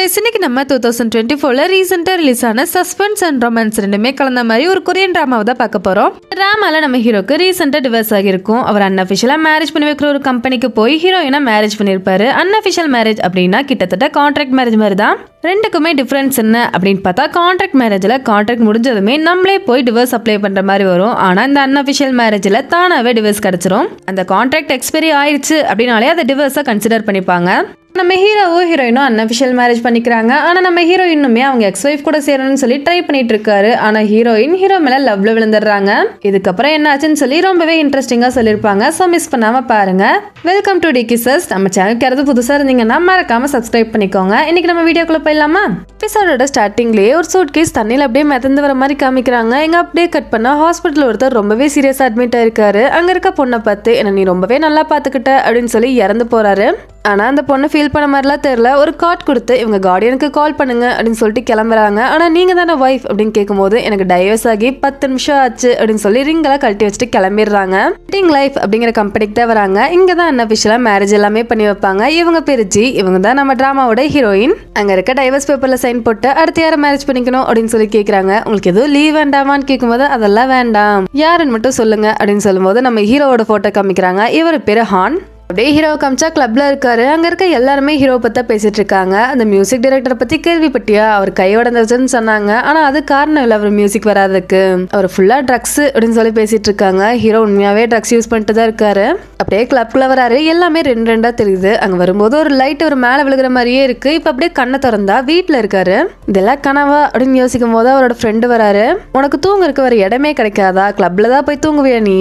guys, இன்னைக்கு நம்ம 2024ல ரீசெண்டா ரிலீஸ் ஆன சஸ்பென்ஸ் அண்ட் ரொமான்ஸ் ரெண்டுமே கலந்த மாதிரி ஒரு கொரியன் டிராமாவை தான் பார்க்க போறோம். டிராமால நம்ம ஹீரோக்கு ரீசெண்டா டிவோர்ஸ் ஆகிருக்கும். அவர் அன்அஃபிஷியலா மேரேஜ் பண்ணி வைக்கிற ஒரு கம்பெனிக்கு போய் ஹீரோயினா மேரேஜ் பண்ணிருப்பாரு. அன்அஃபிஷியல் மேரேஜ் அப்படின்னா கிட்டத்தட்ட கான்ட்ராக்ட் மேரேஜ் மாதிரி தான். ரெண்டுக்குமே டிஃபரன்ஸ் என்ன அப்படின்னு பார்த்தா, கான்ட்ராக்ட் மேரேஜ்ல கான்ட்ராக்ட் முடிஞ்சதுமே நம்மளே போய் டிவோர்ஸ் அப்ளை பண்ற மாதிரி வரும். ஆனா இந்த அன்அஃபிஷியல் மேரேஜ்ல தானாவே டிவோர்ஸ் கிடைச்சிரும். அந்த கான்ட்ராக்ட் எக்ஸ்பைரி ஆயிடுச்சு அப்படின்னாலே அதை டிவோர்ஸா கன்சிடர் பண்ணிப்பாங்க. நம்ம ஹீரோவும் ஹீரோயினும் அன்அஃபிஷியல் மேரேஜ் பண்ணிக்கிறாங்க. ஆனால் நம்ம ஹீரோ இன்னுமே அவங்க எக்ஸ் ஒய்ஃப் கூட சேரணும்னு சொல்லி ட்ரை பண்ணிட்டு இருக்காரு. ஆனால் ஹீரோயின் ஹீரோ மேல லவ்ல விழுந்துடுறாங்க. இதுக்கப்புறம் என்ன ஆச்சுன்னு சொல்லி ரொம்பவே இன்ட்ரெஸ்டிங்கா சொல்லியிருப்பாங்க. ஸோ மிஸ் பண்ணாம பாருங்க. வெல்கம் டு டிகிசஸ். நம்ம சேனலுக்கு யாராவது புதுசாக இருந்தீங்கன்னா மறக்காம சப்ஸ்கிரைப் பண்ணிக்கோங்க. இன்னைக்கு நம்ம வீடியோக்குள்ள போயிடலாமா? எபிசோடோட ஸ்டார்டிங்லேயே ஒரு சூட் கேஸ் தண்ணியில் அப்படியே மிதந்து வர மாதிரி காமிக்கிறாங்க. எங்க அப்படியே கட் பண்ணா ஹாஸ்பிட்டல் ஒருத்தர் ரொம்பவே சீரியஸா அட்மிட் ஆயிருக்காரு. அங்க இருக்க பொண்ணை பார்த்து என்ன நீ ரொம்பவே நல்லா பாத்துக்கிட்ட அப்படின்னு சொல்லி இறந்து போறாரு. ஆனா அந்த பொண்ணு ஃபீல் பண்ண மாதிரிலாம் தெரியல. ஒரு கார்டு கொடுத்து இவங்க கார்டியனுக்கு கால் பண்ணுங்க அப்படின்னு சொல்லிட்டு கிளம்புறாங்க. ஆனா நீங்க தானே ஒய்ஃப் அப்படின்னு கேட்கும்போது, எனக்கு டைவர்ஸ் ஆகி 10 நிமிஷம் ஆச்சு அப்படின்னு சொல்லி ரிங்கெல்லாம் கழட்டி வச்சுட்டு கிளம்பிடுறாங்க. டேட்டிங் லைஃப் அப்படிங்கிற கம்பெனிக்கு தான் வராங்க. இங்க தான் அன்அஃபிஷியலா மேரேஜ் எல்லாமே பண்ணி வைப்பாங்க. இவங்க பேரு ஜி. இவங்க தான் நம்ம டிராமாவோட ஹீரோயின். அங்க இருக்க டைவர்ஸ் பேப்பர்ல சைன் போட்டு அடுத்து யாரை மேரேஜ் பண்ணிக்கணும் அப்படின்னு சொல்லி கேட்கறாங்க. உங்களுக்கு எதுவும் லீவ் வேண்டாமான்னு கேட்கும்போது, அதெல்லாம் வேண்டாம், யாருன்னு மட்டும் சொல்லுங்க அப்படின்னு சொல்லும்போது நம்ம ஹீரோவோட போட்டோ காமிக்கிறாங்க. இவர் பேரு ஹான். அப்படியே ஹீரோ காமிச்சா கிளப்ல இருக்காரு. அங்க இருக்க எல்லாருமே ஹீரோ பத்தி பேசிட்டு இருக்காங்க. அந்த மியூசிக் டைரக்டர் பத்தி கேள்விப்பட்டியா, அவர் கை உடஞ்சிருச்சுன்னு சொன்னாங்க. ஆனா அது காரணம் இல்ல அவர் மியூசிக் வராதுக்கு, அவர் ஃபுல்லா ட்ரக்ஸ் அப்படின்னு சொல்லி பேசிட்டு இருக்காங்க. ஹீரோ உண்மையாவே ட்ரக்ஸ் யூஸ் பண்ணிட்டு தான் இருக்காரு. அப்படியே கிளப்ல வராரு. எல்லாமே ரெண்டு ரெண்டா தெரியுது. அங்க வரும்போது ஒரு லைட் ஒரு மேல விழுகிற மாதிரியே இருக்கு. இப்ப அப்படியே கண்ணை திறந்தா வீட்டுல இருக்காரு. இதெல்லாம் கனவா அப்படின்னு யோசிக்கும் போது அவரோட ஃப்ரெண்டு வராரு. உனக்கு தூங்குறதுக்கு வேற இடமே கிடைக்காதா, கிளப்ல தான் போய் தூங்குவியா நீ,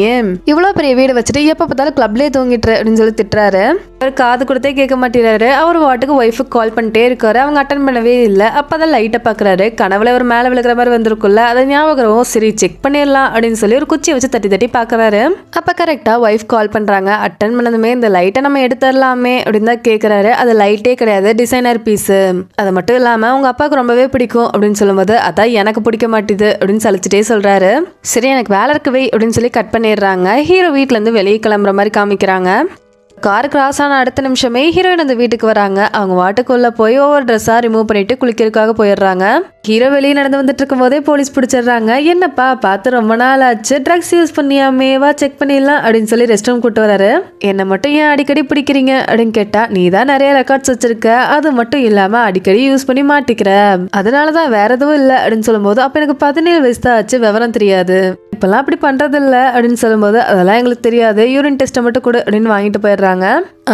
இவ்வளவு பெரிய வீடு வச்சுட்டு எப்ப பார்த்தாலும் கிளப்லயே தூங்கிட்டு அப்படின்னு சொல்லி திட்டுறாரு. அவர் காது கொடுத்தே கேட்க மாட்டேறாரு. அவர் வாட்டுக்கு ஒய்ஃபுக்கு கால் பண்ணிட்டே இருக்காரு. அவங்க அட்டன் பண்ணவே இல்லை. அப்பதான் லைட்டை பாக்குறாரு. கனவுல ஒரு மேல விழுகிற மாதிரி வந்திருக்குல்ல, அதை ஞாபகம் சரி செக் பண்ணிடலாம் அப்படின்னு சொல்லி ஒரு குச்சியை வச்சு தட்டி தட்டி பாக்குறாரு. அப்ப கரெக்டா ஒய்ஃப் கால் பண்றாங்க. அட்டன் பண்ணதுமே இந்த லைட்டை நம்ம எடுத்துடலாமே அப்படின்னு தான் கேட்கறாரு. அது லைட்டே கிடையாது, டிசைனர் பீஸ். அது மட்டும் இல்லாம உங்க அப்பாவுக்கு ரொம்பவே பிடிக்கும் அப்படின்னு சொல்லும்போது, அதான் எனக்கு பிடிக்க மாட்டேது அப்படின்னு சலிச்சுட்டே சொல்றாரு. சரி எனக்கு வேலை இருக்குவே அப்படின்னு சொல்லி கட் பண்ணிடுறாங்க. ஹீரோ வீட்டுல இருந்து வெளியே கிளம்புற மாதிரி காமிக்கிறாங்க. கார் கிராஸ் ஆன அடுத்த நிமிஷமே ஹீரோயின் அந்த வீட்டுக்கு வராங்க. அவங்க வாட்டுக்குள்ள போய் ஓவர் ட்ரெஸ்ஸா ரிமூவ் பண்ணிட்டு குளிக்கிறதுக்காக போயிடுறாங்க. ஹீரோ வெளியே நடந்து வந்துட்டு இருக்கும் போதே போலீஸ் பிடிச்சிடுறாங்க. என்னப்பா பார்த்து ரொம்ப நாள் ஆச்சு, ட்ரக்ஸ் யூஸ் பண்ணியாமே, வா செக் பண்ணிடலாம் அப்படின்னு சொல்லி ரெஸ்ட் ரூம் கூட்டு வராரு. என்ன மட்டும் ஏன் அடிக்கடி பிடிக்கிறீங்க அப்படின்னு கேட்டா, நீ தான் நிறைய ரெக்கார்ட்ஸ் வச்சிருக்க, அது மட்டும் இல்லாம அடிக்கடி யூஸ் பண்ணி மாட்டிக்கிற, அதனாலதான் வேற எதுவும் இல்லை அப்படின்னு சொல்லும்போது, அப்ப எனக்கு 17 வயசு தான் ஆச்சு, விவரம் தெரியாது, இப்பெல்லாம் அப்படி பண்றது இல்ல அப்படின்னு சொல்லும்போது, அதெல்லாம் எங்களுக்கு தெரியாது, யூரின் டெஸ்ட்டை மட்டும் கொடு அப்படின்னு வாங்கிட்டு போயிடுறாங்க.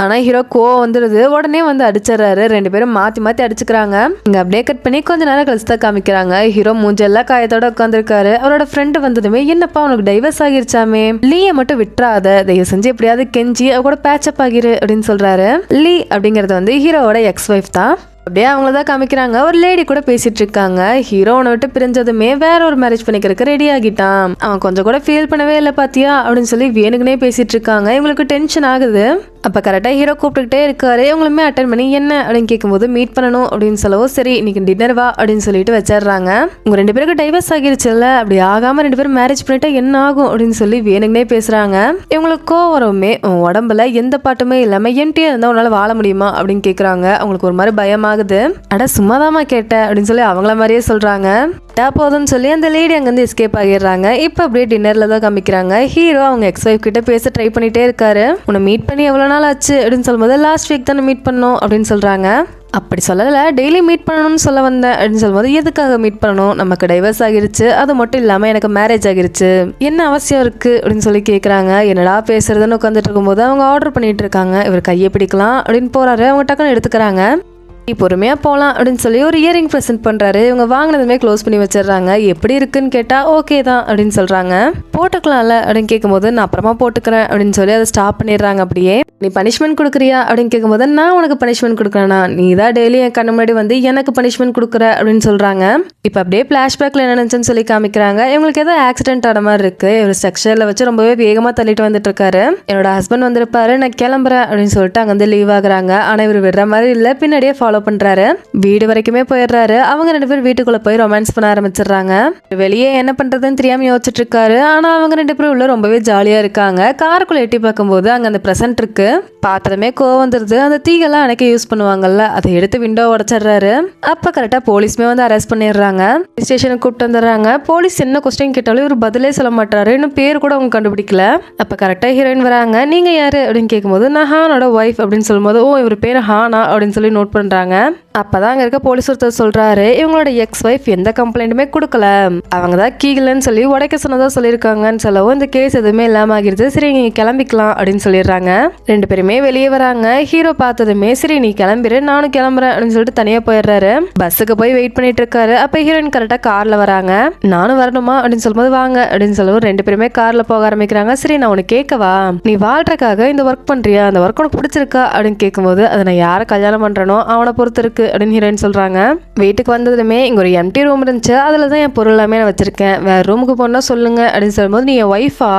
ஆனா ஹீரோ கோவம் வந்துடுது. உடனே வந்து அடிச்சிடறாரு. ரெண்டு பேரும் மாத்தி மாத்தி அடிச்சுக்கிறாங்க. இங்க அப்படியே கட் பண்ணி கொஞ்ச நேரம் கழிச்சு தான் காமிக்கிறாங்க. ஹீரோ மூஞ்செல்லாம் காயத்தோட உட்காந்துருக்காரு. அவரோட ஃப்ரெண்டு வந்ததுமே, என்னப்பா உனக்கு டைவர்ஸ் ஆகிருச்சாமே, லீயை மட்டும் விட்டுறாத, தயவு செஞ்சு எப்படியாவது கெஞ்சி அவ கூட பேட்சப் ஆகிரு அப்படின்னு சொல்றாரு. லீ அப்படிங்கறது வந்து ஹீரோவோட எக்ஸ் ஒய்ஃப் தான். அப்படியே அவங்களதான் காமிக்கிறாங்க. ஒரு லேடி கூட பேசிட்டு இருக்காங்க. ஹீரோனை விட்டு பிரிஞ்சதுமே வேற ஒரு மேரேஜ் பண்ணிக்கிறதுக்கு ரெடி ஆகிட்டான். அவன் கொஞ்சம் கூட ஃபீல் பண்ணவே இல்லை பாத்தியா அப்படின்னு சொல்லி வேணுக்குனே பேசிட்டு இருக்காங்க. இவங்களுக்கு டென்ஷன் ஆகுது. அப்ப கரெக்டா ஹீரோ கூப்பிட்டுக்கிட்டே இருக்காரு. இவங்களுமே அட்டன் பண்ணி என்ன அப்படின்னு கேட்கும்போது, மீட் பண்ணணும் அப்படின்னு சொல்லவும், சரி இன்னைக்கு டின்னர் வா அப்படின்னு சொல்லிட்டு வச்சிடுறாங்க. உங்க ரெண்டு பேருக்கு டைவர்ஸ் ஆகிருச்சுல்ல, அப்படி ஆகாம ரெண்டு பேரும் மேரேஜ் பண்ணிட்டா என்ன ஆகும் அப்படின்னு சொல்லி வேணுக்குனே பேசுறாங்க. இவங்களுக்கு கோவரவுமே, உடம்புல எந்த பாட்டுமே இல்லாம எம்டியா இருந்தா உன்னால வாழ முடியுமா அப்படின்னு கேக்குறாங்க. அவங்களுக்கு ஒரு மாதிரி பயமாகுது. அட சும்மாதாமா கேட்டேன் அப்படின்னு சொல்லி அவங்கள மாதிரியே சொல்றாங்க. போதும்னு சொல்லி அந்த லேடி அங்கிருந்து எஸ்கேப் ஆகிடுறாங்க. இப்ப அப்படியே டின்னர்ல தான் காமிக்கிறாங்க. ஹீரோ அவங்க எக்ஸ் ஒய்ஃப் கிட்ட பேச ட்ரை பண்ணிட்டே இருக்காரு. உன்னை மீட் பண்ணி எவ்வளவு நாள் ஆச்சு அப்படின்னு சொல்லும்போது, லாஸ்ட் வீக் தானே மீட் பண்ணோம் அப்படின்னு சொல்றாங்க. அப்படி சொல்லல, டெய்லி மீட் பண்ணணும்னு சொல்ல வந்தேன் அப்படின்னு சொல்லும்போது, எதுக்காக மீட் பண்ணணும், நமக்கு டைவர்ஸ் ஆகிருச்சு, அது மட்டும் இல்லாம எனக்கு மேரேஜ் ஆகிருச்சு, என்ன அவசியம் இருக்கு அப்படின்னு சொல்லி கேக்குறாங்க. என்னடா பேசுறதுன்னு உட்காந்துட்டு இருக்கும்போது அவங்க ஆர்டர் பண்ணிட்டு இருக்காங்க. இவர் கையை பிடிக்கலாம் அப்படின்னு போறாரு. அவங்க டக்குன்னு எடுத்துக்கிறாங்க. பொறுமையா போலாம் அப்படின்னு சொல்லி ஒரு இயரிங் ப்ரெசென்ட் பண்றாரு. இவங்க வாங்கினதுமே க்ளோஸ் பண்ணி வச்சிடறாங்க. எப்படி இருக்குன்னு கேட்டா ஓகே தான் அப்படின்னு சொல்றாங்க. போட்டுக்கலாம்ல அப்படின்னு கேட்கும்போது, நான் அப்புறமா போட்டுக்கிறேன் அப்படின்னு சொல்லி அதை ஸ்டாப் பண்ணிடுறாங்க. அப்படியே நீ பனிஷ்மெண்ட் கொடுக்குறியா அப்படின்னு கேட்கும்போது, நான் உனக்கு பனிஷ்மெண்ட் கொடுக்குறேன்னா, நீ தான் டெய்லி என் கண்ணு முன்னாடி வந்து எனக்கு பனிஷ்மெண்ட் கொடுக்குற அப்படின்னு சொல்றாங்க. இப்ப அப்படியே பிளாஷ்பேக்ல என்ன நினைச்சுன்னு சொல்லி காமிக்கிறாங்க. இவங்களுக்கு ஏதோ ஆக்சிடென்ட் ஆன மாதிரி இருக்கு. ஒரு ஸ்ட்ரக்சர்ல வச்சு ரொம்பவே வேகமா தள்ளிட்டு வந்துட்டு இருக்காரு. என்னோட ஹஸ்பண்ட் வந்திருப்பாரு, நான் கிளம்புறேன் அப்படின்னு சொல்லிட்டு அங்க வந்து லீவ் ஆகுறாங்க. ஆனா இவர் விடுற மாதிரி இல்ல, பின்னாடியே ஃபாலோ ஃபாலோ பண்றாரு. வீடு வரைக்குமே போயிடுறாரு. அவங்க 2 பேரும் வீட்டுக்குள்ள போய் ரொமான்ஸ் பண்ண ஆரம்பிச்சிடுறாங்க. வெளியே என்ன பண்றதுன்னு தெரியாம யோசிச்சுட்டு இருக்காரு. ஆனா அவங்க 2 பேரும் உள்ள ரொம்பவே ஜாலியா இருக்காங்க. காருக்குள்ள எட்டி பார்க்கும்போது அங்க அந்த பிரசன்ட் இருக்கு. பார்த்ததுமே கோவம் வந்துருது. அந்த தீகெல்லாம் அணைக்க யூஸ் பண்ணுவாங்கல்ல, அதை எடுத்து விண்டோ உடைச்சிடுறாரு. அப்ப கரெக்டா போலீஸ்மே வந்து அரெஸ்ட் பண்ணிடுறாங்க. ஸ்டேஷனுக்கு கூப்பிட்டு வந்துடுறாங்க. போலீஸ் என்ன கொஸ்டின் கேட்டாலும் இவர் பதிலே சொல்ல மாட்டாரு. இன்னும் பேர் கூட அவங்க கண்டுபிடிக்கல. அப்ப கரெக்டா ஹீரோயின் வராங்க. நீங்க யாரு அப்படின்னு கேட்கும்போது நான் ஹானோட ஒய்ஃப் அப்படின்னு சொல்லும்போது ஓ இவர் பேர் ஹானா அப்படின்னு சொல்லி நோட் பண்றாங்க. அப்பதான் அங்க இருக்க போலீஸ் ஒருத்தர் சொல்றாரு இவங்களோட எக்ஸ் ஒய்ஃப் எந்த கம்ப்ளைண்ட்டுமே கொடுக்கல, அவங்க தான் கீழன்னு சொல்லி உடைக்க சொன்னதா சொல்லியிருக்காங்கன்னு சொல்லவும் இந்த கேஸ் எதுவுமே இல்லாம ஆகிடுது. சரி நீங்க கிளம்பிக்கலாம் அப்படின்னு சொல்லிடுறாங்க. 2 பேருமே வெளியே வராங்க. ஹீரோ பார்த்ததுமே சரி நீ கிளம்பிடு நானும் கிளம்புறேன் அப்படின்னு சொல்லிட்டு தனியா போயிடுறாரு. பஸ்ஸுக்கு போய் வெயிட் பண்ணிட்டு இருக்காரு. அப்ப ஹீரோயின் கரெக்டா கார்ல வராங்க. நானும் வரணுமா அப்படின்னு சொல்லும்போது வாங்க அப்படின்னு சொல்லவும் 2 பேருமே கார்ல போக ஆரம்பிக்கிறாங்க. சரி நான் உனக்கு கேட்கவா, நீ வாழ்றதுக்காக இந்த ஒர்க் பண்றியா, அந்த ஒர்க் உனக்கு பிடிச்சிருக்கா அப்படின்னு கேட்கும்போது அதை நான் யாரை கல்யாணம் பண்றனோ அவனை பொறுத்து இருக்கு அப்படின்னு ஹீரோயின் சொல்றாங்க. வீட்டுக்கு வந்ததுமே இங்க ஒரு எம்டி ரூம் இருந்துச்சு, அதுலதான் என் பொருள் எல்லாமே நான் வச்சிருக்கேன், வேற ரூமுக்கு போனா சொல்லுங்க அப்படின்னு சொல்லும்போது நீ என் ஒய்ஃபா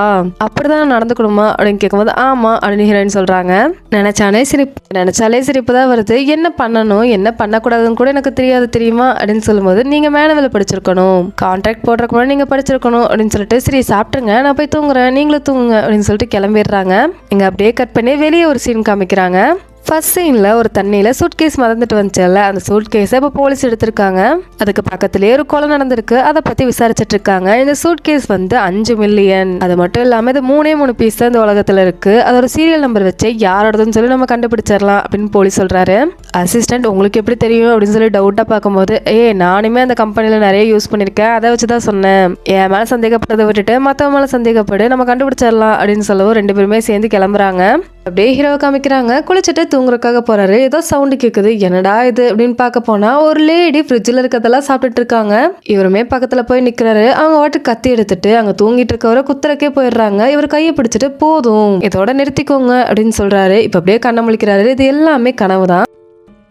அப்படிதான் நடந்துக்கணுமா அப்படின்னு கேட்கும்போது ஆமா அப்படின்னு ஹீரோயின் சொல்றாங்க. நினைச்சாலே சிரிப்பு தான் வருது. என்ன பண்ணணும் என்ன பண்ணக்கூடாதுன்னு கூட எனக்கு தெரியாது தெரியுமா அப்படின்னு சொல்லும்போது நீங்க மேனுவல் படிச்சிருக்கணும், கான்ட்ராக்ட் போடுறதுக்கு முன்னாடி நீங்க படிச்சிருக்கணும் அப்படின்னு சொல்லிட்டு சரி சாப்பிட்டுருங்க நான் போய் தூங்குறேன் நீங்களும் தூங்குங்க அப்படின்னு சொல்லிட்டு கிளம்பிடுறாங்க. இங்க அப்படியே கட் பண்ணி வெளியே ஒரு சீன் காமிக்கிறாங்க. ஃபர்ஸ்ட் சீன்ல ஒரு தண்ணியில சூட்கேஸ் மறந்துட்டு வந்துச்சுல்ல, அந்த சூட்கேஸை இப்போ போலீஸ் எடுத்திருக்காங்க. அதுக்கு பக்கத்துலேயே ஒரு கொலை நடந்திருக்கு, அதை பத்தி விசாரிச்சுட்டு இருக்காங்க. இந்த சூட்கேஸ் வந்து 5 மில்லியன், அது மட்டும் இல்லாம இது 3 பீஸ் தான் இந்த உலகத்துல இருக்கு, அதோட சீரியல் நம்பர் வச்சு யாரோடதுன்னு சொல்லி நம்ம கண்டுபிடிச்சிடலாம் அப்படின்னு போலீஸ் சொல்றாரு. அசிஸ்டன்ட் உங்களுக்கு எப்படி தெரியும் அப்படின்னு சொல்லி டவுட்டா பார்க்கும்போது நானுமே அந்த கம்பெனில நிறைய யூஸ் பண்ணிருக்கேன், அதை வச்சுதான் சொன்னேன், என் மேல சந்தேகப்பட்டதை விட்டுட்டு மத்தவங்க மேல சந்தேகப்படு நம்ம கண்டுபிடிச்சிடலாம் அப்படின்னு சொல்லவும் 2 பேருமே சேர்ந்து கிளம்புறாங்க. அப்படியே ஹீரோவை காமிக்கிறாங்க. குளிச்சுட்டு தூங்குறதுக்காக போறாரு. ஏதோ சவுண்டு கேக்குது, என்னடா இது அப்படின்னு பார்க்க போனா ஒரு லேடி ஃப்ரிட்ஜில் இருக்கிறதெல்லாம் சாப்பிட்டுட்டு இருக்காங்க. இவருமே பக்கத்துல போய் நிக்கிறாரு. அவங்க வாட்டு கத்தி எடுத்துட்டு அங்க தூங்கிட்டு இருக்கவரை குத்துறக்கே போயிடுறாங்க. இவர் கையை பிடிச்சிட்டு போதும் இதோட நிறுத்திக்கோங்க அப்படின்னு சொல்றாரு. இப்ப அப்படியே கண்ண முழிக்கிறாரு. இது எல்லாமே கனவுதான்.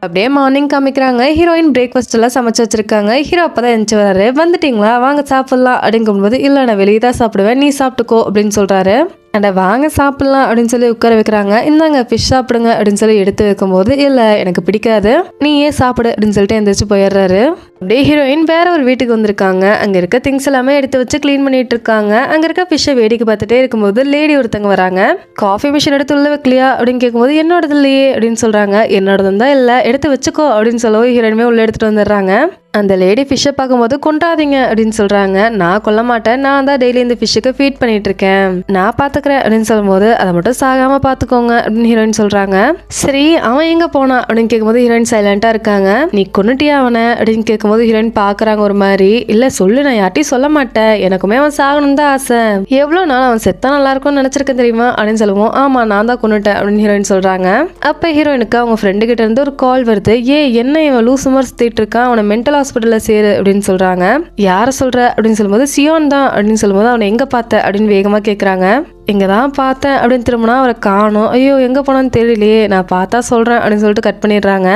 அப்படியே மார்னிங் காமிக்கிறாங்க. ஹீரோயின் பிரேக்ஃபாஸ்ட் எல்லாம் சமைச்சு வச்சிருக்காங்க. ஹீரோ அப்பதான் எந்திச்சு வராரு. வந்துட்டீங்களா வாங்க சாப்பிடலாம் அப்படிங்கும்போது இல்ல நான் வெளியே தான் சாப்பிடுவேன் நீ சாப்பிட்டுக்கோ அப்படின்னு சொல்றாரு. அட வாங்க சாப்பிடலாம் அப்படின்னு சொல்லி உட்கார வைக்கிறாங்க. இந்தாங்க ஃபிஷ் சாப்பிடுங்க அப்படின்னு சொல்லி எடுத்து வைக்கும்போது இல்ல எனக்கு பிடிக்காது நீ ஏன் சாப்பிடு அப்படின்னு சொல்லிட்டு எந்திரிச்சு போயிடுறாரு. அப்படியே ஹீரோயின் வேற ஒரு வீட்டுக்கு வந்திருக்காங்க. அங்க இருக்க திங்ஸ் எல்லாமே எடுத்து வச்சு கிளீன் பண்ணிட்டு இருக்காங்க. அங்க இருக்க ஃபிஷ்ஷை வேடிக்கை பார்த்துட்டே இருக்கும்போது லேடி ஒருத்தங்க வராங்க. காஃபி மிஷின் எடுத்து உள்ள வைக்கலையா அப்படின்னு கேட்கும்போது என்னோடது இல்லையே அப்படின்னு சொல்றாங்க. என்னோடது தான் இல்ல எடுத்து வச்சுக்கோ அப்படின்னு சொல்லவும் ஹீரோயினுமே உள்ள எடுத்துட்டு வந்துடுறாங்க. அந்த லேடி ஃபிஷ்ஷை பார்க்கும்போது கொண்டாதீங்க அப்படின்னு சொல்றாங்க. நான் கொல்ல மாட்டேன், நான் தான் டெய்லி இந்த ஃபிஷ்ஷுக்கு ஃபீட் பண்ணிட்டு இருக்கேன், நான் பாத்துக்கிறேன் அப்படின்னு சொல்லும்போது அதை மட்டும் சாகாம பாத்துக்கோங்க அப்படின்னு ஹீரோயின் சொல்றாங்க. சரி அவன் எங்க போனா அப்படின்னு கேட்கும்போது ஹீரோயின் சைலண்டா இருக்காங்க. நீ கொன்னுட்டியா அவனை அப்படின்னு கேட்கும்போது ஹீரோயின் பாக்குறாங்க ஒரு மாதிரி. இல்ல சொல்லு நான் யார்ட்டையும் சொல்ல மாட்டேன், எனக்குமே அவன் சாகணும் தான் ஆசை, எவ்வளவு நாள் அவன் செத்தா நல்லா இருக்கும்னு நினைச்சிருக்கேன் தெரியுமா அப்படின்னு சொல்லுவோம். ஆமா நான் தான் கொன்னுட்டேன் அப்படின்னு ஹீரோயின் சொல்றாங்க. அப்ப ஹீரோயினுக்கு அவங்க ஃப்ரெண்டு கிட்ட இருந்து ஒரு கால் வருது. என்ன இவன் லூசு மாதிரி சுத்திட்டு இருக்கான், அவனை மென்டல் ஹாஸ்பிட்டல்ல சேரு அப்படின்னு சொல்றாங்க. யார சொல்ற அப்படின்னு சொல்லும்போது சியோன் தான் அப்படின்னு சொல்லும்போது அவனை எங்க பார்த்த அப்படின்னு வேகமா கேக்குறாங்க. இங்கதான் பார்த்தேன் அப்படின்னு திரும்பினா அவரை காணும். ஐயோ எங்க போனான்னு தெரியலையே, நான் பார்த்தா சொல்றேன் அப்படின்னு சொல்லிட்டு கட் பண்ணிடுறாங்க.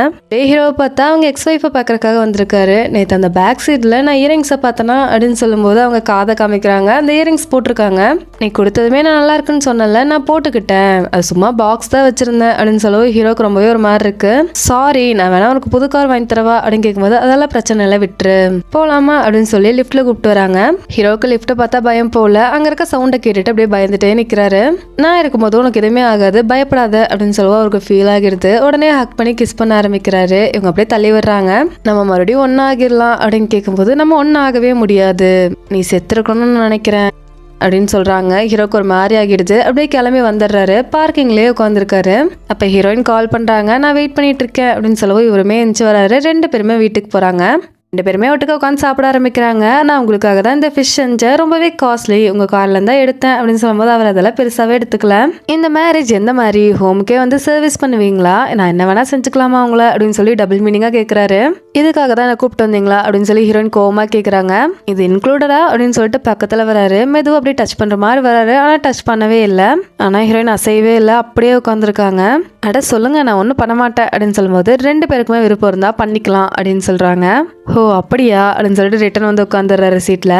ஹீரோவை பார்த்தா அவங்க எக்ஸ் ஒய்ஃபை பாக்குறதுக்காக வந்திருக்காரு. நேற்று அந்த பேக் சீட்ல நான் இயரிங்ஸை பார்த்தேனா அப்படின்னு சொல்லும்போது அவங்க காதை காமிக்கிறாங்க. அந்த இயரிங்ஸ் போட்டிருக்காங்க. நீ கொடுத்ததுமே நான் நல்லா இருக்குன்னு சொன்னல, நான் போட்டுக்கிட்டேன், அது சும்மா பாக்ஸ் தான் வச்சிருந்தேன் அப்படின்னு சொல்லவும் ஹீரோக்கு ரொம்பவே ஒரு மாதிரி இருக்கு. சாரி நான் வேணா உனக்கு புது கார் வாங்கி தரவா அப்படின்னு கேட்கும்போது அதெல்லாம் பிரச்சனை இல்லை விட்டுரு போலாமா அப்படின்னு சொல்லி லிஃப்ட்ல கூப்பிட்டு வராங்க. ஹீரோக்கு லிஃப்ட்டை பார்த்தா பயம் போல. அங்க இருக்க சவுண்டை கேட்டுட்டு அப்படியே பயந்துட்டே நிக்கிறாரு. நான் இருக்கும்போது உனக்கு எதுவுமே ஆகாது பயப்படாத அப்படின்னு சொல்லுவா. அவருக்கு ஃபீல் ஆகிருது. உடனே ஹக் பண்ணி கிஸ் பண்ண ஆரம்பிக்கிறாரு. இவங்க அப்படியே தள்ளி விடுறாங்க. நம்ம மறுபடியும் ஒன்னாகிடலாம் அப்படின்னு கேட்கும்போது நம்ம ஒன்னாகவே முடியாது, நீ செத்துருக்கணும்னு நினைக்கிறேன் அப்படின்னு சொல்றாங்க. ஹீரோக்கு ஒரு மாதிரி ஆகிடுது. அப்படியே கிளம்பி வந்துடுறாரு. பார்க்கிங்லயே உட்காந்துருக்காரு. அப்ப ஹீரோயின் கால் பண்றாங்க. நான் வெயிட் பண்ணிட்டு இருக்கேன் அப்படின்னு சொல்லவும் இவருமே எந்திச்சு வராரு. 2 பேருமே வீட்டுக்கு போறாங்க. 2 பேருமே ஒட்டுக்க உட்காந்து சாப்பிட ஆரம்பிக்கிறாங்க. நான் உங்களுக்காக தான் இந்த ஃபிஷ் செஞ்சேன், ரொம்பவே காஸ்ட்லி, உங்க கார்ல இருந்தா எடுத்தேன் அப்படின்னு சொல்லும்போது அவர் அதெல்லாம் பெருசாவே எடுத்துக்கல. இந்த மேரேஜ் எந்த மாதிரி ஹோமுக்கே வந்து சர்வீஸ் பண்ணுவீங்களா, நான் என்ன வேணா செஞ்சுக்கலாமா உங்களை அப்படின்னு சொல்லி டபுள் மீனிங்கா கேட்கிறாரு. இதுக்காக தான் என்ன கூப்பிட்டு வந்தீங்களா அப்படின்னு சொல்லி ஹீரோயின் கோவமா கேட்குறாங்க. இது இன்க்ளூடடா அப்படின்னு சொல்லிட்டு பக்கத்துல வராரு. மெதுவாக அப்படியே டச் பண்ற மாதிரி வராரு. ஆனா டச் பண்ணவே இல்லை. ஆனா ஹீரோயின் அசையவே இல்லை, அப்படியே உட்காந்துருக்காங்க. அட சொல்லுங்க நான் ஒன்றும் பண்ண மாட்டேன் அப்படின்னு சொல்லும்போது 2 பேருக்குமே விருப்பம் இருந்தா பண்ணிக்கலாம் அப்படின்னு சொல்றாங்க. ஓ அப்படியா அப்படின்னு சொல்லிட்டு ரிட்டர்ன் வந்து உட்காந்துடுறாரு சீட்ல.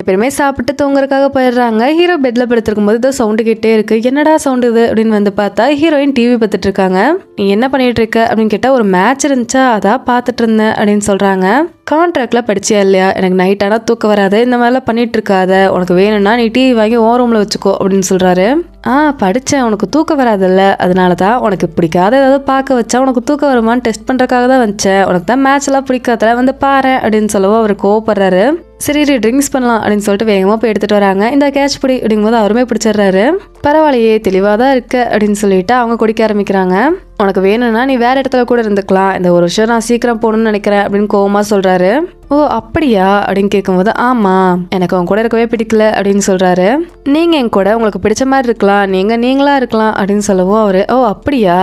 எப்பயுமே சாப்பிட்டு தூங்குறதுக்காக போயிடுறாங்க. ஹீரோ பெட்ல படுத்திருக்கும் போது ஏதோ சவுண்டு கேட்டே இருக்கு. என்னடா சவுண்டு இது அப்படின்னு வந்து பார்த்தா ஹீரோயின் டிவி பார்த்துட்டு இருக்காங்க. நீ என்ன பண்ணிட்டு இருக்க அப்படின்னு கேட்டா ஒரு மேட்ச் இருந்துச்சா அதான் பார்த்துட்டு இருந்தேன் அப்படின்னு சொல்றாங்க. கான்ட்ராக்ட்ல படிச்சியா இல்லையா, எனக்கு நைட் ஆனால் தூக்கம் வராது, இந்த மாதிரிலாம் பண்ணிட்டு இருக்காத, உனக்கு வேணும்னா நீ டிவி வாங்கி ஓ ரூம்ல வச்சுக்கோ அப்படின்னு சொல்றாரு. படித்தேன், உனக்கு தூக்கம் வராதுல்ல, அதனால தான் உனக்கு பிடிக்காத ஏதாவது பார்க்க வச்சா உனக்கு தூக்கம் வருமானு டெஸ்ட் பண்ணுறதுக்காக தான் வச்சேன், உனக்கு தான் மேட்ச் எல்லாம் பிடிக்காத வந்து பாரு அப்படின்னு சொல்லவும் அவர் கோவப்படுறாரு. சரி ட்ரிங்க்ஸ் பண்ணலாம் அப்படின்னு சொல்லிட்டு வேகமாக போய் எடுத்துட்டு வராங்க. இந்த கேட்ச் பிடி அப்படிங்கும்போது அவருமே பிடிச்சிடுறாரு. பரவாயில்லையே தெளிவாக தான் இருக்கு அப்படின்னு சொல்லிட்டு அவங்க குடிக்க ஆரம்பிக்கிறாங்க. உனக்கு வேணும்னா நீ வேற இடத்துல கூட இருந்துக்கலாம், இந்த ஒரு வருஷம் நான் சீக்கிரம் போகணும்னு நினைக்கிறேன் அப்படின்னு கோவமா சொல்றாரு. ஓ அப்படியா அப்படின்னு கேட்கும்போது ஆமா எனக்கு அவங்க கூட இருக்கவே பிடிக்கல அப்படின்னு சொல்றாரு. நீங்க என் கூட உங்களுக்கு பிடிச்ச மாதிரி இருக்கலாம், நீங்களா இருக்கலாம் அப்படின்னு சொல்லவும் அவரு ஓ அப்படியா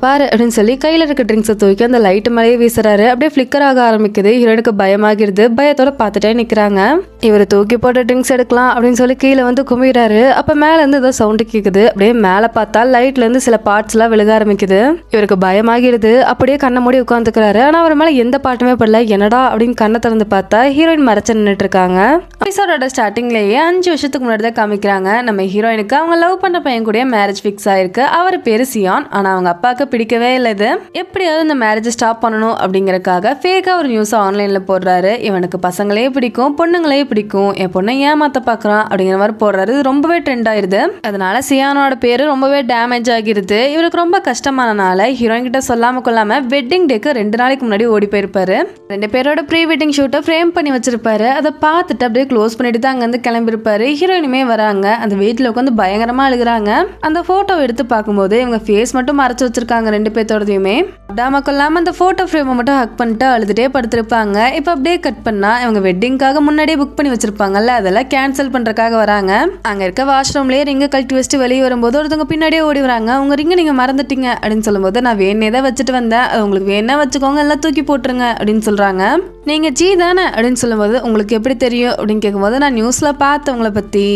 பாரு அப்படின்னு சொல்லி கையில இருக்க ட்ரிங்க்ஸை தூக்கி அந்த லைட் மேலேயே வீசுறாரு. அப்படியே ஃபிளிக்கர் ஆக ஆரம்பிக்குது. ஹீரோனுக்கு பயமாகிருது. பயத்தோட பார்த்துட்டே நிக்கிறாங்க. இவர் தூக்கி போட்ட ட்ரிங்க்ஸ் எடுக்கலாம் அப்படின்னு சொல்லி கீழே வந்து குமிறாரு. அப்ப மேல இருந்து ஏதோ சவுண்டு கேக்குது. அப்படியே மேல பார்த்தா லைட்ல இருந்து சில பார்ட்ஸ் எல்லாம் விழுக ஆரம்பிக்குது. இவருக்கு பயமாகிருது. அப்படியே கண்ணை மூடி உட்காந்துக்கிறாரு. ஆனா அவர் மேல எந்த பாட்டுமே படல. என்னடா அப்படின்னு கண்ணை திறந்து பார்த்தா ஹீரோயின் மறைச்சு நின்றுட்டு இருக்காங்க. எபிசோடோட ஸ்டார்டிங்லேயே 5 வருஷத்துக்கு முன்னாடி தான் காமிக்கிறாங்க. நம்ம ஹீரோயினுக்கு அவங்க லவ் பண்ண பையன் கூட மேரேஜ் ஃபிக்ஸ் ஆயிருக்கு. அவர் பேரு சியான். ஆனா அவங்க அப்பாவுக்கு பிடிக்கவே இல்லை. இது எப்படியாவது இந்த மேரேஜ் ஸ்டாப் பண்ணணும் அப்படிங்கறக்காக ஃபேக்கா ஒரு நியூஸ் ஆன்லைன்ல போடுறாரு. இவனுக்கு பசங்களே பிடிக்கும், பொண்ணுங்களே பிடிக்கும், என் பொண்ணை ஏமாத்த பாக்குறான் அப்படிங்கிற மாதிரி போடுறாரு. இது ரொம்பவே ட்ரெண்ட் ஆயிருது. அதனால சியானோட பேரு ரொம்பவே டேமேஜ் ஆகிருது. இவருக்கு ரொம்ப கஷ்டமானனால ஹீரோயின் கிட்ட சொல்லாம கொள்ளாம வெட்டிங் டேக்கு 2 நாளைக்கு முன்னாடி ஓடி போயிருப்பாரு. 2 பேரோட ப்ரீ வெட்டிங் ஷூட்டை ஃப்ரேம் பண்ணி வச்சிருப்பாரு. அதை பார்த்துட்டு அப்படியே க்ளோஸ் பண்ணிட்டு தான் அங்கிருந்து கிளம்பிருப்பாரு. ஹீரோயினுமே வராங்க. அந்த வீட்டுல உட்காந்து பயங்கரமா அழுகுறாங்க. அந்த போட்டோ எடுத்து பார்க்கும்போது இவங்க ஃபேஸ் மட்டும் மறைச்சு வச்சிருக்காங்க. 2 பேர்த்தோடதையுமே விடாம கொள்ளாம அந்த போட்டோ ஃப்ரேமை மட்டும் ஹக் பண்ணிட்டு அழுதுட்டே படுத்திருப்பாங்க. இப்ப அப்படியே கட் பண்ணா இவங்க வெட்டிங்காக முன்னாடியே புக் பண்ணி வச்சிருப்பாங்கல்ல, அதெல்லாம் கேன்சல் பண்றதுக்காக வராங்க. அங்க இருக்க வாஷ்ரூம்லயே ரிங்க கழட்டி வச்சுட்டு வெளியே வரும்போது ஒருத்தவங்க பின்னாடியே ஓடி வராங்க. உங்க ரிங்க நீங்க மறந்துட்டீங்க அப்படின்னு சொல்லும்போது நான் வேணே தான் வச்சுட்டு வந்தேன், அது உங்களுக்கு வேணா வச்சுக்கோங்க, எல்லாம் தூக்கி போட்டுருங்க அப்படின்னு சொல்றாங்க. நீங்க ஜி தானே அப்படின்னு சொல்லும்போது உங்களுக்கு எப்படி தெரியும் அப்படின்னு கேட்கும்போது நான் நியூஸ்ல பார்த்தேன் உங்களை பத்தி,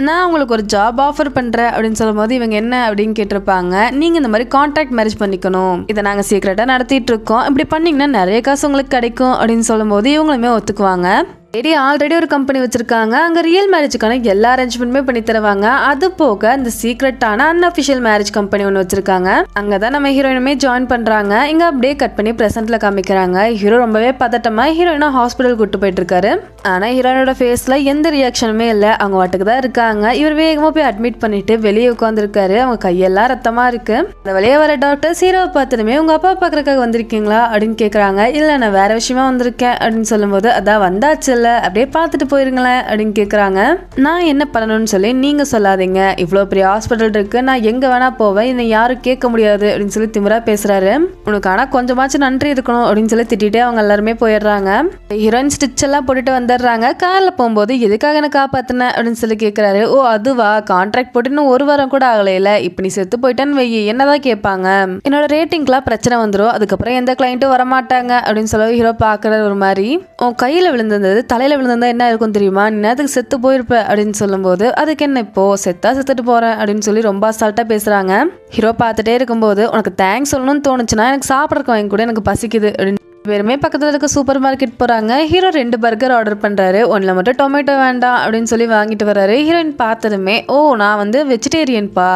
நான் உங்களுக்கு ஒரு ஜாப் ஆஃபர் பண்ணுறேன் அப்படின்னு சொல்லும்போது இவங்க என்ன அப்படின்னு கேட்டிருப்பாங்க. நீங்கள் இந்த மாதிரி கான்ட்ராக்ட் மேரேஜ் பண்ணிக்கணும், இதை நாங்கள் சீக்கிரட்டாக நடத்திட்டு இருக்கோம், இப்படி பண்ணிங்கன்னா நிறைய காசு உங்களுக்கு கிடைக்கும் அப்படின்னு சொல்லும்போது இவங்களுமே ஒத்துக்குவாங்க. ஆல்ரெடி ஒரு கம்பெனி வச்சிருக்காங்க. அங்க ரியல் மேரேஜுக்கான எல்லா அரேஞ்ச்மெண்ட்டுமே பண்ணி தருவாங்க. அது போக இந்த சீக்ரெட்டான அன்அஃபிஷியல் மேரேஜ் கம்பெனி ஒன்று வச்சிருக்காங்க. அங்கதான் நம்ம ஹீரோயினுமே ஜாயின் பண்றாங்க. இங்க அப்படியே கட் பண்ணி பிரசன்ட்ல காமிக்கிறாங்க. ஹீரோ ரொம்பவே பதட்டமா ஹீரோயினா ஹாஸ்பிட்டல் கூட்டு போயிட்டு இருக்காரு. ஆனா ஹீரோயினோட ஃபேஸ்ல எந்த ரியாக்ஷனுமே இல்லை. அவங்க வாட்டுக்கு தான் இருக்காங்க. இவர் வேகமா போய் அட்மிட் பண்ணிட்டு வெளியே உட்கார்ந்து இருக்காரு. அவங்க கையெல்லாம் ரத்தமா இருக்கு. அந்த வெளியே வர டாக்டர் ஹீரோவை பார்த்துமே உங்க அப்பா பாக்குறதுக்காக வந்திருக்கீங்களா அப்படின்னு கேக்குறாங்க. இல்ல நான் வேற விஷயமா வந்திருக்கேன் அப்படின்னு சொல்லும்போது அதான் வந்தாச்சு அப்படியே பார்த்துட்டு போயிருங்களேன் அப்படின்னு கேக்குறாங்க. நான் என்ன பண்ணணும்னு சொல்லி நீங்க சொல்லாதீங்க, இவ்வளவு பெரிய ஹாஸ்பிட்டல் இருக்கு, நான் எங்க வேணா போவேன், இதை யாரும் கேட்க முடியாது அப்படின்னு சொல்லி திமிரா பேசுறாரு. உனக்கு ஆனா கொஞ்சமாச்சும் நன்றி இருக்கணும் அப்படின்னு சொல்லி திட்டிட்டே அவங்க எல்லாருமே போயிடுறாங்க. ஹீரோயின் ஸ்டிச் எல்லாம் போட்டுட்டு வந்துடுறாங்க. கார்ல போகும்போது எதுக்காக என்ன காப்பாத்தின அப்படின்னு சொல்லி கேக்குறாரு. ஓ அதுவா, கான்ட்ராக்ட் போட்டு இன்னும் 1 வாரம் கூட ஆகலையில, இப்ப நீ செத்து போயிட்டேன்னு வை என்னதான் கேட்பாங்க, என்னோட ரேட்டிங்லாம் பிரச்சனை வந்துடும், அதுக்கப்புறம் எந்த கிளைண்ட்டும் வரமாட்டாங்க அப்படின்னு சொல்லி ஹீரோ பாக்குற ஒரு மாதிரி. உன் கையில விழுந்தது தலையில விழுந்தா என்ன இருக்கும் தெரியுமா, நீ அதுக்கு செத்து போயிருப்ப அப்படின்னு சொல்லும்போது அதுக்கு என்ன இப்போ செத்துட்டு போறேன் அப்படின்னு சொல்லி ரொம்ப அசால்ட்டா பேசுறாங்க. ஹீரோ பார்த்துட்டே இருக்கும்போது உனக்கு தேங்க்ஸ் சொல்லணும்னு தோணுச்சுன்னா எனக்கு சாப்பிட்றக்கு வாங்கி கூட, எனக்கு பசிக்குது அப்படின்னு பேருமே பக்கத்துல இருக்க சூப்பர் மார்க்கெட் போறாங்க. ஹீரோ 2 பர்கர் ஆர்டர் பண்றாரு. ஒன்னுல மட்டும் டொமேட்டோ வேண்டாம் அப்படின்னு சொல்லி வாங்கிட்டு வர்றாரு. ஹீரோயின் பார்த்ததுமே ஓ நான் வந்து வெஜிடேரியன்பா,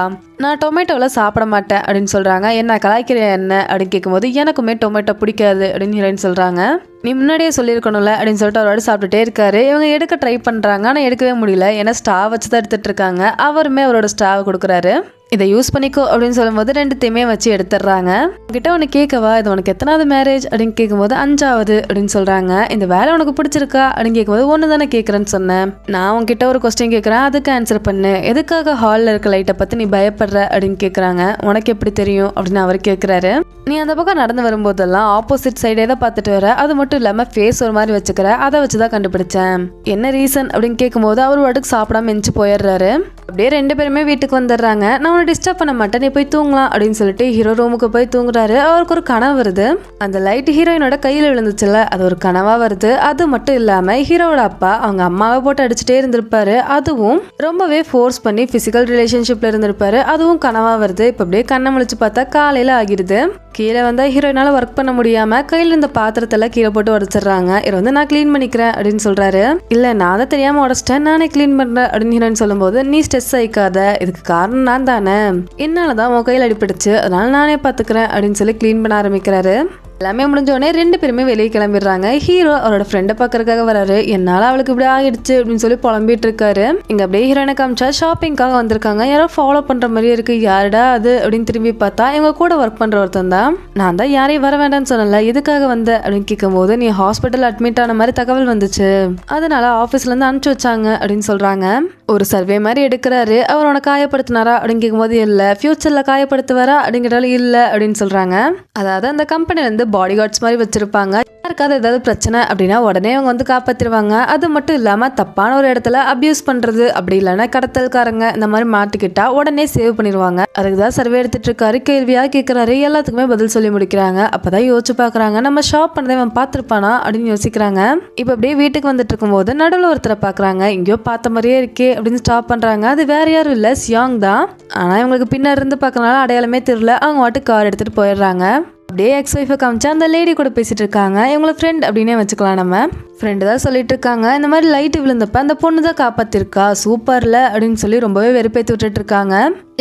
நான் டொமேட்டோவில் சாப்பிட மாட்டேன் அப்படின்னு சொல்றாங்க. என்ன கலாய்க்கிறேன் என்ன அப்படின்னு கேட்கும்போது எனக்குமே டொமேட்டோ பிடிக்காது அப்படின்னு ஹீரோயின் சொல்றாங்க. நீ முன்னாடியே சொல்லியிருக்கணும்ல அப்படின்னு சொல்லிட்டு அவரோட சாப்பிட்டுட்டே இருக்காரு. இவங்க எடுக்க ட்ரை பண்றாங்க ஆனால் எடுக்கவே முடியல. ஏன்னா ஸ்டாவ் வச்சு தான் எடுத்துட்டு இருக்காங்க. அவருமே அவரோட ஸ்டாவ் கொடுக்குறாரு. இதை யூஸ் பண்ணிக்கோ அப்படின்னு சொல்லும்போது 2த்தையுமே வச்சு எடுத்துடுறாங்க. கிட்ட உனக்கு கேட்கவா, இது உனக்கு எத்தனாவது மேரேஜ் அப்படின்னு கேட்கும்போது 5வது அப்படின்னு சொல்றாங்க. இந்த வேலை உனக்கு பிடிச்சிருக்கா அப்படின்னு கேட்கும்போது 1 தானே கேட்கறேன்னு சொன்னேன். நான் உன்கிட்ட ஒரு கொஸ்டின் கேட்கறேன், அதுக்கு ஆன்சர் பண்ணு. எதுக்காக ஹாலில் இருக்க லைட்டை பத்தி நீ பயப்படுற அப்படின்னு கேட்குறாங்க. உனக்கு எப்படி தெரியும் அப்படின்னு அவர் கேட்குறாரு. நீ அந்த பக்கம் நடந்து வரும்போதெல்லாம் ஆப்போசிட் சைடே தான் பார்த்துட்டு வர, அது மட்டும் இல்லாமல் ஃபேஸ் ஒரு மாதிரி வச்சுக்கிற, அதை வச்சு தான் கண்டுபிடிச்சேன். என்ன ரீசன் அப்படின்னு கேட்கும்போது அவர் வாட்டுக்கு சாப்பிடாம எஞ்சி போயிடுறாரு. அப்படியே 2 பேருமே வீட்டுக்கு வந்துடுறாங்க. நான் உன்னை டிஸ்டர்ப் பண்ண மாட்டேன், நீ போய் தூங்கலாம் அப்படின்னு சொல்லிட்டு ஹீரோ ரூமுக்கு போய் தூங்குறாரு. அவருக்கு ஒரு கனவு வருது. அந்த லைட் ஹீரோயினோட கையில் விழுந்துச்சுல, அது ஒரு கனவா வருது. அது மட்டும் இல்லாம ஹீரோவோட அப்பா அவங்க அம்மாவை போட்டு அடிச்சுட்டே இருந்திருப்பாரு. அதுவும் ரொம்பவே ஃபோர்ஸ் பண்ணி பிசிக்கல் ரிலேஷன்ஷிப்ல இருந்திருப்பாரு. அதுவும் கனவா வருது. இப்ப அப்படியே கண்ணை முழிச்சு பார்த்தா காலையில ஆகிடுது. கீழே வந்தா ஹீரோயினால ஒர்க் பண்ண முடியாம கையில இருந்த பாத்திரத்தெல்லாம் கீழே போட்டு உடச்சிடுறாங்க. இவர் வந்து நான் கிளீன் பண்ணிக்கிறேன் அப்படின்னு சொல்றாரு. இல்ல நான் தான் தெரியாம உடச்சிட்டேன், நானே கிளீன் பண்றேன் அப்படின்னு ஹீரோயின் சொல்லும்போது, நீ ஸ்ட்ரெஸ் ஆயிக்காத, இதுக்கு காரணம் நான் தானே, என்னாலதான் உன் கையில் அடிபட்டுச்சு, அதனால நானே பாத்துக்கிறேன் அப்படின்னு சொல்லி கிளீன் பண்ண ஆரம்பிக்கிறாரு. எல்லாமே முடிஞ்சோடனே 2 பேருமே வெளியே கிளம்பிடுறாங்க. ஹீரோ அவரோட ஃப்ரெண்டை பார்க்கறதுக்காக வராரு. என்னால அவளுக்கு இப்படி ஆகிடுச்சு அப்படின்னு சொல்லி புலம்பிட்டு இருக்காரு. இங்க அப்படியே ஹீரோயினை காமிச்சா ஷாப்பிங்காக வந்திருக்காங்க. யாரோ ஃபாலோ பண்ற மாதிரியே இருக்கு. யாருடா அது அப்படின்னு திரும்பி பார்த்தா இவங்க கூட ஒர்க் பண்ற ஒருத்தன் தான். நான் தான் யாரையும் வர வேண்டாம்னு சொன்னல, எதுக்காக வந்த அப்படின்னு கேட்கும் போது, நீ ஹாஸ்பிட்டல் அட்மிட் ஆன மாதிரி தகவல் வந்துச்சு, அதனால ஆபீஸ்ல இருந்து அனுப்பிச்சு வச்சாங்க அப்படின்னு சொல்றாங்க. ஒரு சர்வே மாதிரி எடுக்கிறாரு. அவர் உன காயப்படுத்தினாரா அப்படின்னு கேட்கும்போது இல்ல, ஃபியூச்சர்ல காயப்படுத்துவாரா அப்படிங்கிறதால இல்ல அப்படின்னு சொல்றாங்க. அதாவது அந்த கம்பெனில இருந்து பாடி கார்ட்ஸ் மாதிரி வச்சிருப்பாங்க. யாருக்காவது ஏதாவது பிரச்சனை அப்படின்னா உடனே அவங்க வந்து காப்பாத்திருவாங்க. அது மட்டும் இல்லாம தப்பான ஒரு இடத்துல அபியூஸ் பண்றது அப்படி இல்லைன்னா கடத்தல்காரங்க இந்த மாதிரி மாட்டிக்கிட்டா உடனே சேவ் பண்ணிடுவாங்க. அதுக்குதான் சர்வே எடுத்துட்டு இருக்காரு. கேள்வியா கேட்கிறாரு. எல்லாத்துக்குமே பதில் சொல்லி முடிக்கிறாங்க. அப்பதான் யோசிச்சு பாக்குறாங்க, நம்ம ஷாப் பண்ணதை அவன் பார்த்திருப்பானா அப்படின்னு யோசிக்கிறாங்க. இப்ப அப்படியே வீட்டுக்கு வந்துட்டு இருக்கும் போது நடுவில் ஒருத்தரை பாக்குறாங்க. எங்கேயோ பார்த்த மாதிரியே இருக்கே அப்படின்னு ஸ்டாப் பண்றாங்க. அது வேற யாரும் இல்ல, சியாங் தான். ஆனா இவங்களுக்கு பின்னாடி இருந்து பாக்கறனால அடையாளமே தெரியல. அவங்க வாட்டு கார் எடுத்துட்டு போயிடுறாங்க. அப்படியே எக்ஸ் ஒய்ஃபை காமிச்சா அந்த லேடி கூட பேசிட்டு இருக்காங்க. இவங்களை ஃப்ரெண்ட் அப்படின்னே வச்சுக்கலாம். நம்ம ஃப்ரெண்டு தான் சொல்லிட்டு இருக்காங்க. இந்த மாதிரி லைட்டு விழுந்தப்ப அந்த பொண்ணு தான் காப்பாத்திருக்கா, சூப்பர்ல அப்படின்னு சொல்லி ரொம்பவே வெறுப்பேற்றி விட்டுட்டு இருக்காங்க.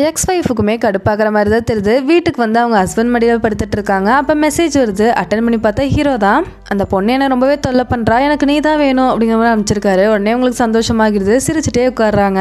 எக்ஸ் ஒய்ஃபுக்குமே கடுப்பாகிற மாதிரி தான் தெரியுது. வீட்டுக்கு வந்து அவங்க ஹஸ்பண்ட் மடியில் படுத்துட்டு இருக்காங்க. அப்போ மெசேஜ் வருது. அட்டன் பண்ணி பார்த்தா ஹீரோ தான். அந்த பொண்ணு என்ன ரொம்பவே தொல்லை பண்றா, எனக்கு நீ தான் வேணும் அப்படிங்கிற மாதிரி அமைச்சிருக்காரு. உடனே உங்களுக்கு சந்தோஷமாகிடுது. சிரிச்சுட்டே உட்காடுறாங்க.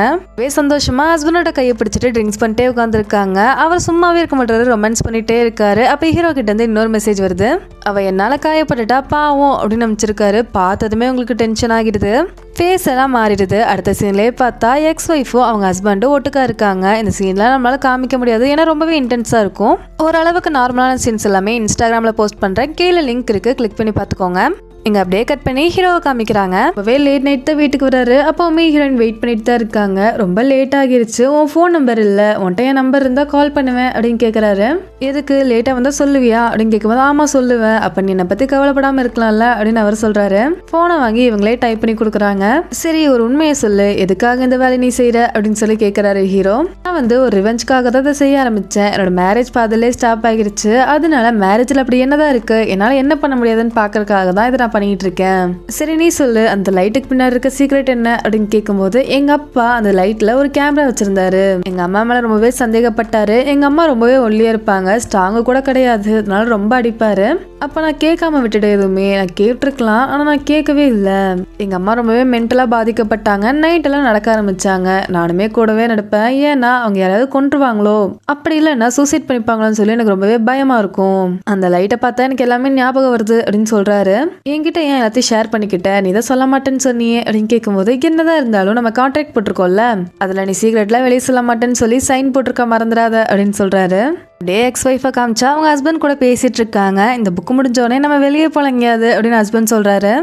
சந்தோஷமா ஹஸ்பண்டோட கையை பிடிச்சிட்டு ட்ரிங்க்ஸ் பண்ணிட்டே உட்காந்துருக்காங்க. அவர் சும்மாவே இருக்க மாட்டாரு, ரொமான்ஸ் பண்ணிட்டே இருக்காரு. அப்போ ஹீரோ கிட்ட இருந்து இன்னொரு மெசேஜ் வருது. அவ என்னால காயப்பட்டுட்டா பாவம் அப்படின்னு அமைச்சிருக்காரு. பார்த்ததுமே உங்களுக்கு டென்ஷன் ஆகிடுது. ஃபேஸ் எல்லாம் மாறிடுது. அடுத்த சீன்லேயே பார்த்தா எக்ஸ் ஒய்ஃபும் அவங்க ஹஸ்பண்டும் ஒட்டுக்கா இருக்காங்க. இந்த சீன்லாம் நம்மளால காமிக்க முடியாது, ஏன்னா ரொம்பவே இன்டென்ஸாக இருக்கும். ஓரளவுக்கு நார்மலான சீன்ஸ் எல்லாமே இன்ஸ்டாகிராமில் போஸ்ட் பண்ணுறேன், கீழே லிங்க் இருக்குது, கிளிக் பண்ணி பார்த்துக்கோங்க. இங்க அப்படியே கட் பண்ணி ஹீரோவை காமிக்கிறாங்க. அப்பவே லேட் நைட் தான் வீட்டுக்கு வராரு. அப்போவுமே ஹீரோயின் வெயிட் பண்ணிட்டு தான் இருக்காங்க. ரொம்ப லேட் ஆகிருச்சு, உன் ஃபோன் நம்பர் இல்லை, உன்ட்ட என் நம்பர் இருந்தால் கால் பண்ணுவேன் அப்படின்னு கேட்குறாரு. எதுக்கு லேட்டாக வந்தால் சொல்லுவியா அப்படின்னு கேட்கும்போது ஆமா சொல்லுவேன், அப்போ நீ என்னை பற்றி கவலைப்படாமல் இருக்கலாம்ல அப்படின்னு அவர் சொல்றாரு. ஃபோனை வாங்கி இவங்களே டைப் பண்ணி கொடுக்குறாங்க. சரி ஒரு உண்மையை சொல்லு, எதுக்காக இந்த வேலை நீ செய்யற அப்படின்னு சொல்லி கேட்குறாரு ஹீரோ. நான் வந்து ஒரு ரிவெஞ்சுக்காக தான் இதை செய்ய ஆரம்பிச்சேன். என்னோட மேரேஜ் பாதிலே ஸ்டாப் ஆகிருச்சு. அதனால மேரேஜில் அப்படி என்னதான் இருக்கு, என்னால் என்ன பண்ண முடியாதுன்னு பார்க்கறதுக்காக தான் இதை பண்ணிட்டு இருக்கேன். சரி நீ சொல்லு, அந்த லைட்டுக்கு பின்னாடி இருக்க சீக்ரெட் என்ன அப்படின்னு கேட்கும்போது, எங்க அப்பா அந்த லைட்ல ஒரு கேமரா வச்சிருந்தாரு. எங்க அம்மா மேல ரொம்பவே சந்தேகப்பட்டாரு. எங்க அம்மா ரொம்பவே ஒல்லியா இருப்பாங்க, ஸ்ட்ராங்கு கூட கிடையாது, அதனால ரொம்ப அடிப்பாரு. அப்ப நான் கேட்காம விட்டுட்டு எதுவுமே நான் கேட்டிருக்கலாம், ஆனா நான் கேட்கவே இல்லை. எங்க அம்மா ரொம்பவே மென்டலா பாதிக்கப்பட்டாங்க. நைட் எல்லாம் நடக்க ஆரம்பிச்சாங்க. நானுமே கூடவே நடப்பேன். ஏன்னா அவங்க யாராவது கொன்றுவாங்களோ, அப்படி இல்லைன்னா சூசைட் பண்ணிப்பாங்களோன்னு சொல்லி எனக்கு ரொம்பவே பயமா இருக்கும். அந்த லைட்டை பார்த்தா எனக்கு எல்லாமே ஞாபகம் வருது அப்படின்னு சொல்றாரு. என்கிட்ட ஏன் எல்லாத்தையும் ஷேர் பண்ணிக்கிட்ட, நீ தான் சொல்ல மாட்டேன்னு சொன்னியே அப்படின்னு கேட்கும்போது, என்னதான் இருந்தாலும் நம்ம கான்ட்ராக்ட் போட்டிருக்கோம்ல, அதுல நீ சீக்ரெட்லாம் வெளியே சொல்ல மாட்டேன்னு சொல்லி சைன் போட்டிருக்க, மறந்துடாத அப்படின்னு சொல்றாரு. அப்படியே எக்ஸ் ஒய்ஃபை காமிச்சா அவங்க ஹஸ்பண்ட் கூட பேசிட்டு இருக்காங்க. இந்த புக்கு முடிஞ்சோடனே நம்ம வெளியே போலங்கியாது அப்படின்னு ஹஸ்பண்ட் சொல்றாரு.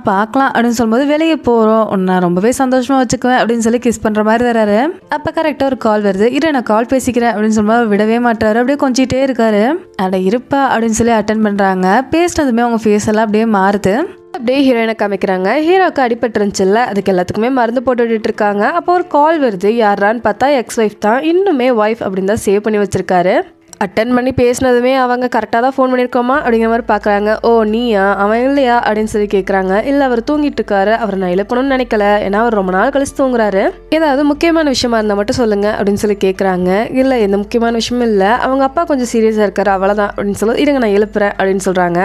பார்க்கலாம் அப்படின்னு சொல்லும்போது வெளியே போறோம், நான் ரொம்பவே சந்தோஷமா வச்சுக்குவேன் அப்படின்னு சொல்லி கிஸ் பண்ற மாதிரி தராரு. அப்ப கரெக்டா ஒரு கால் வருது. இரு நான் கால் பேசிக்கிறேன் அப்படின்னு சொல்லும்போது விடவே மாட்டாரு. அப்படியே கொஞ்சிட்டே இருக்காரு. அட இருப்பா அப்படின்னு சொல்லி அட்டன் பண்றாங்க. பேசினதுமே அவங்க ஃபேஸ் எல்லாம் அப்படியே மாறுது. அப்படியே ஹீரோயினை காமிக்கிறாங்க. ஹீரோக்கு அடிபட்டுருந்துச்சுல்ல, அதுக்கு எல்லாத்துக்குமே மருந்து போட்டு விட்டுட்டு இருக்காங்க. அப்போ ஒரு கால் வருது. யாரான்னு பார்த்தா எக்ஸ் ஒய்ஃப் தான். இன்னுமே ஒய்ஃப் அப்படின்னு தான் சேவ் பண்ணி வச்சிருக்காரு. அட்டன் பண்ணி பேசினதுமே அவங்க கரெக்டாக தான் ஃபோன் பண்ணியிருக்கோமா அப்படிங்கிற மாதிரி பார்க்குறாங்க. ஓ நீயா, அவன் இல்லையா அப்படின்னு சொல்லி கேட்குறாங்க. இல்லை அவர் தூங்கிட்டு இருக்காரு, அவரை நான் எழுப்பணும்னு நினைக்கல, ஏன்னா அவர் ரொம்ப நாள் கழிச்சு தூங்குறாரு, ஏதாவது முக்கியமான விஷயமா இருந்தால் மட்டும் சொல்லுங்க அப்படின்னு சொல்லி கேட்குறாங்க. இல்லை எந்த முக்கியமான விஷயமும் இல்லை, அவங்க அப்பா கொஞ்சம் சீரியஸாக இருக்காரு அவ்வளோதான் அப்படின்னு சொல்லி, இருங்க நான் எழுப்புறேன் அப்படின்னு சொல்கிறாங்க.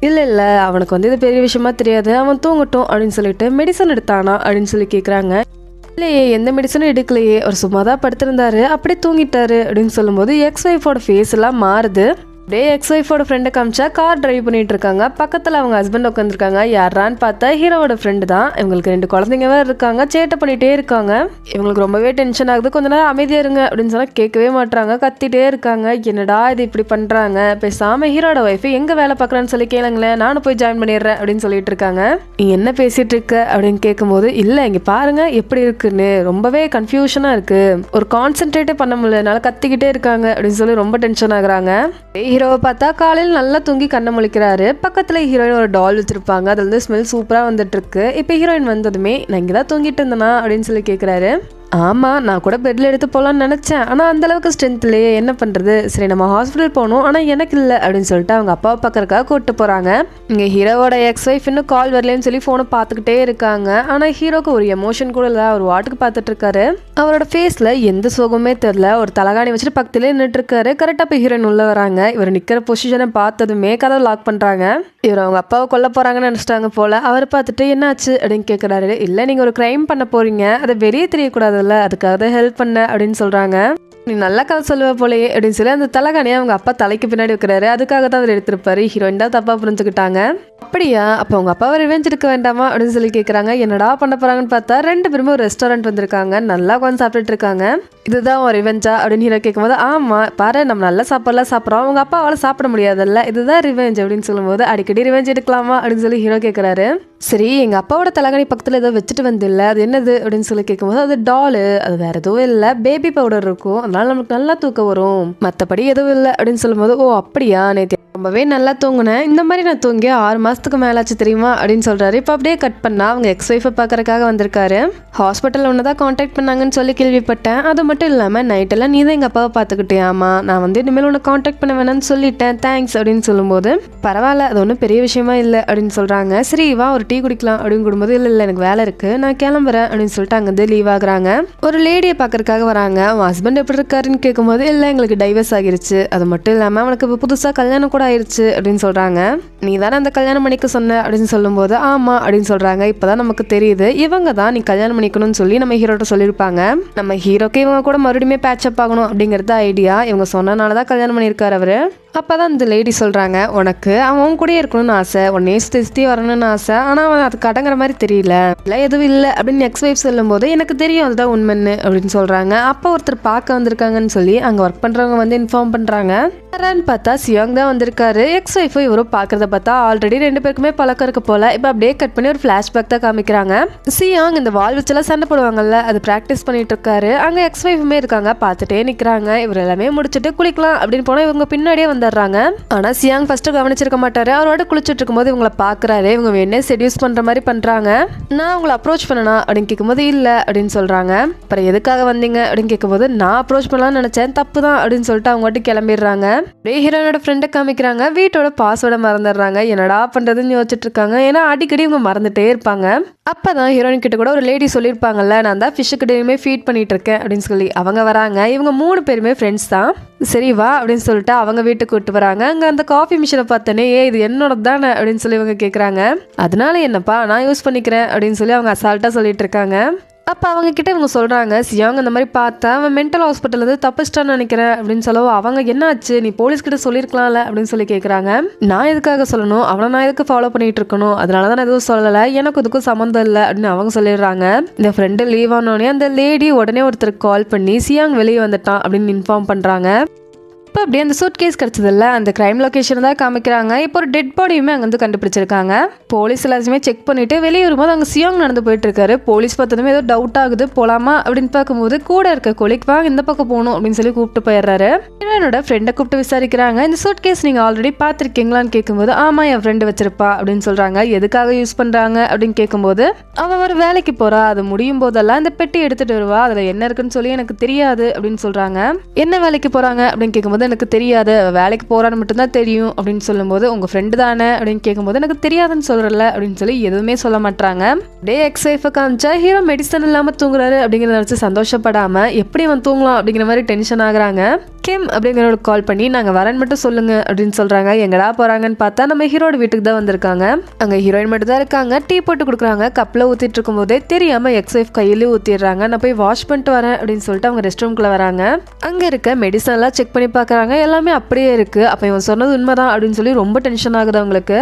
இல்லை அவனுக்கு வந்து இது பெரிய விஷயமா தெரியாது, அவன் தூங்கட்டும் அப்படின்னு சொல்லிட்டு மெடிசன் எடுத்தானா அப்படின்னு சொல்லி கேட்குறாங்க. இல்லையே எந்த மெடிசனும் எடுக்கலையே, அவர் சும்மா தான் படுத்திருந்தாரு, அப்படியே தூங்கிட்டாரு அப்படின்னு சொல்லும்போது எக்ஸ் ஒய்ஃபோட ஃபேஸ் எல்லாம் மாறுது. அப்படியே எக்ஸ் ஒய்ஃபோட ஃப்ரெண்டை காமிச்சா கார் டிரைவ் பண்ணிட்டு இருக்காங்க. பக்கத்தில் அவங்க ஹஸ்பண்ட் உட்காந்துருக்காங்க. யாரான்னு பார்த்தா ஹீரோவோட ஃப்ரெண்டு தான். இவங்களுக்கு 2 குழந்தைங்க வேறு இருக்காங்க. சேட்டை பண்ணிகிட்டே இருக்காங்க. இவங்களுக்கு ரொம்பவே டென்ஷன் ஆகுது. கொஞ்ச நேரம் அமைதியாக இருங்க அப்படின்னு சொன்னால் கேட்கவே மாட்டாங்க. கத்திட்டே இருக்காங்க. என்னடா இது இப்படி பண்ணுறாங்க, பேசாமல் ஹீரோட ஒய்ஃபு எங்கே வேலை பார்க்குறான்னு சொல்லி கேளுங்களேன், நானும் போய் ஜாயின் பண்ணிடுறேன் அப்படின்னு சொல்லிட்டு இருக்காங்க. நீ என்ன பேசிட்டு இருக்க அப்படின்னு கேட்கும்போது, இல்லை இங்கே பாருங்க எப்படி இருக்குன்னு, ரொம்பவே கன்ஃபியூஷனாக இருக்கு, ஒரு கான்சென்ட்ரேட்டே பண்ண முடியலனால கத்திக்கிட்டே இருக்காங்க அப்படின்னு சொல்லி ரொம்ப டென்ஷன் ஆகுறாங்க. ஹீரோவை பார்த்தா காலையில் நல்லா தூங்கி கண்ணை முழிக்கிறாரு. பக்கத்தில் ஹீரோயின் ஒரு டால் வச்சிருப்பாங்க. அதுல இருந்து ஸ்மெல் சூப்பராக வந்துட்டு இருக்கு. இப்போ ஹீரோயின் வந்ததுமே நான் இங்கே தான் தூங்கிட்டு இருந்தேனா அப்படின்னு சொல்லி கேட்குறாரு. ஆமாம், நான் கூட பெட்டில் எடுத்து போகலான்னு நினச்சேன், ஆனால் அந்தளவுக்கு ஸ்ட்ரென்த் இல்லையே, என்ன பண்ணுறது, சரி நம்ம ஹாஸ்பிட்டல் போகணும், ஆனால் எனக்கு இல்லை அப்படின்னு சொல்லிட்டு அவங்க அப்பாவை பார்க்கறக்காக கூப்பிட்டு போகிறாங்க. இங்கே ஹீரோவோட எக்ஸ் ஒய்ஃப் இன்னும் கால் வரலன்னு சொல்லி ஃபோனை பார்த்துக்கிட்டே இருக்காங்க. ஆனால் ஹீரோக்கு ஒரு எமோஷன் கூட இல்லை. அவர் வாட்டுக்கு பார்த்துட்டு இருக்காரு. அவரோட ஃபேஸில் எந்த சோகமே தெரில. ஒரு தலகாணி வச்சுட்டு பக்கத்துலேயே நின்றுட்டு இருக்காரு. கரெக்டாக போய் ஹீரோயின் உள்ள வராங்க. இவர் நிற்கிற பொசிஷனை பார்த்ததுமே கதவை லாக் பண்ணுறாங்க. இவர் அவங்க அப்பாவை கொல்ல போகிறாங்கன்னு நினச்சிட்டாங்க போல். அவர் பார்த்துட்டு என்னாச்சு அப்படின்னு கேட்குறாரு. இல்லை நீங்கள் ஒரு க்ரைம் பண்ண போகிறீங்க, அதை வெளியே தெரியக்கூடாது, அதுக்காக தான் ஹெல்ப் பண்ண அப்படின்னு சொல்றாங்க. நீ நல்லா கதை சொல்லுவ போலயே அப்படின்னு சொல்லி அந்த தலகாணியை அவங்க அப்பா தலைக்கு பின்னாடி வைக்கிறாரு. அதுக்காக தான் அவர் எடுத்திருப்பாரு. ஹீரோயின் தான் தப்பா புரிஞ்சுக்கிட்டாங்க. அப்படியா, அப்போ உங்க அப்பாவை ரிவெஞ்ச் எடுக்க வேண்டாமா அப்படின்னு சொல்லி கேட்குறாங்க. என்னடா பண்ண போறாங்கன்னு பார்த்தா 2 பேருமே ஒரு ரெஸ்டாரண்ட் வந்திருக்காங்க. நல்லா உட்காந்து சாப்பிட்டுட்டு இருக்காங்க. இதுதான் ஒரு ரிவெஞ்சா அப்படின்னு ஹீரோ கேட்கும்போது, ஆமா பாரு நம்ம நல்ல சாப்பாடுலாம் சாப்பிட்றோம், உங்க அப்பாவால் சாப்பிட முடியாதுல்ல, இதுதான் ரிவெஞ்ச் அப்படின்னு சொல்லும்போது, அடிக்கடி ரிவெஞ்ச் எடுக்கலாமா அப்படின்னு சொல்லி ஹீரோ கேட்குறாரு. சரி எங்கள் அப்பாவோட தலகாணி பக்கத்தில் ஏதோ வச்சுட்டு வந்தில்ல, அது என்னது அப்படின்னு சொல்லி கேட்கும்போது, அது டாலு, அது வேற எதுவும் இல்லை, பேபி பவுடர் இருக்கும், அதனால நமக்கு நல்லா தூக்கம் வரும், மற்றபடி எதுவும் இல்லை அப்படின்னு சொல்லும்போது, ஓ அப்படியா, நேற்று ரொம்பவே நல்லா தூங்குனேன், இந்த மாதிரி நான் தூங்கி 6 மாதத்துக்கு மேலாச்சு தெரியுமா அப்படின்னு சொல்கிறாரு. இப்போ அப்படியே கட் பண்ணால் அவங்க எக்ஸ் ஒய்ஃபை பார்க்கறக்காக வந்திருக்காரு. ஹாஸ்பிட்டலில் ஒன்று தான் காண்டாக்ட் பண்ணாங்கன்னு சொல்லி கேள்விப்பட்டேன். அது மட்டும் இல்லாமல் நைட்டெல்லாம் நீ தான் எங்கள் அப்பாவை பார்த்துக்கிட்டியாமா, நான் வந்து இனிமேல் உன்னை காண்டாக்ட் பண்ண வேணாம்னு சொல்லிட்டேன், தேங்க்ஸ் அப்படின்னு சொல்லும்போது, பரவாயில்ல அது ஒன்றும் பெரிய விஷயமா இல்லை அப்படின்னு சொல்கிறாங்க. சரி வா ஒரு டீ குடிக்கலாம் அப்படின்னு கொடுக்கும்போது, இல்லை எனக்கு வேலை இருக்குது நான் கிளம்புறேன் அப்படின்னு சொல்லிட்டு அங்கேருந்து லீவ் ஆகுறாங்க. ஒரு லேடியை பார்க்கறக்காக வராங்க. அவன் ஹஸ்பண்ட் எப்படி இருக்காருன்னு கேட்கும்போது, இல்லை எங்களுக்கு டைவர்ஸ் ஆகிருச்சு, அது மட்டும் இல்லாமல் அவனுக்கு இப்போ புதுசாக கல்யாணம் கூட ஆயிடுச்சு அப்படின்னு சொல்கிறாங்க. நீ தானே அந்த கல்யாணம் பண்ணிக்க சொன்ன அப்படின்னு சொல்லும்போது, ஆமாம் அப்படின்னு சொல்கிறாங்க. இப்போ தான் நமக்கு தெரியுது இவங்க தான் நீ கல்யாணம் பண்ணிக்கணும்னு சொல்லி நம்ம ஹீரோட்ட சொல்லியிருப்பாங்க. நம்ம ஹீரோக்கு இவங்க கூட மறுபடியும் பேட்சப் ஆகணும் அப்படிங்கிறது ஐடியா. இவங்க சொன்னனால தான் கல்யாணம் பண்ணியிருக்காரு அவரு. அப்போதான் இந்த லேடி சொல்கிறாங்க, உனக்கு அவன் கூட இருக்கணும்னு ஆசை, உன்னை சுற்றி வரணும்னு ஆசை, ஆனால் அவன் அதுக்கு அடங்குற மாதிரி தெரியல, இல்லை எதுவும் இல்லை அப்படின்னு எக்ஸ் ஒய்ஃப் சொல்லும்போது, எனக்கு தெரியும் அதுதான் உண்மைன்னு அப்படின்னு சொல்கிறாங்க. அப்போ ஒருத்தர் பார்க்க வந்திருக்காங்கன்னு சொல்லி அங்கே ஒர்க் பண்ணுறவங்க வந்து இன்ஃபார்ம் பண்ணுறாங்க. யாரான்னு பார்த்தா சியோங் தான் வந்திருக்காரு. எக்ஸ் ஒய்ஃபும் இவரும் பார்க்குறத பார்த்தா ஆல்ரெடி 2 பேருக்குமே பழக்கம் இருக்கு போல. இப்போ அப்படியே கட் பண்ணி ஒரு ஃப்ளாஷ்பேக் தான் காமிக்கிறாங்க. சியோங் இந்த வால் வச்செல்லாம் சண்டை போடுவாங்கல்ல, அது ப்ராக்டிஸ் பண்ணிட்டு இருக்காரு. அங்கே எக்ஸ் ஒய்ஃபுமே இருக்காங்க, பார்த்துட்டே நிற்கிறாங்க. இவர் எல்லாமே முடிச்சுட்டு குளிக்கலாம் அப்படின்னு போனால் இவங்க பின்னாடியே வந்துடுறாங்க. ஆனால் சியாங் ஃபர்ஸ்ட் கவனிச்சிருக்க மாட்டாரு. அவரோட குளிச்சுட்டு இருக்கும்போது இவங்களை பார்க்குறாரு. இவங்க வேணே செடியூஸ் பண்ணுற மாதிரி பண்ணுறாங்க. நான் உங்களை அப்ரோச் பண்ணனா அப்படின்னு கேட்கும்போது, இல்லை அப்படின்னு சொல்கிறாங்க. அப்புறம் எதுக்காக வந்தீங்க அப்படின்னு கேட்கும்போது, நான் அப்ரோச் பண்ணலாம்னு நினச்சேன், தப்பு தான் அப்படின்னு சொல்லிட்டு அவங்க மட்டும் கிளம்பிடுறாங்க. ஹீரோனோட ஃப்ரெண்டை காமிக்கிறாங்க. வீட்டோட பாஸ்வேர்டை மறந்துடுறாங்க. என்னடா பண்ணுறதுன்னு யோசிச்சுட்டு இருக்காங்க. ஏன்னா அடிக்கடி இவங்க மறந்துட்டே இருப்பாங்க. அப்பதான் ஹீரோயின் கிட்ட கூட ஒரு லேடி சொல்லியிருப்பாங்கல்ல, நான் தான் ஃபிஷ்ஷுக்கு டெய்லியுமே ஃபீட் பண்ணிட்டு இருக்கேன் அப்படின்னு சொல்லி. அவங்க வராங்க. இவங்க 3 பேருமே ஃப்ரெண்ட்ஸ் தான். சரி வா அப்படின்னு சொல்லிட்டு அவங்க வீட்டுக்கு கூப்பிட்டு வராங்க. அங்கே அந்த காஃபி மிஷினை பார்த்தோன்னே, இது என்னோட தானே அப்படின்னு சொல்லி இவங்க கேட்குறாங்க. அதனால என்னப்பா நான் யூஸ் பண்ணிக்கிறேன் அப்படின்னு சொல்லி அவங்க அசால்ட்டாக சொல்லிட்டு இருக்காங்க. அப்போ அவங்க கிட்ட இவங்க சொல்கிறாங்க, சியாங் அந்த மாதிரி பார்த்தா அவன் மென்டல் ஹாஸ்பிட்டல் வந்து தப்பிச்சிட்டான்னு நினைக்கிறேன் அப்படின்னு சொல்லவும், அவங்க என்னாச்சு நீ போலீஸ்கிட்ட சொல்லியிருக்கலாம்ல அப்படின்னு சொல்லி கேட்குறாங்க. நான் எதுக்காக சொல்லணும், அவனை நான் எதுக்கு ஃபாலோ பண்ணிட்டு இருக்கணும், அதனால தான் நான் எதுவும் சொல்லலை, எனக்கு இதுக்கும் சம்மந்தம் இல்லை அப்படின்னு அவங்க சொல்லிடுறாங்க. இந்த ஃப்ரெண்டு லீவ் ஆனோடனே அந்த லேடி உடனே ஒருத்தருக்கு கால் பண்ணி சியாங் வெளியே வந்துட்டான் அப்படின்னு இன்ஃபார்ம் பண்ணுறாங்க. இப்போ அப்படியே அந்த சூட் கேஸ் கிடச்சதில்ல, அந்த கிரைம் லொக்கேஷன் தான் காமிக்கிறாங்க. இப்போ ஒரு டெட் பாடியுமே அங்கே வந்து கண்டுபிடிச்சிருக்காங்க. போலீஸ் எல்லாத்தையுமே செக் பண்ணிட்டு வெளியே வரும்போது அங்கே சியாங் நடந்து போயிட்டு இருக்காரு. போலீஸ் பார்த்ததுமே ஏதோ டவுட் ஆகுது, போலாமா அப்படின்னு பார்க்கும்போது கூட இருக்க கொலிக் வாங்க இந்த பக்கம் போகணும் அப்படின்னு சொல்லி கூப்பிட்டு போயிடுறாரு. என்னோட ஃப்ரெண்டை கூப்பிட்டு விசாரிக்கிறாங்க. இந்த சூட் கேஸ் நீங்கள் ஆல்ரெடி பார்த்துருக்கீங்களான்னு கேட்கும்போது, ஆமாம் என் ஃப்ரெண்டு வச்சிருப்பா அப்படின்னு சொல்கிறாங்க. எதுக்காக யூஸ் பண்ணுறாங்க அப்படின்னு கேட்கும்போது, அவள் ஒரு வேலைக்கு போகிறா, அது முடியும் போதெல்லாம் இந்த பெட்டி எடுத்துகிட்டு வருவா, அதில் என்ன இருக்குன்னு சொல்லி எனக்கு தெரியாது அப்படின்னு சொல்கிறாங்க. என்ன வேலைக்கு போகிறாங்க அப்படின்னு கேட்கும்போது, எனக்கு தெரியாது, வேலைக்கு போறான்னு மட்டும்தான் தெரியும் அப்படின்னு சொல்லும்போது, உங்க ஃப்ரெண்டு தானே அப்படின்னு கேட்கும்போது, எனக்கு தெரியாதுன்னு சொல்றல அப்படின்னு சொல்லி எதுவுமே சொல்ல மாட்டாங்க. டே எக்ஸ் ஒய்ஃபை காமிச்சா ஹீரோ மெடிசன் இல்லாம தூங்குறாரு அப்படிங்கிறத நினைச்சு சந்தோஷப்படாம எப்படி அவன் தூங்கலாம் அப்படிங்கிற மாதிரி டென்ஷன் ஆகுறாங்க. கிம் அப்படிங்கிறவங்க கால் பண்ணி நாங்கள் வரேன்னு மட்டும் சொல்லுங்க அப்படின்னு சொல்றாங்க. எங்கடா போறாங்கன்னு பார்த்தா நம்ம ஹீரோட வீட்டுக்கு தான் வந்திருக்காங்க. அங்கே ஹீரோயின் மட்டும் தான் இருக்காங்க. டீ போட்டு கொடுக்குறாங்க. கப்பில் ஊற்றிட்டு இருக்கும் போதே தெரியாம எக்ஸ் ஒய்ஃப் கையிலே ஊற்றிடுறாங்க. நான் போய் வாஷ் பண்ணிட்டு வரேன் அப்படின்னு சொல்லிட்டு அவங்க ரெஸ்ட் ரூம்குள்ள வராங்க. அங்கே இருக்க மெடிசன்லாம் செக் பண்ணி பார்க்க பார்க்குறாங்க, எல்லாமே அப்படியே இருக்குது. அப்போ இவன் சொன்னது உண்மைதான் அப்படின்னு சொல்லி ரொம்ப டென்ஷன் ஆகுது அவங்களுக்கு.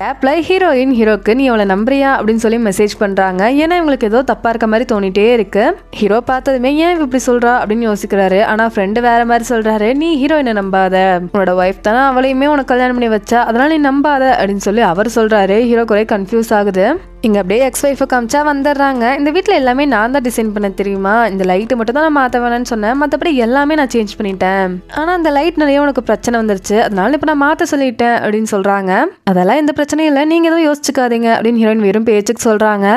ஆப்பில் ஹீரோயின் ஹீரோக்கு நீ அவளை நம்புறியா அப்படின்னு சொல்லி மெசேஜ் பண்ணுறாங்க. ஏன்னா இவங்களுக்கு ஏதோ தப்பாக இருக்க மாதிரி தோணிட்டே இருக்கு. ஹீரோ பார்த்ததுமே ஏன் இப்படி சொல்கிறா அப்படின்னு யோசிக்கிறாரு. ஆனால் ஃப்ரெண்டு வேற மாதிரி சொல்கிறாரு. நீ ஹீரோயினை நம்பாத, உன்னோட ஒய்ஃப் தானே அவளையுமே உனக்கு கல்யாணம் பண்ணி வச்சா, அதனால நீ நம்பாத அப்படின்னு சொல்லி அவர் சொல்கிறாரு. ஹீரோ குறை கன்ஃபியூஸ் ஆகுது. இங்கே அப்படியே எக்ஸ் ஒய்ஃபை காமிச்சா வந்துடுறாங்க. இந்த வீட்டில் எல்லாமே நான் தான் டிசைன் பண்ண தெரியுமா, இந்த லைட்டு மட்டும் தான் நான் மாற்ற வேணான்னு சொன்னேன், மற்றபடி எல்லாமே நான் சேஞ்ச் பண்ணிட்டேன். ஆனால் அந்த லைட் நிறைய உனக்கு பிரச்சனை வந்துருச்சு, அதனால இப்போ நான் மாற்ற சொல்லிட்டேன் அப்படின்னு சொல்கிறாங்க. அதெல்லாம் எந்த பிரச்சனையும் இல்லை, நீங்கள் எதுவும் யோசிச்சுக்காதீங்க அப்படின்னு ஹீரோயின் வெறும் பேச்சுக்கு சொல்கிறாங்க.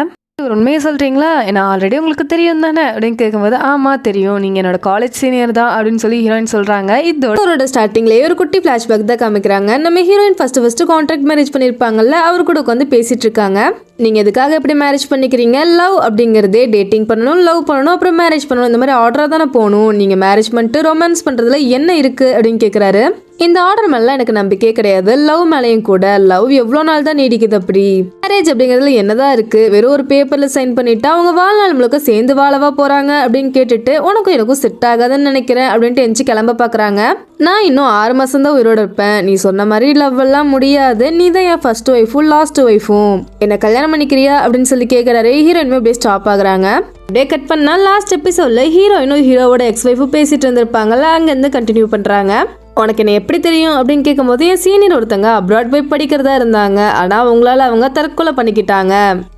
ஒரு உண்மையை சொல்கிறீங்களா, நான் ஆல்ரெடி உங்களுக்கு தெரியும் தானே அப்படின்னு கேட்கும்போது ஆமாம் தெரியும், நீங்கள் என்னோட காலேஜ் சீனியர் தான் அப்படின்னு சொல்லி ஹீரோயின் சொல்கிறாங்க. இதோட ஸ்டார்டிங்லேயே ஒரு குட்டி ஃப்ளாஷ்பேக் தான் காமிக்கிறாங்க. நம்ம ஹீரோயின் ஃபர்ஸ்ட் கான்ட்ராக்ட் மேரேஜ் பண்ணியிருப்பாங்கல்ல, அவர் கூட உட்காந்து பேசிட்டு இருக்காங்க. நீங்கள் எதுக்காக எப்படி மேரேஜ் பண்ணிக்கிறீங்க, லவ் அப்படிங்கிறதே டேட்டிங் பண்ணணும், லவ் பண்ணணும், அப்புறம் மேரேஜ் பண்ணணும், இந்த மாதிரி ஆர்டராக தானே போகணும், நீங்கள் மேரேஜ் பண்ணிட்டு ரொமான்ஸ் பண்ணுறதுல என்ன இருக்குது அப்படின்னு கேட்குறாரு. இந்த ஆர்டர் மேலாம் எனக்கு நம்பிக்கையே கிடையாது, லவ் மேலேயும் கூட. லவ் எவ்வளோ நாள் தான் நீடிக்குது, அப்படி மேரேஜ் அப்படிங்கிறதுல என்னதான் இருக்கு, வெறும் ஒரு பேப்பர்ல சைன் பண்ணிட்டு அவங்க வாழ்நாள் முழுக்க சேர்ந்து வாழவா போறாங்க அப்படின்னு கேட்டுட்டு உனக்கும் எனக்கும் செட் ஆகாதுன்னு நினைக்கிறேன் அப்படின்ட்டு எஞ்சி கிளம்ப பாக்குறாங்க. நான் இன்னும் 6 மாசம் தான் உயிரோட இருப்பேன், நீ சொன்ன மாதிரி லவ் எல்லாம் முடியாது, நீ தான் என் ஃபர்ஸ்ட் ஒய்ஃபும் லாஸ்ட் ஒய்ஃபும், என்ன கல்யாணம் பண்ணிக்கிறியா அப்படின்னு சொல்லி கேட்கறாரு. ஹீரோயினுமே அப்படியே ஸ்டாப் ஆகுறாங்க. அப்படியே கட் பண்ணா லாஸ்ட் எபிசோட்ல ஹீரோயினும் ஹீரோவோட எக்ஸ் ஒய்ஃபும் பேசிட்டு இருந்திருப்பாங்கல்ல, அங்கேருந்து கண்டினியூ பண்றாங்க. உனக்கு என்ன எப்படி தெரியும் அப்படின்னு கேட்கும்போது என் சீனியர் ஒருத்தங்க அப்ராட் போய் படிக்கிறதா இருந்தாங்க, ஆனால் அவங்களால அவங்க தற்கொலை பண்ணிக்கிட்டாங்க,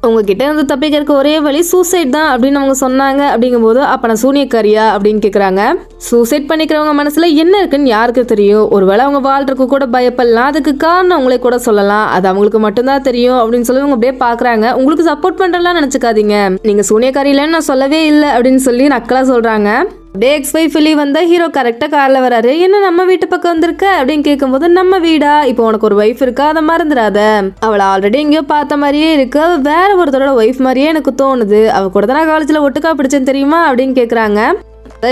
உங்ககிட்ட இருந்து தப்பிக்கிறதுக்கு ஒரே வழி சூசைட் தான் அப்படின்னு அவங்க சொன்னாங்க. அப்படிங்கும்போது அப்போ நான் சூனியக்காரியா அப்படின்னு கேட்குறாங்க. சூசைட் பண்ணிக்கிறவங்க மனசுல என்ன இருக்குன்னு யாருக்கு தெரியும், ஒருவேளை அவங்க வாழ்றதுக்கு கூட பயப்படலாம், அதுக்கு காரணம் அவங்களே கூட சொல்லலாம், அது அவங்களுக்கு மட்டும்தான் தெரியும் அப்படின்னு சொல்லி அவங்க அப்படியே பாக்குறாங்க. உங்களுக்கு சப்போர்ட் பண்றலாம் நினைச்சுக்காதீங்க, நீங்க சூனியக்காரி இல்லைன்னு நான் சொல்லவே இல்லை அப்படின்னு சொல்லி நக்கலா சொல்றாங்க. அப்படியே எக்ஸ் ஒய்ஃப் வெளியே வந்தா ஹீரோ கரெக்டாக காரில் வராரு. என்ன நம்ம வீட்டு பக்கம் வந்திருக்க அப்படின்னு கேட்கும்போது நம்ம வீடா, இப்போ உனக்கு ஒரு ஒய்ஃப் இருக்கா, அதை மறந்துடாத, அவளை ஆல்ரெடி எங்கேயோ பார்த்த மாதிரியே இருக்கு, வேற ஒருத்தரோட ஒய்ஃப் மாதிரியே எனக்கு தோணுது, அவ கூட தான் நான் காலேஜில் ஒட்டுக்கா பிடிச்சேன்னு தெரியுமா அப்படின்னு கேட்குறாங்க.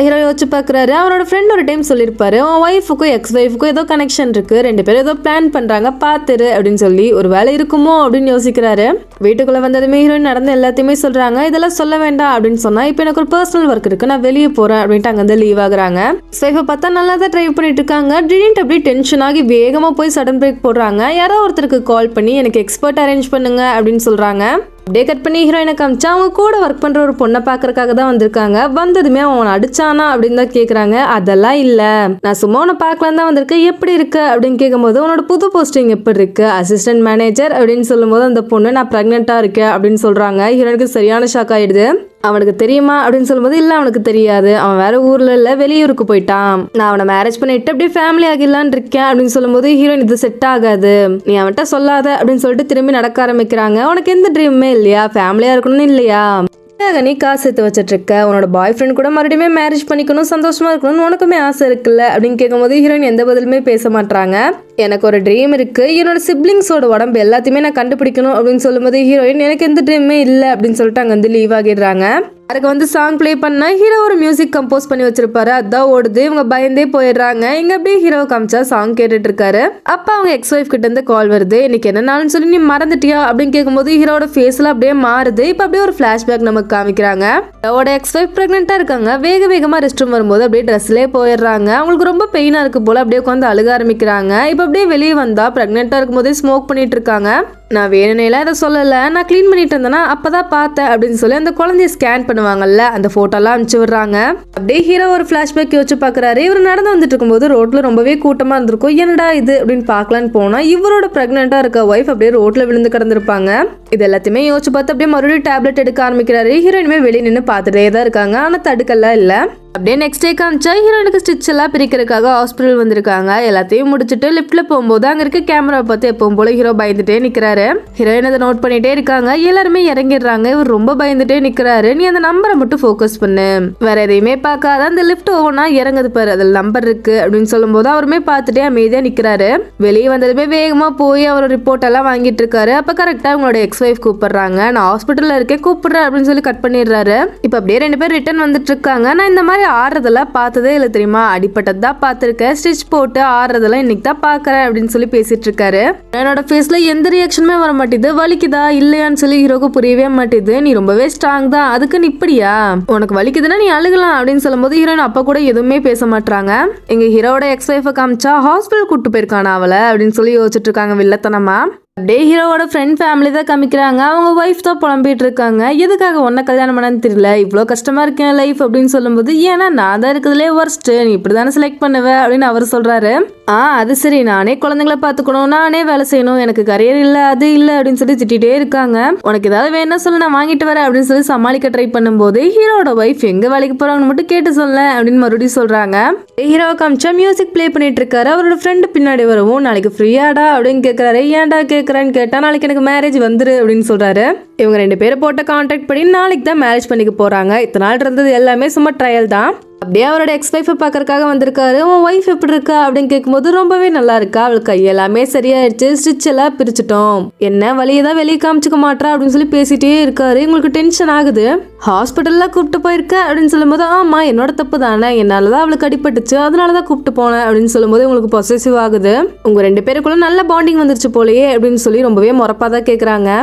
ஹீரோ யோசிச்சு பார்க்குறாரு. அவரோட ஃப்ரெண்ட் ஒரு டைம் சொல்லியிருப்பாரு, உன் ஒய்ஃபுக்கும் எக்ஸ் ஒய்ஃபுக்கும் ஏதோ கனெக்ஷன் இருக்கு, 2 பேரும் ஏதோ பிளான் பண்றாங்க, பாத்துரு அப்படின்னு சொல்லி. ஒரு வேலை இருக்குமோ அப்படின்னு யோசிக்கிறாரு. வீட்டுக்குள்ள வந்ததுமே ஹீரோயின் நடந்த எல்லாத்தையுமே சொல்றாங்க. இதெல்லாம் சொல்ல வேண்டாம் அப்படின்னு சொன்னா, இப்போ எனக்கு ஒரு பர்சனல் ஒர்க் இருக்கு, நான் வெளியே போறேன் அப்படின்ட்டு அங்கிருந்து லீவ் ஆகுறாங்க. எக்ஸ் ஒய்ஃபை பார்த்தா நல்லா தான் ட்ரைவ் பண்ணிட்டு இருக்காங்க. திடீர்னு அப்படியே டென்ஷன் ஆகி வேகமா போய் சடன் பிரேக் போடுறாங்க. யாரோ ஒருத்தருக்கு கால் பண்ணி எனக்கு எக்ஸ்பர்ட் அரேஞ்ச் பண்ணுங்க அப்படின்னு சொல்றாங்க. அப்படியே கட் பண்ணி ஹீரோயினை காமிச்சா அவங்க கூட ஒர்க் பண்ற ஒரு பொண்ணை பாக்குறதுக்காக தான் வந்திருக்காங்க. வந்ததுமே அவன் அடிச்சானா அப்படின்னு தான் கேக்குறாங்க. அதெல்லாம் இல்ல, நான் சும்மா உன்னை பார்க்கலாம் தான் வந்திருக்கேன், எப்படி இருக்கு அப்படின்னு கேட்கும்போது உன்னோட புது போஸ்டிங் எப்படி இருக்கு, அசிஸ்டன்ட் மேனேஜர் அப்படின்னு சொல்லும்போது அந்த பொண்ணு நான் பிரெக்னெண்டா இருக்கேன் அப்படின்னு சொல்றாங்க. ஹீரோயினுக்கு சரியான ஷாக் ஆயிடுது. அவனுக்கு தெரியுமா அப்படின்னு சொல்லும்போது இல்ல அவனுக்கு தெரியாது, அவன் வேற ஊர்ல இல்ல வெளியூருக்கு போயிட்டான், நான் அவனை மேரேஜ் பண்ணிட்டு அப்படியே ஃபேமிலி ஆகிடலான்னு இருக்கேன் அப்படின்னு சொல்லும்போது ஹீரோயின் இது செட் ஆகாது, நீ அவன்கிட்ட சொல்லாத அப்படின்னு சொல்லிட்டு திரும்பி நடக்க ஆரம்பிக்கிறாங்க. உனக்கு எந்த ட்ரீமுமே இல்லையா, ஃபேமிலியா இருக்கணும்னு இல்லையா, நீ காசு சேர்த்து வச்சிட்டு இருக்க, உன்னோட பாய் ஃப்ரெண்ட் கூட மறுபடியும் மேரேஜ் பண்ணிக்கணும், சந்தோஷமா இருக்கணும்னு உனக்குமே ஆசை இருக்குல்ல அப்படின்னு கேட்கும்போது ஹீரோயின் எந்த பதிலுமே பேச மாட்டாங்க. எனக்கு ஒரு ட்ரீம் இருக்கு, என்னோட சிப்ளிங்ஸோட உடம்பு எல்லாத்தையுமே நான் கண்டுபிடிக்கணும் அப்படின்னு சொல்லும்போது ஹீரோயின் எனக்கு எந்த ட்ரீமே இல்லை அப்படின்னு சொல்லிட்டு அங்க வந்து லீவ் ஆகிடுறாங்க. அதுக்கு வந்து சாங் பிளே பண்ணா ஹீரோ ஒரு மியூசிக் கம்போஸ் பண்ணி வச்சிருப்பாரு, அதான் ஓடுது. இவங்க பயந்தே போயிடுறாங்க. இங்க அப்படியே ஹீரோ காமிச்சா சாங் கேட்டுட்டு இருக்காரு. அப்ப அவங்க எக்ஸ் ஒய்ஃப் கிட்ட இருந்து கால் வருது. இன்னைக்கு என்ன நாள்னு சொல்லி நீ மறந்துட்டியா அப்படின்னு கேட்கும்போது ஹீரோட ஃபேஸ்ல அப்படியே மாறுது. இப்ப அப்படியே ஒரு பிளாஷ்பேக் நமக்கு காமிக்கிறாங்க. ஹீரோட எக்ஸ் ஒய்ஃப் பிரெக்னெண்டா இருக்காங்க. வேகமா ரெஸ்ட் ரூம் வரும்போது அப்படியே ட்ரெஸ்லயே போயிடுறாங்க. அவங்களுக்கு ரொம்ப பெயினா இருக்கு போல, அப்படியே உட்காந்து அழுக ஆரம்பிக்கிறாங்க. இப்ப அப்படியே வெளியே வந்தா பிரெக்னெண்டா இருக்கும் போதே ஸ்மோக் பண்ணிட்டு இருக்காங்க. நான் வேணும்னேலாம் இதை சொல்லலை, நான் க்ளீன் பண்ணிட்டு இருந்தேன்னா அப்பதான் பார்த்தேன் அப்படின்னு சொல்லி அந்த குழந்தைய ஸ்கேன் பண்ணுவாங்கல்ல அந்த போட்டோலாம் அனுப்பிச்சு விடுறாங்க. அப்படியே ஹீரோ ஒரு ஃபிளாஷ்பேக் யோசிச்சு பார்க்குறாரு. இவர் நடந்து வந்துட்டு இருக்கும்போது ரோட்ல ரொம்பவே கூட்டமா இருந்திருக்கும். என்னடா இது அப்படின்னு பார்க்கலான்னு போனா இவரோட பிரெக்னெண்டா இருக்க ஒய்ஃப் அப்படியே ரோட்ல விழுந்து கிடந்திருப்பாங்க. இது எல்லாத்தையுமே யோசிச்சு பார்த்து அப்படியே மறுபடியும் டேப்லெட் எடுக்க ஆரம்பிக்கிறாரு. ஹீரோயினுமே வெளியே நின்று பார்த்துட்டே தான் இருக்காங்க, ஆனால் தடுக்கெல்லாம் இல்லை. அப்படியே நெக்ஸ்ட் டே காமிச்சா ஹீரோனுக்கு ஸ்டிச் எல்லாம் பிரிக்கிறதுக்காக ஹாஸ்பிட்டல் வந்திருக்காங்க. எல்லாத்தையும் முடிச்சுட்டு லிஃப்ட்ல போகும்போது அங்க இருக்க கேமரா பார்த்து எப்பவும் போல ஹீரோ பயந்துட்டே நிக்கிறாரு. ஹீரோயின் அதை நோட் பண்ணிட்டே இருக்காங்க. எல்லாருமே இறங்கிடுறாங்க. இவர் ரொம்ப பயந்துட்டே நிக்கிறாரு. நீ அந்த நம்பரை மட்டும் ஃபோக்கஸ் பண்ணு, வேற எதையுமே பார்க்காத, அந்த லிஃப்ட் ஒவ்வொன்னா இறங்குது பாரு, அதுல நம்பர் இருக்கு அப்படின்னு சொல்லும் போது அவருமே பார்த்துட்டே அமைதியா நிக்கிறாரு. வெளியே வந்ததுமே வேகமா போய் அவர் ரிப்போர்ட் எல்லாம் வாங்கிட்டு இருக்காரு. அப்ப கரெக்டா அவங்களோட எக்ஸ் ஒய்ஃப் கூப்பிடுறாங்க. நான் ஹாஸ்பிட்டல்ல இருக்கேன் கூப்பிடுறேன் அப்படின்னு சொல்லி கட் பண்ணிடுறாரு. இப்ப அப்படியே 2 பேர் ரிட்டர்ன் வந்துட்டு இருக்காங்க. நான் இந்த மாதிரி மாதிரி ஆடுறதெல்லாம் பார்த்ததே இல்லை தெரியுமா, அடிப்பட்டது தான் பார்த்துருக்கேன், ஸ்டிச் போட்டு ஆடுறதெல்லாம் இன்னைக்கு தான் பார்க்கறேன் அப்படின்னு சொல்லி பேசிட்டு இருக்காரு. என்னோட ஃபேஸ்ல எந்த ரியாக்ஷனுமே வர மாட்டேது, வலிக்குதா இல்லையான்னு சொல்லி ஹீரோக்கு புரியவே மாட்டேது. நீ ரொம்பவே ஸ்ட்ராங் தான், அதுக்கு இப்படியா, உனக்கு வலிக்குதுன்னா நீ அழுகலாம் அப்படின்னு சொல்லும்போது ஹீரோயின் அப்பா கூட எதுவுமே பேச மாட்டாங்க. எங்க ஹீரோட எக்ஸ் ஒய்ஃபை காமிச்சா ஹாஸ்பிட்டல் கூட்டு போயிருக்கானா அவளை அப்படின்னு சொல்லி யோசிச்சுட்டு இருக்காங்க வில்லத்தனமா. அப்படியே ஹீரோவோட ஃப்ரெண்ட் ஃபேமிலி தான் காமிக்கிறாங்க. அவங்க ஒய்ஃப் தான் புலம்பிட்டு இருக்காங்க, எதுக்காக உன்னை கல்யாணம் பண்ணான்னு தெரியல, இவ்வளோ கஷ்டமா இருக்கேன் லைஃப் அப்படின்னு சொல்லும்போது, ஏன்னா நான் தான் இருக்கிறதுலே ஒர்ஸ்ட், நீ இப்படி தானே செலக்ட் பண்ணுவ அப்படின்னு அவர் சொல்றாரு. அது சரி, நானே குழந்தைங்கள பார்த்துக்கணும், நானே வேலை செய்யணும், எனக்கு கரியர் இல்லை அது இல்லை அப்படின்னு சொல்லி திட்டிகிட்டே இருக்காங்க. உனக்கு ஏதாவது வேணா சொல்லு நான் வாங்கிட்டு வரேன் அப்படின்னு சொல்லி சமாளிக்க ட்ரை பண்ணும்போது ஹீரோட ஒய்ஃப் எங்க வேலைக்கு போறாங்கன்னு மட்டும் கேட்டு சொல்ல அப்படின்னு மறுபடியும் சொல்றாங்க. ஹீரோ காமிச்சா மியூசிக் பிளே பண்ணிட்டு இருக்காரு. அவரோட ஃப்ரெண்டு பின்னாடி வரவும், நாளைக்கு ஃப்ரீயாடா அப்படின்னு கேட்கறாரு. ஏன்டா கேட்கறான்னு கேட்டா, நாளைக்கு எனக்கு மேரேஜ் வந்துரு அப்படின்னு சொல்றாரு. இவங்க 2 பேரும் போட்ட கான்ட்ராக்ட் படி நாளைக்கு தான் மேரேஜ் பண்ணிக்க போறாங்க. இத்தனை நாள் இருந்தது எல்லாமே சும்மா ட்ரையல் தான். அப்படியே அவரோட எக்ஸ் ஒய்ஃபை பார்க்கறதுக்காக வந்திருக்காரு. உன் ஒய்ஃப் எப்படி இருக்கா அப்படின்னு கேட்கும்போது, ரொம்பவே நல்லா இருக்கா, அவளுக்கு கையெல்லாமே சரியாயிடுச்சு, ஸ்டிச் எல்லாம் பிரிச்சுட்டோம், என்ன வழியை தான் வெளியே காமிச்சிக்க மாட்டா அப்படின்னு சொல்லி பேசிட்டே இருக்காரு. உங்களுக்கு டென்ஷன் ஆகுது, ஹாஸ்பிட்டல்ல கூப்பிட்டு போயிருக்க அப்படின்னு சொல்லும்போது, ஆமா என்னோட தப்பு தானே, என்னாலதான் அவளுக்கு அடிபட்டுச்சு, அதனாலதான் கூப்பிட்டு போனேன் அப்படின்னு சொல்லும்போது உங்களுக்கு பொசசிவ் ஆகுது. உங்க 2 பேருக்குள்ள நல்ல பாண்டிங் வந்துருச்சு போலயே அப்படின்னு சொல்லி ரொம்பவே முறப்பாதான் கேட்கறாங்க.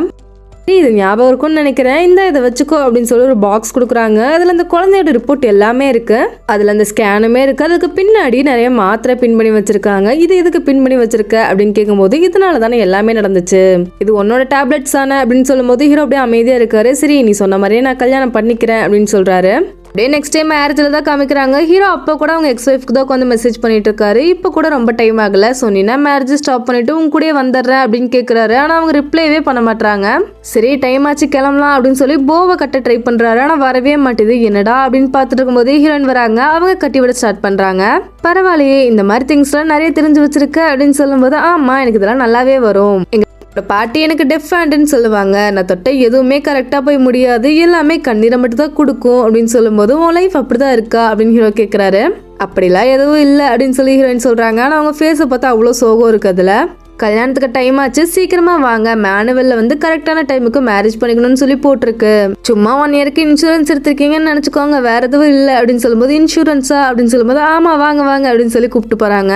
இது ஞாபகம் இருக்கும்னு நினைக்கிறேன், இதை வச்சுக்கோ அப்படின்னு சொல்லி ஒரு பாக்ஸ் கொடுக்குறாங்க. அதில் அந்த குழந்தையோட ரிப்போர்ட் எல்லாமே இருக்கு, அதில் அந்த ஸ்கேனுமே இருக்கு, அதுக்கு பின்னாடி நிறைய மாத்திரை பின் பண்ணி வச்சிருக்காங்க. இது எதுக்கு பின் பண்ணி வச்சிருக்க அப்படின்னு கேட்கும்போது, இதனால தானே எல்லாமே நடந்துச்சு, இது உன்னோட டேப்லெட்ஸ் தானே அப்படின்னு சொல்லும்போது ஹீரோ அப்படியே அமைதியா இருக்காரு. சரி நீ சொன்ன மாதிரியே நான் கல்யாணம் பண்ணிக்கிறேன் அப்படின்னு சொல்றாரு. அப்படியே நெக்ஸ்ட் டைம் மேரேஜில் தான் காமிக்கிறாங்க. ஹீரோ அப்போ கூட அவங்க எக்ஸ் ஒய்ஃப்க்கு தான் உட்காந்து மெசேஜ் பண்ணிட்டு இருக்காரு. இப்போ கூட ரொம்ப டைம் ஆகல, சொன்னீங்கன்னா மேரேஜ் ஸ்டாப் பண்ணிட்டு உங்க கூட வந்துடுறேன் அப்படின்னு கேட்குறாரு. ஆனால் அவங்க ரிப்ளைவே பண்ண மாட்டாங்க. சரி டைம் ஆச்சு கிளம்பலாம் அப்படின்னு சொல்லி போவை கட்ட ட்ரை பண்றாரு. ஆனால் வரவே மாட்டேது. என்னடா அப்படின்னு பார்த்துட்டு இருக்கும்போது ஹீரோயின் வராங்க. அவங்க கட்டி விட ஸ்டார்ட் பண்றாங்க. பரவாயில்லையே, இந்த மாதிரி திங்ஸ்லாம் நிறைய தெரிஞ்சு வச்சிருக்க அப்படின்னு சொல்லும்போது, ஆமா எனக்கு இதெல்லாம் நல்லாவே வரும், பாட்டி எனக்கு டெஃப் ஹேண்டுன்னு சொல்லுவாங்க, நான் தொட்ட எதுவுமே கரெக்டாக போய் முடியாது, எல்லாமே கண்ணீரை மட்டும் தான் கொடுக்கும் அப்படின்னு சொல்லும்போது, உன் லைஃப் அப்படிதான் இருக்கா அப்படின்னு ஹீரோ கேட்குறாரு. அப்படிலாம் எதுவும் இல்லை அப்படின்னு சொல்லி ஹீரோயின் சொல்றாங்க. ஆனால் அவங்க ஃபேஸை பார்த்தா அவ்வளோ சோகம் இருக்கு. அதில் கல்யாணத்துக்கு டைம் ஆச்சு, சீக்கிரமா வாங்க, மேனுவல்ல வந்து கரெக்டான டைமுக்கு மேரேஜ் பண்ணிக்கணும்னு சொல்லி போட்டிருக்கு, சும்மா 1 இயருக்கு இன்சூரன்ஸ் எடுத்திருக்கீங்கன்னு நினைச்சுக்கோங்க, வேற எதுவும் இல்லை அப்படின்னு சொல்லும்போது, இன்சூரன்ஸா அப்படின்னு சொல்லும்போது, ஆமா வாங்க வாங்க அப்படின்னு சொல்லி கூப்பிட்டு போறாங்க.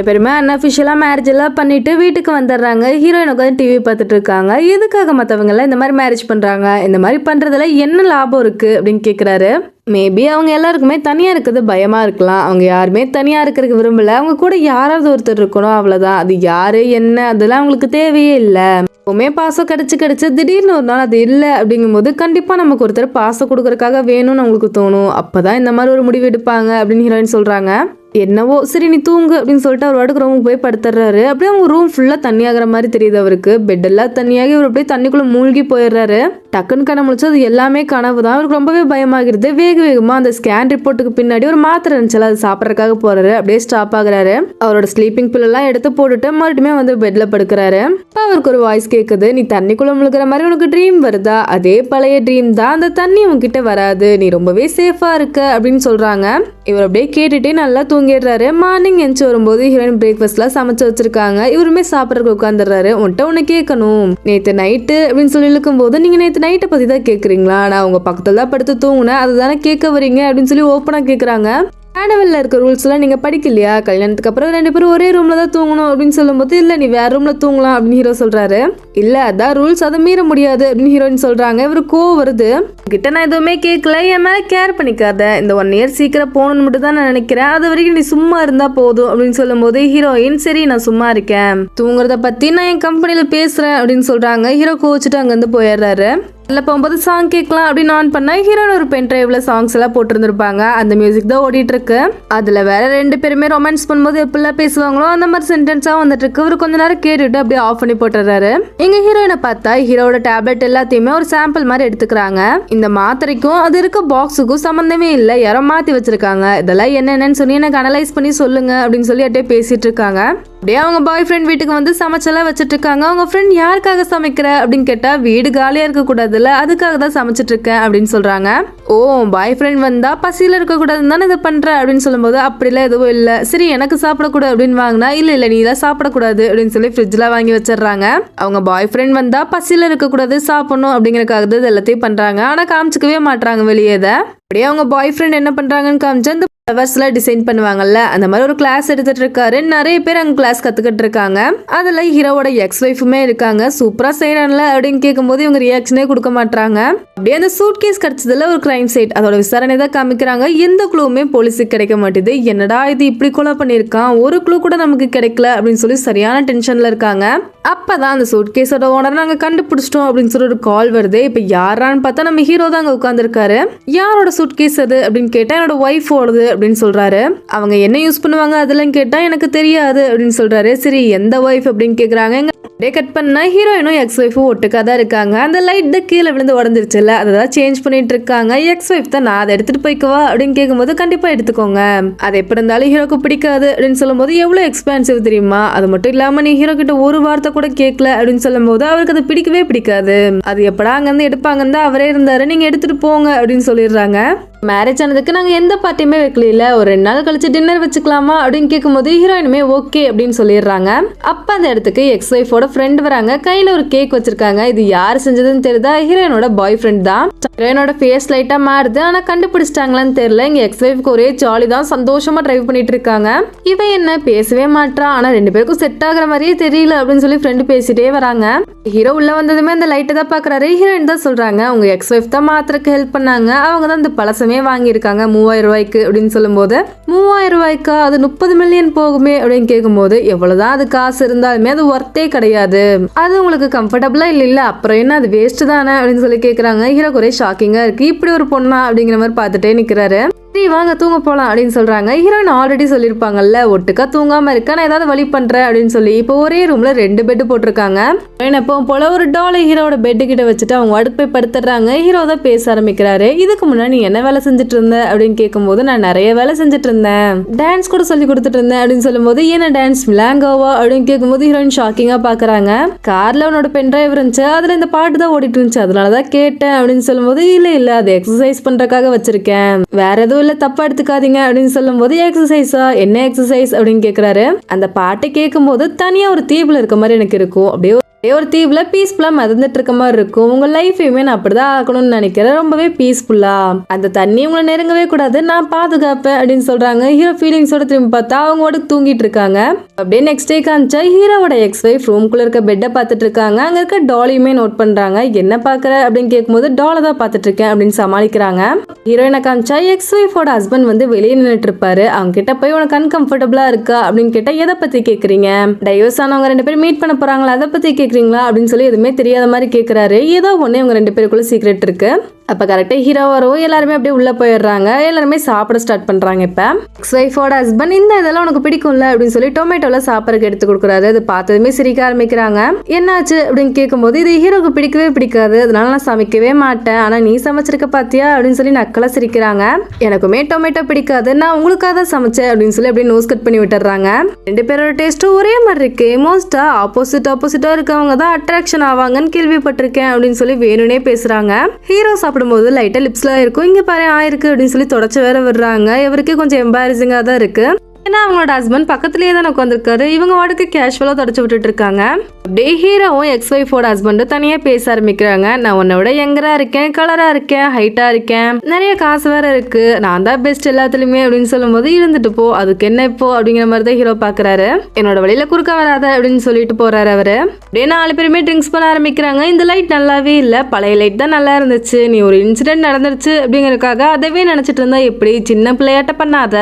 பெருமை அன்அஃபிஷியலாக மேரேஜ் எல்லாம் பண்ணிட்டு வீட்டுக்கு வந்துடுறாங்க. ஹீரோயின் உட்காந்து டிவி பார்த்துட்டு இருக்காங்க. எதுக்காக மற்றவங்க எல்லாம் இந்த மாதிரி மேரேஜ் பண்றாங்க, இந்த மாதிரி பண்றதுல என்ன லாபம் இருக்கு அப்படின்னு கேட்குறாரு. மேபி அவங்க எல்லாருக்குமே தனியா இருக்கிறது பயமா இருக்கலாம், அவங்க யாருமே தனியா இருக்கிறதுக்கு விரும்பல, அவங்க கூட யாராவது ஒருத்தர் இருக்கணும், அவ்வளவுதான். அது யாரு என்ன அதெல்லாம் அவங்களுக்கு தேவையே இல்லை. எப்பவுமே பாசம் கிடைச்சு திடீர்னு ஒரு நாள் அது இல்லை அப்படிங்கும்போது கண்டிப்பா நமக்கு ஒருத்தர் பாசம் கொடுக்கறதுக்காக வேணும்னு அவங்களுக்கு தோணும், அப்பதான் இந்த மாதிரி ஒரு முடிவு எடுப்பாங்க அப்படின்னு ஹீரோயின் சொல்றாங்க. என்னவோ சரி நீ தூங்கு அப்படின்னு சொல்லிட்டு அவர் வாட்டுக்கு ரூமுக்கு போய் படுத்துறாரு. அப்படியே அவங்க ரூம் ஃபுல்லா தண்ணி ஆகிற மாதிரி தெரியுது அவருக்கு. பெட் எல்லாம் தண்ணியாகி அவர் அப்படியே தண்ணிக்குள்ள மூழ்கி போயிடுறாரு. டக்குன்னு கண்ண முழிச்சு அது எல்லாமே கனவு தான். அவருக்கு ரொம்பவே பயமாகிறது. வேகமா அந்த ஸ்கேன் ரிப்போர்ட்டுக்கு பின்னாடி ஒரு மாத்திரை இருந்துச்சு, அது சாப்பிட்றதுக்காக போறாரு. அப்படியே ஸ்டாப் ஆகுறாரு. அவரோட ஸ்லீப்பிங் பில் எல்லாம் எடுத்து போட்டுட்டு மறுபடியும் வந்து பெட்ல படுக்கிறாரு. அவருக்கு ஒரு வாய்ஸ் கேக்குது, நீ தண்ணிக்குள்ள முழுக்கிற மாதிரி உனக்கு ட்ரீம் வருதா, அதே பழைய ட்ரீம் தான், அந்த தண்ணி உங்ககிட்ட வராது, நீ ரொம்பவே சேஃபா இருக்க அப்படின்னு சொல்றாங்க. இவர் அப்படியே கேட்டுட்டே நல்லா தூங்கிடுறாரு. மார்னிங் எந்திச்சு வரும்போது ஹீரோயின் பிரேக்ஃபாஸ்ட்லாம் சமைச்சு வச்சிருக்காங்க. இவருமே சாப்பிட்றதுக்கு உட்காந்துடுறாரு. உன்ட்ட ஒன்று கேட்கணும், நேற்று நைட்டு அப்படின்னு சொல்லி இழுக்கும் போது, நீங்க நேற்று நைட்டை பத்தி தான் கேட்குறீங்களா, நான் உங்க பக்கத்துல தான் படுத்து தூங்குனேன், அதுதானே கேட்க வரீங்க அப்படின்னு சொல்லி ஓப்பனா கேட்குறாங்க. மேனுவல்ல இருக்க ரூல்ஸ் எல்லாம் நீங்க படிக்கலையா, கல்யாணத்துக்கு அப்புறம் 2 பேரும் ஒரே ரூம்ல தான் தூங்கணும் அப்படின்னு சொல்லும்போது, இல்ல நீ வேற ரூம்ல தூங்கலாம் அப்படின்னு ஹீரோ சொல்றாரு. இல்ல அதான் ரூல்ஸ், அதை மீற முடியாது அப்படின்னு ஹீரோயின் சொல்றாங்க. இவரு கோவம் வருது. கிட்ட நான் எதுவுமே கேட்கல, என் மேல கேர் பண்ணிக்காத, இந்த 1 இயர் சீக்கிரம் போகணும்னு மட்டும் தான் நான் நினைக்கிறேன், அது வரைக்கும் நீ சும்மா இருந்தா போதும் அப்படின்னு சொல்லும் போது ஹீரோயின் சரி நான் சும்மா இருக்கேன், தூங்குறத பத்தி நான் என் கம்பெனில பேசுறேன் அப்படின்னு சொல்றாங்க. ஹீரோ கோவிச்சுட்டு அங்கிருந்து போயிடுறாரு. இல்லை போகும்போது சாங் கேட்கலாம் அப்படின்னு ஆன் பண்ணா ஹீரோட ஒரு பென் டிரைவ்ல சாங்ஸ் எல்லாம் போட்டிருந்திருப்பாங்க. அந்த மியூசிக் தான் ஓடிட்டு இருக்கு. அதுல வேற 2 பேருமே ரொமான்ஸ் பண்ணும்போது எப்படிலாம் பேசுவாங்களோ அந்த மாதிரி சென்டென்ஸா வந்துட்டு இருக்கு. இவர் கொஞ்ச நேரம் கேட்டுட்டு அப்படியே ஆஃப் பண்ணி போட்டுறாரு. எங்க ஹீரோயினை பார்த்தா ஹீரோட டேப்லெட் எல்லாத்தையுமே ஒரு சாம்பிள் மாதிரி எடுத்துக்கிறாங்க. இந்த மாத்திரைக்கும் அது இருக்க பாக்ஸுக்கும் சம்பந்தமே இல்லை, யாரோ மாத்தி வச்சிருக்காங்க, இதெல்லாம் என்னென்னு சொல்லி எனக்கு அனலைஸ் பண்ணி சொல்லுங்க அப்படின்னு சொல்லி அப்படியே பேசிட்டு இருக்காங்க. அப்படியே அவங்க பாய் ஃப்ரெண்ட் வீட்டுக்கு வந்து சமைச்செல்லாம் வச்சுட்டு இருக்காங்க. அவங்க ஃப்ரெண்ட் யாருக்காக சமைக்கிற அப்படின்னு கேட்டா, வீடு காலியா இருக்க கூடாதுல்ல, அதுக்காக தான் சமைச்சிட்டு இருக்கேன் அப்படின்னு சொல்றாங்க. ஓ பாய் ஃப்ரெண்ட் வந்தா பசியில இருக்க கூடாதுன்னு தானே இதை பண்ற அப்படின்னு சொல்லும்போது, அப்படிலாம் எதுவும் இல்லை, சரி எனக்கு சாப்பிடக்கூடாது அப்படின்னு வாங்கினா, இல்ல நீ தான் சாப்பிடக்கூடாது அப்படின்னு சொல்லி ஃப்ரிட்ஜ்ல வாங்கி வச்சிடறாங்க. அவங்க பாய் ஃப்ரெண்ட் வந்தா பசியில இருக்க கூடாது, சாப்பிடணும் அப்படிங்கறக்காக எல்லாத்தையும் பண்றாங்க. ஆனா காமிச்சிக்கவே மாட்டாங்க வெளியே. அப்படியே அவங்க பாய் ஃப்ரெண்ட் என்ன பண்றாங்கன்னு காமிச்சா இந்த ஃப்ளவர்ஸ்லாம் டிசைன் பண்ணுவாங்கல்ல அந்த மாதிரி ஒரு கிளாஸ் எடுத்துட்டு இருக்காரு. நிறைய பேர் அங்க கிளாஸ் கத்துக்கிட்டு இருக்காங்க. அதுல ஹீரோவோட எக்ஸ் ஒய்ஃபுமே இருக்காங்க. சூப்பரா செய்யறான்ல அப்படின்னு கேட்கும்போது இவங்க ரியாக்ஷனே கொடுக்க மாட்டாங்க. அப்படியே அந்த சூட் கேஸ் கிடைச்சதுல ஒரு கிரைம் சைட் அதோட விசாரணை தான் காமிக்கிறாங்க. எந்த க்ளூவுமே போலீஸுக்கு கிடைக்க மாட்டேது. என்னடா இது இப்படி கொலை பண்ணிருக்கான், ஒரு க்ளூ கூட நமக்கு கிடைக்கல அப்படின்னு சொல்லி சரியான டென்ஷன்ல இருக்காங்க. அப்பதான் அந்த சூட் கேஸோட ஓனர் நாங்க கண்டுபிடிச்சிட்டோம் அப்படின்னு சொல்லி ஒரு கால் வருது. இப்ப யாரான்னு பார்த்தா நம்ம ஹீரோ தான் அங்க உட்காந்துருக்காரு. யாரோட சூட் கேஸ் அது அப்படின்னு கேட்டா என்னோட ஒய்ஃபோடது அப்படின்னு சொல்றாரு. அவங்க என்ன யூஸ் பண்ணுவாங்க அதெல்லாம் கேட்டா எனக்கு தெரியாது அப்படின்னு சொல்றாரு. சரி எந்த ஒய்ஃப் அப்படின்னு கேக்குறாங்க. அப்படியே கட் பண்ணா ஹீரோயினும் எக்ஸ் ஒய்ஃபும் ஒட்டுக்கா தான் இருக்காங்க. அந்த லைட் தான் கீழே விழுந்து உடஞ்சிருச்சுல்ல அதை சேஞ்ச் பண்ணிட்டு இருக்காங்க. எக்ஸ் ஒய்ஃப் தான் நான் அதை எடுத்துட்டு போய்க்குவா அப்படின்னு கேட்கும்போது கண்டிப்பா எடுத்துக்கோங்க, அது எப்படி இருந்தாலும் ஹீரோக்கு பிடிக்காது அப்படின்னு சொல்லும் போது எவ்வளவு எக்ஸ்பென்சிவ் தெரியுமா, அது மட்டும் இல்லாம நீ ஹீரோ கிட்ட ஒரு வார்த்தை கூட கேட்கல அப்படின்னு சொல்லும் போது அவருக்கு அது பிடிக்கவே பிடிக்காது. அது எப்படா அங்கிருந்து எடுப்பாங்கன்னு தான் அவரே இருந்தாரு, நீங்க எடுத்துட்டு போங்க அப்படின்னு சொல்லிடுறாங்க. மேரேஜ் ஆனதுக்கு நாங்க எந்த பார்ட்டியுமே வைக்கல, ஒரு 2 நாள் கழிச்சு டின்னர் வச்சுக்கலாமா அப்படின்னு கேட்கும்போது ஹீரோயினுமே ஓகே அப்படின்னு சொல்லிடுறாங்க. அப்ப அந்த இடத்துக்கு எக்ஸ் ஒய்ஃபோட ஃப்ரெண்ட் வராங்க. கையில ஒரு கேக் வச்சிருக்காங்க. இது யார் செஞ்சதுன்னு தெரியுதா, ஹீரோயினோட பாய் ஃப்ரெண்ட் தான். ஹீரோயினோட ஃபேஸ் லைட்டா மாறுது, ஆனா கண்டுபிடிச்சிட்டாங்களான்னு தெரியல. இங்க எக்ஸ் ஒய்ஃப்க்கு ஒரே ஜாலி தான், சந்தோஷமா டிரைவ் பண்ணிட்டு இருக்காங்க. இவன் என்ன பேசவே மாட்டான், ஆனா 2 பேருக்கும் செட் ஆகுற மாதிரியே தெரியல அப்படின்னு சொல்லி ஃப்ரெண்டு பேசிட்டே வராங்க. ஹீரோ உள்ள வந்ததுமே அந்த லைட்டை தான் பாக்குறாரு. ஹீரோயின் தான் சொல்றாங்க உங்க எக்ஸ் ஒய்ஃப் தான் மாத்திரக்கு ஹெல்ப் பண்ணாங்க, அவங்க தான் இந்த பழசமே வாங்கியிருக்காங்க 3000 ரூபாய்க்கு அப்படின்னு சொல்லும் போது 3000 ரூபாய்க்கா, அது 30 மில்லியன் போகுமே அப்படின்னு கேட்கும்போது எவ்வளவுதான் அது காசு இருந்தாலுமே அது ஒர்த்தே கிடையாது, அது உங்களுக்கு கம்ஃபர்டபுளா இல்ல அப்புறம் என்ன அது வேஸ்ட் தானே அப்படின்னு சொல்லி கேக்குறாங்க. ஹீரோ ஒரே ஷாக்கிங்கா இருக்கு, இப்படி ஒரு பொண்ணா அப்படிங்கிற மாதிரி பார்த்துட்டே நிக்கிறாரு. சரி வாங்க தூங்க போலாம் அப்படின்னு சொல்றாங்க. ஹீரோயின் ஆல்ரெடி சொல்லிருப்பாங்கல்ல ஒட்டுக்கா தூங்காம இருக்க நான் ஏதாவது வழி பண்றேன் அப்படின்னு சொல்லி. இப்போ ஒரே ரூம்ல 2 பெட் போட்டிருக்காங்க. எப்பவும் போல ஒரு டாலை ஹீரோட பெட்டு கிட்ட வச்சுட்டு அவங்க அடுப்பு போய் படுத்துறாங்க. ஹீரோ தான் பேச ஆரம்பிக்கிறாரு. இதுக்கு முன்னாடி நீ என்ன வேலை செஞ்சுட்டு இருந்த அப்படின்னு கேட்கும்போது நான் நிறைய வேலை செஞ்சுட்டு இருந்தேன், டான்ஸ் கூட சொல்லி கொடுத்துட்டு இருந்தேன் அப்படின்னு சொல்லும் போது என்ன டான்ஸ் மிலாங்கோவா அப்படின்னு கேட்கும்போது ஹீரோயின் ஷாக்கிங்கா பாக்குறாங்க. கார்ல உன்னோட பென் டிரைவ் இருந்துச்சு, அதுல இந்த பாட்டு தான் ஓடிட்டு இருந்துச்சு, அதனாலதான் கேட்டேன் அப்படின்னு சொல்லும் போது இல்ல அது எக்ஸசைஸ் பண்றதுக்காக வச்சிருக்கேன், வேற எதுவும் இல்ல தப்பா எடுத்துக்காதீங்க அப்படின்னு சொல்லும் போது எக்ஸசைஸா என்ன எக்ஸசைஸ் அப்படின்னு கேக்குறாரு. அந்த பாட்டை கேட்கும் போது தனியா ஒரு தீவுல இருக்க மாதிரி எனக்கு இருக்கும், அப்படியே ஒரு தீவுல பீஸ்ஃபுல்லா மிதந்துட்டு இருக்க மாதிரி இருக்கும். உங்க லைஃபையுமே நான் அப்படிதான் ஆக்கணும்னு நினைக்கிறேன், ரொம்பவே பீஸ்ஃபுல்லா, அந்த தண்ணி உங்களை நெருங்கவே கூடாது, நான் பாதுகாப்பேன் அப்படின்னு சொல்றாங்க. ஹீரோ ஃபீலிங்ஸோட திரும்பி பார்த்தா அவங்க தூங்கிட்டு இருக்காங்க. அப்படியே நெக்ஸ்ட் டே காமிச்சா ஹீரோவோட எக்ஸ் ஒய்ஃப் ரூம்குள்ள இருக்க பெட்டை பார்த்துட்டு இருக்காங்க. அங்க இருக்க டாலையுமே நோட் பண்றாங்க. என்ன பாக்குற அப்படின்னு கேட்கும்போது டாலை தான் பார்த்துட்டு இருக்கேன் அப்படின்னு சமாளிக்கிறாங்க. ஹீரோயினை காமிச்சா எக்ஸ் ஒய்ஃபோட ஹஸ்பண்ட் வெளியே நின்றுட்டு இருப்பாரு. அவங்க கிட்ட போய் உனக்கு அன்கம்ஃபர்டபுளா இருக்கா அப்படின்னு கேட்டா எதை பத்தி கேக்குறீங்க, டைவர்ஸ் ஆனவங்க 2 பேரும் மீட் பண்ண போறாங்களா அதை பத்தி கேக்குறீங்களா அப்படின்னு சொல்லி எதுவுமே தெரியாத மாதிரி கேக்குறாரு. ஏதோ ஒண்ணு இவங்க 2 பேருக்குள்ள சீக்ரெட் இருக்கு. அப்ப கரெக்டா ஹீரோ வரவும் எல்லாருமே அப்படியே உள்ள போயிடுறாங்க. எல்லாருமே சாப்பிட ஸ்டார்ட் பண்றாங்க. இப்ப எக்ஸ் ஒய்ஃபோட ஹஸ்பண்ட் இந்த இதெல்லாம் உனக்கு பிடிக்கும்ல அப்படின்னு சொல்லி டொமேட்டோல சாப்பிடறதுக்கு எடுத்து கொடுக்குறாரு. அது பார்த்ததுமே சிரிக்க ஆரம்பிக்கிறாங்க. என்னாச்சு அப்படின்னு கேட்கும்போது இது ஹீரோக்கு பிடிக்கவே பிடிக்காது, அதனால நான் சமைக்கவே மாட்டேன், ஆனா நீ சமைச்சிருக்க பாத்தியா அப்படின்னு சொல்லி நக்கலா சிரிக்கிறாங்க. எனக்குமே டொமேட்டோ பிடிக்காது, நான் உங்களுக்காக தான் சமைச்சேன் அப்படின்னு சொல்லி அப்படியே நோஸ் கட் பண்ணி விட்டுறாங்க. 2 பேரோட டேஸ்ட்டும் ஒரே மாதிரி இருக்கு, மோஸ்டா ஆப்போசிட்டா இருக்கவங்க தான் அட்ராக்ஷன் ஆவாங்கன்னு கேள்விப்பட்டிருக்கேன் அப்படின்னு சொல்லி வேணும்னே பேசுறாங்க. ஹீரோ சாப்பிடும்போது லைட்டா லிப்ஸ்லாம் இருக்கும், இங்க பாரு ஆயிருக்கு அப்படின்னு சொல்லி தொடச்சு வேற விடுறாங்க. இவருக்கு கொஞ்சம் எம்பாரசிங்கா தான் இருக்கு, ஏன்னா அவங்களோட ஹஸ்பண்ட் பக்கத்துலயே தான் உட்காந்துருக்காரு. இவங்க வாடகை கேஷுவலா தொடச்சு விட்டுட்டு இருக்காங்க. அப்படியே ஹீரோவும் எக்ஸ் ஒய்ஃபோட ஹஸ்பண்டும் தனியா பேச ஆரம்பிக்கிறாங்க. நான் உன்னை விட யங்கரா இருக்கேன், கலரா இருக்கேன், ஹைட்டா இருக்கேன், நிறைய காசு வேற இருக்கு, நான் தான் பெஸ்ட் எல்லாத்துலயுமே அப்படின்னு சொல்லும் போது இருந்துட்டு போ, அதுக்கு என்ன இப்போ அப்படிங்கிற மாதிரி தான் ஹீரோ பாக்குறாரு. என்னோட வழியில குறுக்க வராத அப்படின்னு சொல்லிட்டு போறாரு அவரு. அப்படியே 4 பேருமே ட்ரிங்க்ஸ் பண்ண ஆரம்பிக்கிறாங்க. இந்த லைட் நல்லாவே இல்ல, பழைய லைட் தான் நல்லா இருந்துச்சு, நீ ஒரு இன்சிடென்ட் நடந்துருச்சு அப்படிங்கறதுக்காக அதவே நினைச்சிட்டு இருந்தா எப்படி, சின்ன பிள்ளையாட்ட பண்ணாத,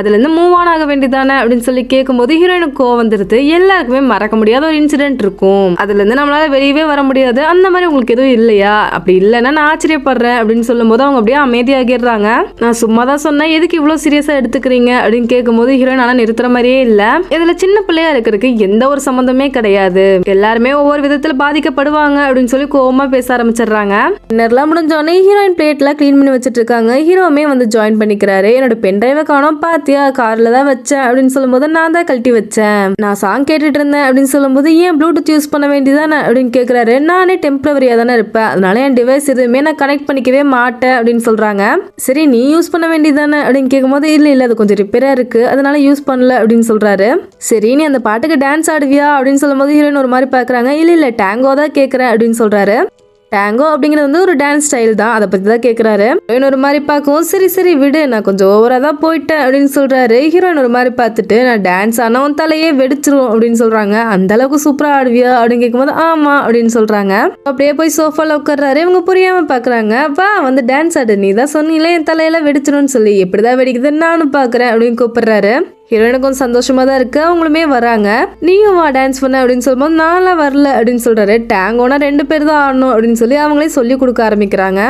அதுல இருந்து மூவ் ஆன் ஆக வேண்டியதானே அப்படின்னு சொல்லி கேட்கும்போது ஹீரோயினுக்கு கோவம் வந்துருது. எல்லாருக்குமே மறக்க முடியாத ஒரு இன்சிடென்ட் இருக்கும், அதுல இருந்து நம்மளால வெளியவே வர முடியாது, அந்த மாதிரி உங்களுக்கு எதுவும் இல்லையா, அப்படி இல்லைன்னா நான் ஆச்சரியப்படுறேன் அப்படின்னு சொல்லும் போது அவங்க அப்படியே அமைதியாகிடுறாங்க. நான் சும்மா தான் சொன்னேன், எதுக்கு இவ்வளவு சீரியஸா எடுத்துக்கிறீங்க அப்படின்னு கேட்கும்போது ஹீரோயின் ஆனா நிறுத்துற மாதிரியே இல்ல, இதுல சின்ன பிள்ளையா இருக்கிறதுக்கு எந்த ஒரு சம்பந்தமே கிடையாது, எல்லாருமே ஒவ்வொரு விதத்துல பாதிக்கப்படுவாங்க அப்படின்னு சொல்லி கோவமா பேச ஆரம்பிச்சிடுறாங்க. டின்னர்லாம் முடிஞ்சோடனே ஹீரோயின் பிளேட்ல கிளீன் பண்ணி வச்சிட்டு இருக்காங்க. ஹீரோமே ஜாயின் பண்ணிக்கிறாரு. என்னோட பென் டிரைவை காணோம் பாத்தியா, கார்ல தான் வச்சேன் அப்படின்னு சொல்லும்போது நான் தான் கழட்டி வச்சேன், நான் சாங் கேட்டுட்டு இருந்தேன் அப்படின்னு சொல்லும்போது ஏன் ப்ளூடூத் யூஸ் பண்ண வேண்டியதானே அப்படின்னு கேட்குறாரு. நானே டெம்பரவரியா தானே இருப்பேன், அதனால என் டிவைஸ் எதுவுமே நான் கனெக்ட் பண்ணிக்கவே மாட்டேன் அப்படின்னு சொல்றாங்க. சரி நீ யூஸ் பண்ண வேண்டியதானே அப்படின்னு கேட்கும்போது இல்ல அது கொஞ்சம் ரிப்பேரா இருக்கு, அதனால யூஸ் பண்ணல அப்படின்னு சொல்றாரு. சரி நீ அந்த பாட்டுக்கு டான்ஸ் ஆடுவியா அப்படின்னு சொல்லும்போது ஹீரோயின் ஒரு மாதிரி பாக்குறாங்க. இல்ல டேங்கோ தான் கேட்கறேன் அப்படின்னு சொல்றாரு. டேங்கோ அப்படிங்கிறது வந்து ஒரு டான்ஸ் ஸ்டைல் தான், அதை பத்தி தான் கேக்குறாரு. ஹீரோயின் ஒரு மாதிரி பார்க்கவும் சரி சரி விடு, நான் கொஞ்சம் ஓவரா தான் போயிட்டேன் அப்படின்னு சொல்றாரு. ஹீரோயின் ஒரு மாதிரி பார்த்துட்டு நான் டான்ஸ் ஆனா உன் தலையே வெடிச்சிரும் அப்படின்னு சொல்றாங்க. அந்த அளவுக்கு சூப்பரா ஆடுவியா அப்படின்னு கேட்கும்போது ஆமா அப்படின்னு சொல்றாங்க. அப்படியே போய் சோஃபால உட்கார்றாரு. இவங்க புரியாம பாக்குறாங்க. வா வந்து டான்ஸ் ஆடு, நீ தான் சொன்னீங்களே என் தலையில வெடிச்சிரும்னு சொல்லி, எப்படிதான் வெடிக்குதுன்னு நானும் பாக்குறேன் அப்படின்னு கூப்பிடுறாரு. ஹீரோயினுக்கு கொஞ்சம் சந்தோஷமா தான் இருக்கு, அவங்களுமே வராங்க. நீயும் வா டான்ஸ் பண்ண அப்படின்னு சொல்லும்போது நான்லாம் வரல அப்படின்னு சொல்றாரு. டேங்கோனா 2 பேர் தான் ஆடணும் அப்படின்னு சொல்லி அவங்களே சொல்லி கொடுக்க ஆரம்பிக்கிறாங்க.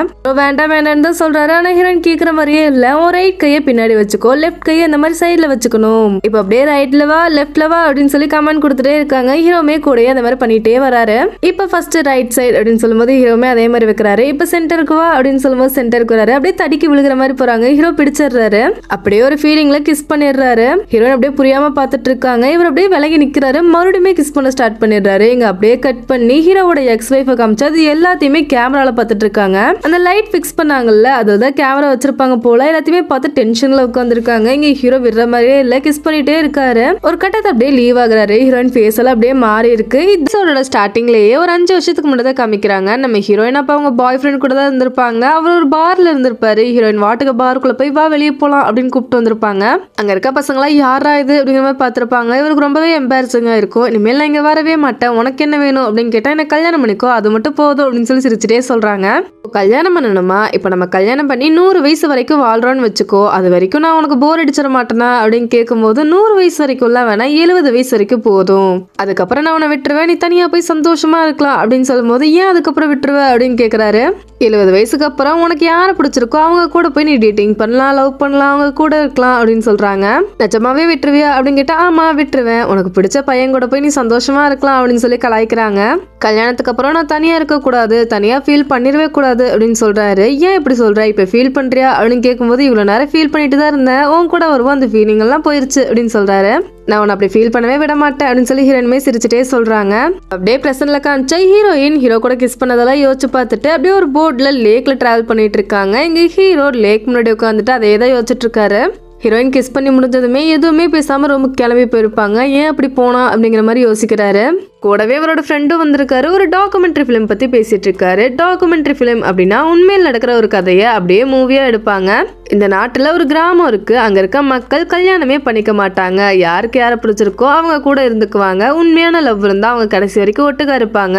வேண்டாம் வேண்டாம்னு தான் சொல்றாரு. ஆனா ஹீரோயின் கேட்கற மாதிரியே இல்ல. உன் ரைட் கையை பின்னாடி வச்சுக்கோ, லெஃப்ட் கையை இந்த மாதிரி சைட்ல வச்சுக்கணும், இப்ப அப்படியே ரைட்ல வா லெஃப்ட்ல வா அப்படின்னு சொல்லி கமெண்ட் கொடுத்துட்டே இருக்காங்க. ஹீரோமே கூடயே அந்த மாதிரி பண்ணிட்டே வராரு. இப்ப ஃபர்ஸ்ட் ரைட் சைடு அப்படின்னு சொல்லும்போது ஹீரோமே அதே மாதிரி வைக்கிறாரு. இப்ப சென்டருக்கு வா அப்படின்னு சொல்லும்போது சென்டருக்கு வராரு. அப்படியே தடிக்கி விழுகிற மாதிரி போறாங்க. ஹீரோ பிடிச்சிடுறாரு. அப்படியே ஒரு ஃபீலிங்ல கிஸ் பண்ணிடுறாரு. ஹீரோயின் அப்படியே புரியாம பார்த்துட்டு இருக்காங்க. இவர் அப்படியே விலகி நிக்கிறாரு. மறுபடியும் கிஸ் பண்ண ஸ்டார்ட் பண்ணிடுறாரு. இங்க அப்படியே கட் பண்ணி ஹீரோவோட எக்ஸ் வைஃபை காமிச்சு அது எல்லாத்தையுமே கேமரால பார்த்துட்டு இருக்காங்க. அந்த லைட் ஃபிக்ஸ் பண்ணாங்கல்ல, அதுதான் கேமரா வச்சிருப்பாங்க போல. எல்லாத்தையுமே பார்த்து டென்ஷன்ல உட்காந்துருக்காங்க. இங்க ஹீரோ விடுற மாதிரியே இல்ல, கிஸ் பண்ணிட்டே இருக்காரு. ஒரு கட்டத்தை அப்படியே லீவ் ஆகுறாரு. ஹீரோயின் ஃபேஸ் எல்லாம் அப்படியே மாறி இருக்கு. இதோட ஸ்டார்டிங்லயே ஒரு 5 வருஷத்துக்கு முன்னாடி காமிக்கிறாங்க. நம்ம ஹீரோயின் அப்ப அவங்க பாய் ஃப்ரெண்ட் கூட தான் இருந்திருப்பாங்க. அவர் ஒரு பார்ல இருந்திருப்பாரு. ஹீரோயின் வாட்டுக்கு பாருக்குள்ள போய் வா வெளியே போலாம் அப்படின்னு கூப்பிட்டு வந்திருப்பாங்க. அங்க இருக்க பசங்களா யாரா இது அப்படிங்கிற மாதிரி பார்த்துருப்பாங்க. இவருக்கு ரொம்பவே எம்பாரசிங்கா இருக்கும். இனிமேல் நான் இங்க வரவே மாட்டேன், உனக்கு என்ன வேணும் அப்படின்னு கேட்டா எனக்கு கல்யாணம் பண்ணிக்கோ, அது மட்டும் போதும் அப்படின்னு சொல்லி சிரிச்சுட்டே சொல்றாங்க. கல்யாணம் பண்ணணுமா, இப்ப நம்ம கல்யாணம் பண்ணி 100 வயசு வரைக்கும் வாழ்றோம்னு வச்சுக்கோ, அது வரைக்கும் நான் உனக்கு போர் அடிச்சிட மாட்டேனா அப்படின்னு கேட்கும்போது 100 வயசு வரைக்கும்லாம் வேணா, 70 வயசு வரைக்கும் போதும், அதுக்கப்புறம் நான் உன்னை விட்டுருவேன், நீ தனியா போய் சந்தோஷமா இருக்கலாம் அப்படின்னு சொல்லும்போது ஏன் அதுக்கப்புறம் விட்டுருவ அப்படின்னு கேட்கறாரு. 70 வயசுக்கு அப்புறம் உனக்கு யாரை பிடிச்சிருக்கோ அவங்க கூட போய் நீ டேட்டிங் பண்ணலாம், லவ் பண்ணலாம், அவங்க கூட இருக்கலாம் அப்படின்னு சொல்றாங்க. நிஜமாவே விட்டுருவியா அப்படின்னு கேட்டா ஆமா விட்டுருவேன், உனக்கு பிடிச்ச பையன் கூட போய் நீ சந்தோஷமா இருக்கலாம் அப்படின்னு சொல்லி கலாய்க்கிறாங்க. கல்யாணத்துக்கு அப்புறம் நான் தனியா இருக்க கூடாது, தனியா ஃபீல் பண்ணிடவே கூடாது அப்படின்னு சொல்றாரு. ஏன் இப்படி சொல்ற, இப்ப ஃபீல் பண்றியா அப்படின்னு கேட்கும்போது இவ்வளவு நேரம் ஃபீல் பண்ணிட்டு தான் இருந்தேன், உன் கூட வருவோம் அந்த ஃபீலிங் எல்லாம் போயிருச்சு அப்படின்னு சொல்றாரு. நான் உன்னை அப்படி ஃபீல் பண்ணவே விட மாட்டேன் அப்படின்னு சொல்லி ஹீரோயினுமே சிரிச்சுட்டே சொல்றாங்க. அப்படியே பிரசன்ட்ல காமிச்சா ஹீரோயின் ஹீரோ கூட கிஸ் பண்ணதெல்லாம் யோசிச்சு பார்த்துட்டு அப்படியே ஒரு போட்ல லேக்ல டிராவல் பண்ணிட்டு இருக்காங்க. இங்க ஹீரோ லேக் முன்னாடி உட்காந்துட்டு அதே தான் யோசிச்சுட்டு இருக்காரு. ஹீரோயின் கிஸ் பண்ணி முடிஞ்சதுமே எதுவுமே பேசாம ரூமுக்கு கிளம்பி போயிருப்பாங்க. ஏன் அப்படி போனா அப்படிங்கிற மாதிரி யோசிக்கிறாரு. கூடவே அவரோட ஃப்ரெண்டும் வந்திருக்காரு. ஒரு டாக்குமெண்ட்ரி ஃபிலிம் பத்தி பேசிட்டு இருக்காரு. டாக்குமெண்ட்ரி ஃபிலிம் அப்படின்னா உண்மையில் நடக்கிற ஒரு கதையை அப்படியே மூவியா எடுப்பாங்க. இந்த நாட்டுல ஒரு கிராமம் இருக்கு, அங்க இருக்க மக்கள் கல்யாணமே பண்ணிக்க மாட்டாங்க, யாருக்கு யாரை பிடிச்சிருக்கோ அவங்க கூட இருந்துக்குவாங்க, உண்மையான லவ் இருந்தா அவங்க கடைசி வரைக்கும் ஒட்டுக்கா இருப்பாங்க.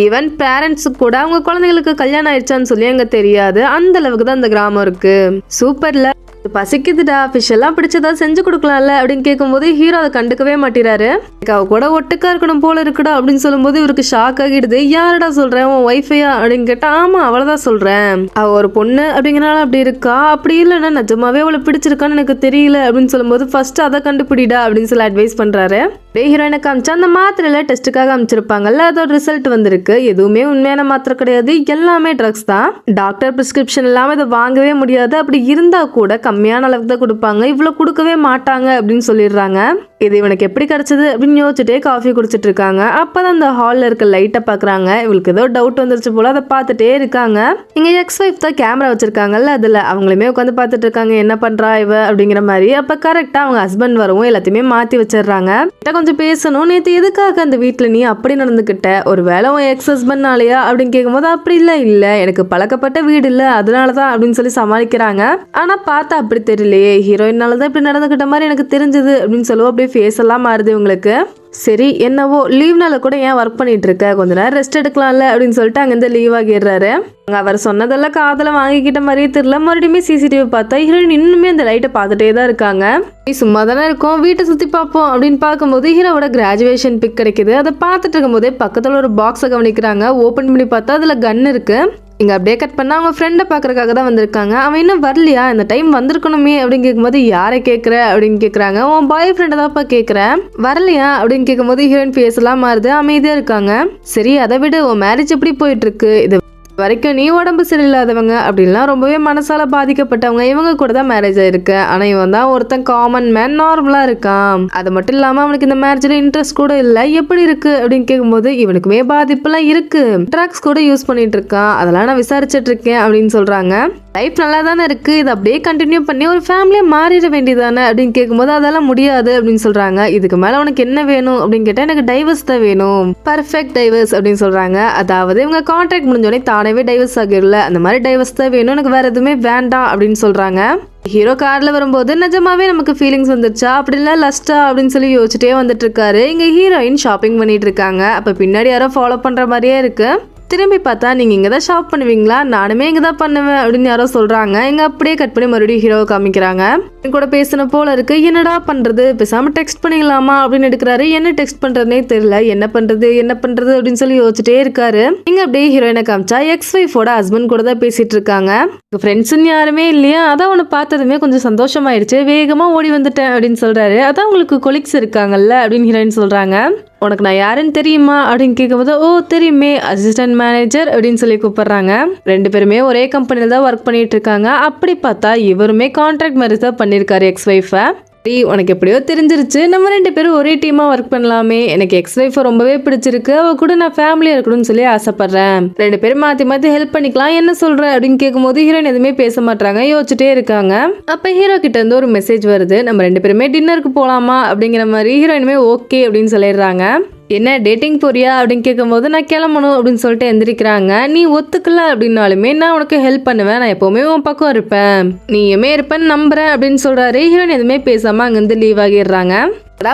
ஈவன் பேரண்ட்ஸு கூட அவங்க குழந்தைகளுக்கு கல்யாணம் ஆயிடுச்சான்னு சொல்லி அங்க தெரியாது, அந்த அளவுக்கு தான் அந்த கிராமம் இருக்கு. சூப்பர்ல, பசிக்குதுடா, ஃபிஷ் எல்லாம் பிடிச்சதா செஞ்சு கொடுக்கலாம்ல அப்படின்னு கேட்கும்போது ஹீரோ அதை கண்டுக்கவே மாட்டேறாரு. அவ கூட ஒட்டுக்கா இருக்கணும் போல இருக்குடா அப்படின்னு சொல்லும்போது இவருக்கு ஷாக் ஆகிடுது. யாரடா சொல்றேன், உன் ஒய்ஃபையா அப்படின்னு கேட்டா ஆமா அவளதான் சொல்றேன், அவ ஒரு பொண்ணு அப்படிங்கறனால அப்படி இருக்கா, அப்படி இல்லைன்னா நிஜமாவே அவளை பிடிச்சிருக்கான்னு எனக்கு தெரியல அப்படின்னு சொல்லும்போது ஃபர்ஸ்ட் அதை கண்டுபிடிடா அப்படின்னு சொல்லி அட்வைஸ் பண்றாரு. ஹீரோயினை காமிச்சா அந்த மாத்திரையில டெஸ்ட்டுக்காக அமைச்சிருப்பாங்கல்ல, அதோட ரிசல்ட் வந்திருக்கு. எதுவுமே உண்மையான மாத்திரை கிடையாது, எல்லாமே ட்ரக்ஸ் தான். டாக்டர் பிரிஸ்கிரிப்ஷன் இல்லாம இதை வாங்கவே முடியாது, அப்படி இருந்தா கூட கம்மியான அளவுக்கு தான் கொடுப்பாங்க, இவ்வளவு கொடுக்கவே மாட்டாங்க அப்படின்னு சொல்லிடுறாங்க. இது இவனுக்கு எப்படி கிடைச்சது அப்படின்னு யோசிச்சுட்டே காஃபி குடிச்சிட்டு இருக்காங்க. அப்பதான் அந்த ஹால்ல இருக்க லைட்டை பாக்குறாங்க. இவளுக்கு ஏதோ டவுட் வந்துருச்சு போல, அதை பார்த்துட்டே இருக்காங்க. இங்க எக்ஸ் வைஃப் தான் கேமரா வச்சிருக்காங்கல்ல, அதுல அவங்களுமே உட்காந்து பார்த்துட்டு இருக்காங்க என்ன பண்றா இவ அப்படிங்கிற மாதிரி. அப்ப கரெக்டா அவங்க ஹஸ்பண்ட் வரவும் எல்லாத்தையுமே மாத்தி வச்சிடுறாங்க. கொஞ்சம் பேசணும், நேற்று எதுக்காக அந்த வீட்டுல நீ அப்படி நடந்துக்கிட்ட, ஒரு வேலை உன் எக்ஸ் ஹஸ்பண்ட்னாலயா அப்படின்னு கேட்கும்போது அப்படி இல்ல எனக்கு பழக்கப்பட்ட வீடு இல்ல அதனாலதான் அப்படின்னு சொல்லி சமாளிக்கிறாங்க. ஆனா பார்த்தா அப்படி தெரியலையே, ஹீரோயினாலதான் இப்படி நடந்துக்கிட்ட மாதிரி எனக்கு தெரிஞ்சது அப்படின்னு சொல்லுவோம். அப்படியே ஃபேஸ் எல்லாம் மாறுது உங்களுக்கு. சரி என்னவோ லீவ்னால கூட ஏன் ஒர்க் பண்ணிட்டு இருக்க, கொஞ்ச நேரம் ரெஸ்ட் எடுக்கலாம்ல அப்படின்னு சொல்லிட்டு அங்கிருந்து லீவ் ஆகிடுறாரு. அவர் சொன்னதெல்லாம் காதல வாங்கிக்கிட்ட மாதிரியே தெரியல. மறுபடியுமே சிசிடிவி பார்த்தா ஹீரோயின் இன்னுமே அந்த லைட்டை பார்த்துட்டே தான் இருக்காங்க. சும்மா தானே இருக்கும், வீட்டை சுத்தி பார்ப்போம் அப்படின்னு பார்க்கும்போது ஹீரோவோட கிராஜுவேஷன் பிக் கிடைக்குது. அதை பார்த்துட்டு இருக்கும் போதே பக்கத்துல ஒரு பாக்ஸை கவனிக்கிறாங்க. ஓபன் பண்ணி பார்த்தா அதுல கன் இருக்கு. இங்க அப்படியே கட் பண்ணா அவங்க ஃப்ரெண்டை பாக்குறதுக்காக தான் வந்திருக்காங்க. அவன் இன்னும் வரலையா, இந்த டைம் வந்திருக்கணுமே அப்படின்னு கேட்கும்போது யாரை கேட்குற அப்படின்னு கேட்குறாங்க. உன் பாய் ஃப்ரெண்டை தான்ப்பா கேட்குறேன், வரலையா அப்படின்னு கேட்கும்போது ஹீரோயின் ஃபேஸ் எல்லாம் மாறுது, அமைதியா இருக்காங்க. சரி அதை விடு, உன் மேரேஜ் எப்படி போயிட்டு இருக்கு, இது வரைக்கும் நீ உடம்பு சரியில்லாதவங்க அப்படின்லாம் ரொம்பவே மனசால பாதிக்கப்பட்டவங்க இவங்க கூட தான் மேரேஜ் ஆயிருக்கு. ஆனா இவன் தான் ஒருத்தன் காமன் மேன், நார்மலா இருக்கான். அது மட்டும் இல்லாம அவனுக்கு இந்த மேரேஜ்ல இன்ட்ரெஸ்ட் கூட இல்ல, எப்படி இருக்கு அப்படின்னு கேட்கும்போது இவனுக்குமே பாதிப்புலாம் இருக்கு, ட்ரக்ஸ் கூட யூஸ் பண்ணிட்டு இருக்கான், அதெல்லாம் நான் விசாரிச்சுட்டு இருக்கேன் அப்படின்னு சொல்றாங்க. லைஃப் நல்லா தானே இருக்குது, இது அப்படியே கண்டினியூ பண்ணி ஒரு ஃபேமிலியாக மாறிட வேண்டியதானே அப்படின்னு கேட்கும்போது அதெல்லாம் முடியாது அப்படின்னு சொல்கிறாங்க. இதுக்கு மேலே உனக்கு என்ன வேணும் அப்படின்னு கேட்டால் எனக்கு டைவர்ஸ் தான் வேணும், பர்ஃபெக்ட் டைவர்ஸ் அப்படின்னு சொல்கிறாங்க. அதாவது இவங்க கான்ட்ராக்ட் முடிஞ்சோடனே தானவே டைவர்ஸ் ஆகிடல, அந்த மாதிரி டைவர்ஸ் தான் வேணும், எனக்கு வேறு எதுவுமே வேண்டாம் அப்படின்னு சொல்கிறாங்க. ஹீரோ கார்ல வரும்போது நிஜமாவே நமக்கு ஃபீலிங்ஸ் வந்துருச்சா அப்படி இல்லை லஸ்டா அப்படின்னு சொல்லி யோசிச்சுட்டே வந்துட்டு இருக்காரு. இங்கே ஹீரோயின் ஷாப்பிங் பண்ணிட்டு இருக்காங்க. அப்போ பின்னாடி யாரோ ஃபாலோ பண்ணுற மாதிரியே இருக்கு. திரும்பி பார்த்தா நீங்கள் இங்கே தான் ஷாப் பண்ணுவீங்களா, நானுமே இங்கே தான் பண்ணுவேன் அப்படின்னு யாரோ சொல்கிறாங்க. இங்கே அப்படியே கட் பண்ணி மறுபடியும் ஹீரோவை காமிக்கிறாங்க. என் கூட பேசின போல இருக்கு, என்னடா பண்ணுறது, பேசாமல் டெக்ஸ்ட் பண்ணிக்கலாமா அப்படின்னு எடுக்கிறாரு. என்ன டெக்ஸ்ட் பண்ணுறதுனே தெரியல, என்ன பண்ணுறது அப்படின்னு சொல்லி யோசிச்சுட்டே இருக்காரு. இங்கே அப்படியே ஹீரோயினை காமிச்சா எக்ஸ் ஒய்ஃபோட ஹஸ்பண்ட் கூட தான் பேசிட்டு இருக்காங்க. ஃப்ரெண்ட்ஸுன்னு யாருமே இல்லையா, அதான் உன்னை பார்த்ததுமே கொஞ்சம் சந்தோஷமாயிடுச்சு, வேகமாக ஓடி வந்துட்டேன் அப்படின்னு சொல்கிறாரு. அதான் உங்களுக்கு கொலிக்ஸ் இருக்காங்கல்ல அப்படின்னு ஹீரோயின் சொல்கிறாங்க. உனக்கு நான் யாருன்னு தெரியுமா அப்படின்னு கேட்கும்போது ஓ தெரியுமே, அசிஸ்டன்ட் மேனேஜர் அப்படின்னு சொல்லி கூப்பிடுறாங்க. ரெண்டு பேருமே ஒரே கம்பெனியில் தான் ஒர்க் பண்ணிட்டு இருக்காங்க. அப்படி பார்த்தா இவருமே கான்ட்ராக்ட் மாதிரி தான் பண்ணியிருக்காரு எக்ஸ் ஒய்ஃபை. உனக்கு எப்படியோ தெரிஞ்சிருச்சு, நம்ம ரெண்டு பேரும் ஒரே டீமாக ஒர்க் பண்ணலாமே, எனக்கு எக்ஸ் ஒய்ஃபை ரொம்பவே பிடிச்சிருக்கு, அவ கூட நான் ஃபேமிலியாக இருக்கணும்னு சொல்லி ஆசைப்படுறேன், ரெண்டு பேரும் மாற்றி மாற்றி ஹெல்ப் பண்ணிக்கலாம், என்ன சொல்கிற அப்படின்னு கேட்கும்போது ஹீரோயின் எதுவுமே பேச மாட்டாங்க, யோசிச்சுட்டே இருக்காங்க. அப்போ ஹீரோ கிட்ட இருந்து ஒரு மெசேஜ் வருது, நம்ம ரெண்டு பேருமே டின்னருக்கு போகலாமா அப்படிங்கிற மாதிரி. ஹீரோயினுமே ஓகே அப்படின்னு சொல்லிடுறாங்க. என்ன டேட்டிங் போறியா அப்படின்னு கேட்கும்போது நான் கிளம்பணும் அப்படின்னு சொல்லிட்டு எந்திரிக்கிறாங்க. நீ ஒத்துக்கல அப்படின்னாலுமே நான் உனக்கு ஹெல்ப் பண்ணுவேன், நான் எப்போவுமே உன் பக்கம் இருப்பேன், நீ எமே இருப்பேன்னு நம்புறேன் அப்படின்னு சொல்றாரு. ஹீரோயின் எதுவுமே பேசாம அங்கேருந்து லீவ் ஆகிடுறாங்க.